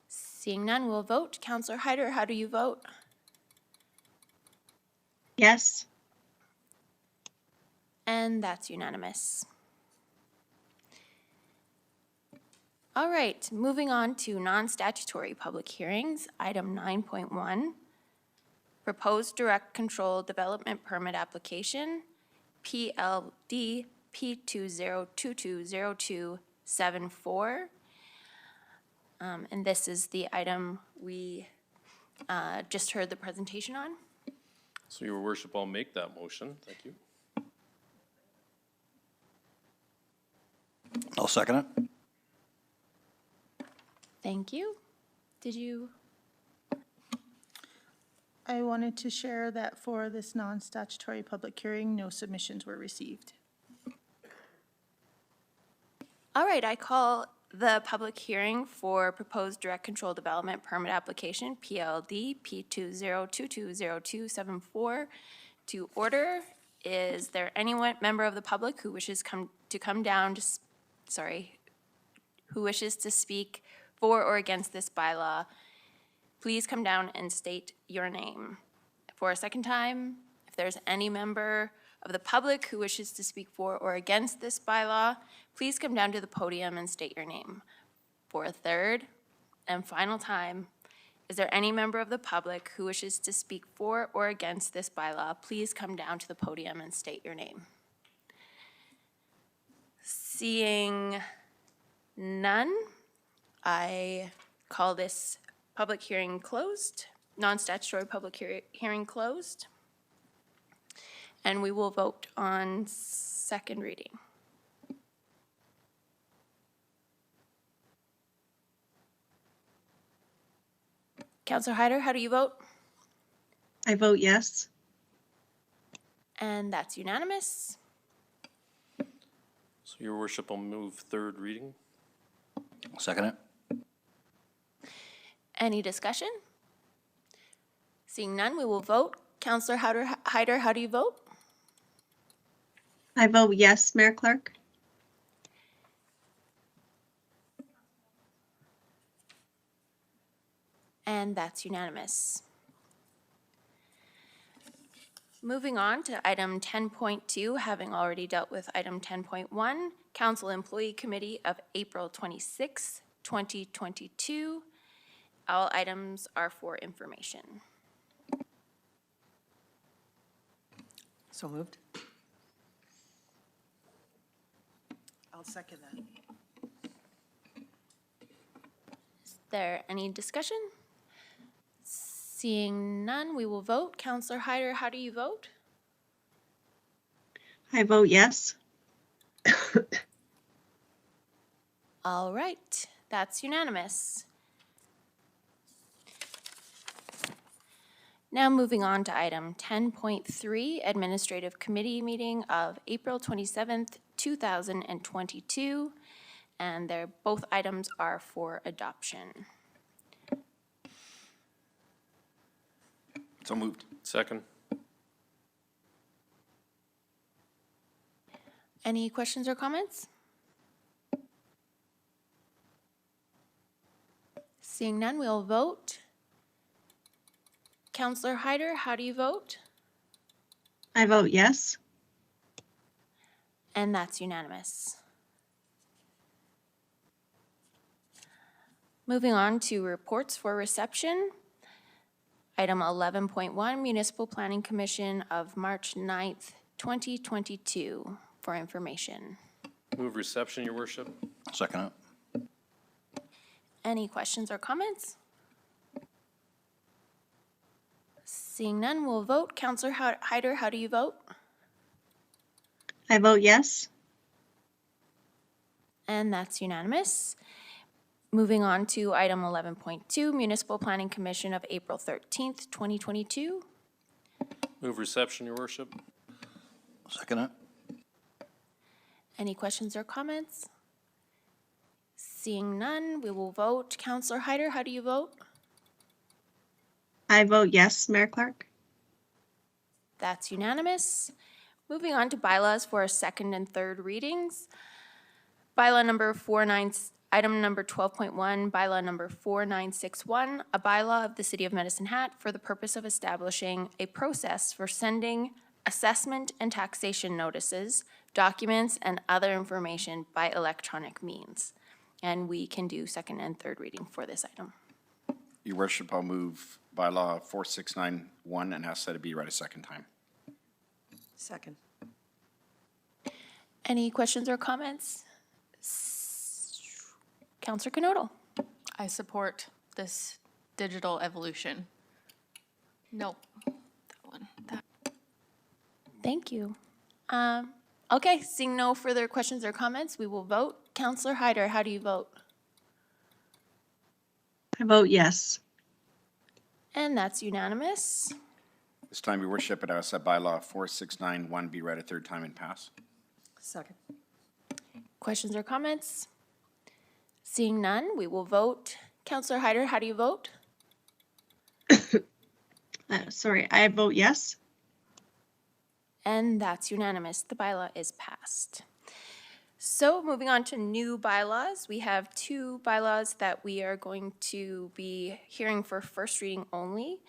Seeing none, we'll vote. Counselor Hyder, how do you vote? Yes. And that's unanimous. All right, moving on to non-statutory public hearings, item 9.1. Proposed Direct Control Development Permit Application, PLD P20220274. And this is the item we just heard the presentation on. So, Your Worship, I'll make that motion. Thank you. I'll second it. Thank you. Did you? I wanted to share that for this non-statutory public hearing, no submissions were received. All right, I call the public hearing for proposed direct control development permit application, PLD P20220274, to order. Is there anyone, member of the public who wishes to come down, who wishes to speak for or against this bylaw? Please come down and state your name. For a second time, if there's any member of the public who wishes to speak for or against this bylaw, please come down to the podium and state your name. For a third and final time, is there any member of the public who wishes to speak for or against this bylaw? Please come down to the podium and state your name. Seeing none, I call this public hearing closed, non-statutory public hearing closed. And we will vote on second reading. Counselor Hyder, how do you vote? I vote yes. And that's unanimous. So, Your Worship, I'll move third reading. I'll second it. Any discussion? Seeing none, we will vote. Counselor Hyder, how do you vote? I vote yes, Mayor Clark. And that's unanimous. Moving on to item 10.2, having already dealt with item 10.1, Council Employee Committee of April 26, 2022. All items are for information. So moved. I'll second that. Is there any discussion? Seeing none, we will vote. Counselor Hyder, how do you vote? I vote yes. All right, that's unanimous. Now moving on to item 10.3, Administrative Committee meeting of April 27th, 2022, and both items are for adoption. So moved. Second. Any questions or comments? Seeing none, we'll vote. Counselor Hyder, how do you vote? I vote yes. And that's unanimous. Moving on to reports for reception. Item 11.1, Municipal Planning Commission of March 9th, 2022, for information. Move reception, Your Worship. Second it. Any questions or comments? Seeing none, we'll vote. Counselor Hyder, how do you vote? I vote yes. And that's unanimous. Moving on to item 11.2, Municipal Planning Commission of April 13th, 2022. Move reception, your worship. Second it. Any questions or comments? Seeing none, we will vote. Counselor Hyder, how do you vote? I vote yes, Mayor Clark. That's unanimous. Moving on to bylaws for second and third readings. Bylaw number 49, item number 12.1, bylaw number 4961, a bylaw of the City of Medicine Hat for the purpose of establishing a process for sending assessment and taxation notices, documents, and other information by electronic means. And we can do second and third reading for this item. Your worship, I'll move bylaw 4691 and ask that it be read a second time. Second. Any questions or comments? Counselor Knodel. I support this digital evolution. Nope, that one. Thank you. Okay, seeing no further questions or comments, we will vote. Counselor Hyder, how do you vote? I vote yes. And that's unanimous. This time, your worship, I'd ask that bylaw 4691 be read a third time and pass. Second. Questions or comments? Seeing none, we will vote. Counselor Hyder, how do you vote? Sorry, I vote yes. And that's unanimous. The bylaw is passed. So moving on to new bylaws, we have two bylaws that we are going to be hearing for first reading only.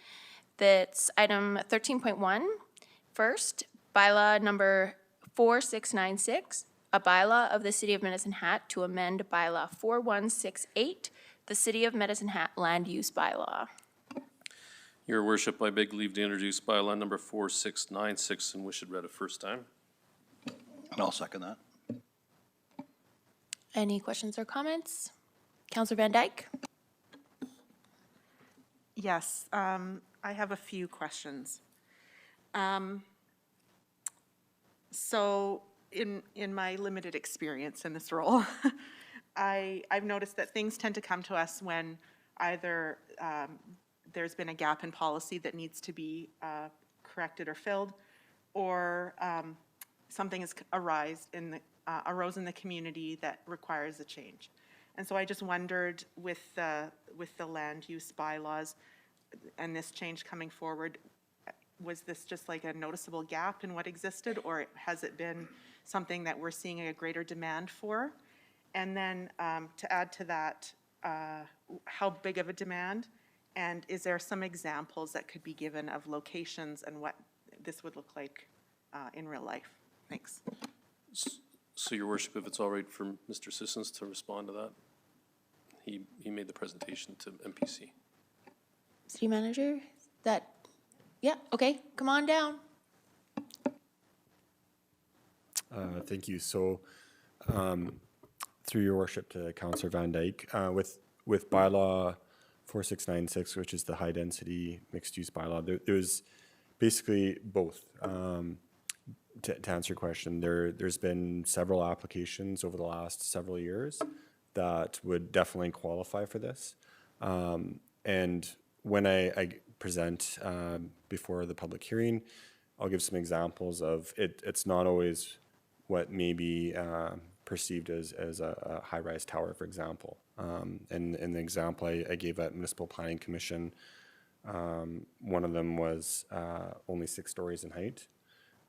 That's item 13.1. First, bylaw number 4696, a bylaw of the City of Medicine Hat to amend bylaw 4168, the City of Medicine Hat land use bylaw. Your worship, I beg leave to introduce bylaw number 4696 and wish it read a first time. And I'll second that. Any questions or comments? Counselor Van Dyke? Yes, I have a few questions. So in my limited experience in this role, I've noticed that things tend to come to us when either there's been a gap in policy that needs to be corrected or filled, or something has arose in the community that requires a change. And so I just wondered with the land use bylaws and this change coming forward, was this just like a noticeable gap in what existed, or has it been something that we're seeing a greater demand for? And then to add to that, how big of a demand? And is there some examples that could be given of locations and what this would look like in real life? Thanks. So your worship, if it's all right for Mr. Sissons to respond to that? He made the presentation to MPC. City Manager, yeah, okay, come on down. Thank you. So, through your worship to Councillor Van Dyke, with bylaw 4696, which is the high density mixed use bylaw, there's basically both. To answer your question, there's been several applications over the last several years that would definitely qualify for this. And when I present before the public hearing, I'll give some examples of it. It's not always what may be perceived as a high-rise tower, for example. And in the example I gave at Municipal Planning Commission, one of them was only 6 stories in height,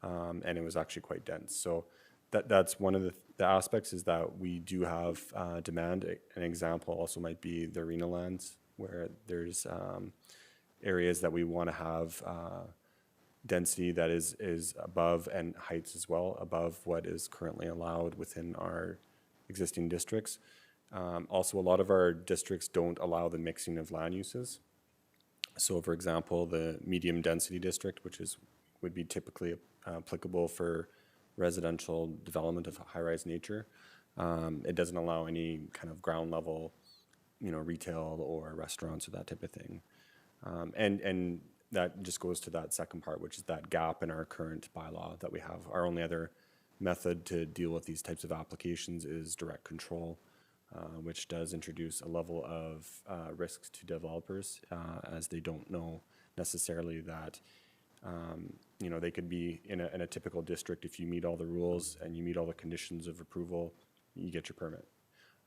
and it was actually quite dense. So that's one of the aspects, is that we do have demand. An example also might be the arena lands, where there's areas that we want to have density that is above, and heights as well, above what is currently allowed within our existing districts. Also, a lot of our districts don't allow the mixing of land uses. So for example, the medium density district, which would be typically applicable for residential development of high-rise nature, it doesn't allow any kind of ground level, retail or restaurants or that type of thing. And that just goes to that second part, which is that gap in our current bylaw that we have. Our only other method to deal with these types of applications is direct control, which does introduce a level of risks to developers as they don't know necessarily that they could be in a typical district. If you meet all the rules and you meet all the conditions of approval, you get your permit.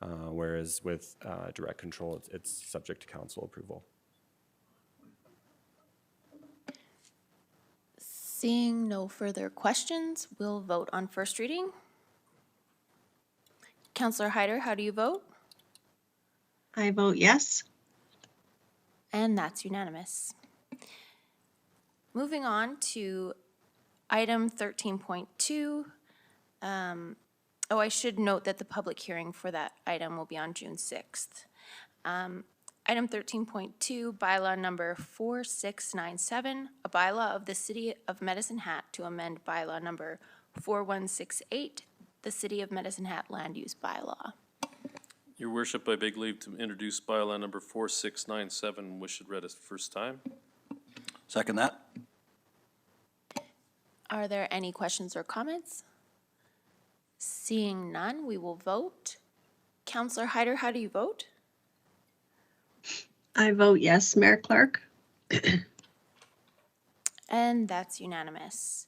Whereas with direct control, it's subject to council approval. Seeing no further questions, we'll vote on first reading. Counselor Hyder, how do you vote? I vote yes. And that's unanimous. Moving on to item 13.2. I should note that the public hearing for that item will be on June 6th. Item 13.2, bylaw number 4697, a bylaw of the City of Medicine Hat to amend bylaw number 4168, the City of Medicine Hat land use bylaw. Your worship, I beg leave to introduce bylaw number 4697, wish it read it first time. Second that. Are there any questions or comments? Seeing none, we will vote. Counselor Hyder, how do you vote? I vote yes, Mayor Clark. And that's unanimous.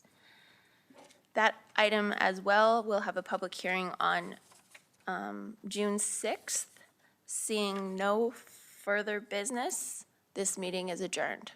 That item as well will have a public hearing on June 6th. Seeing no further business, this meeting is adjourned.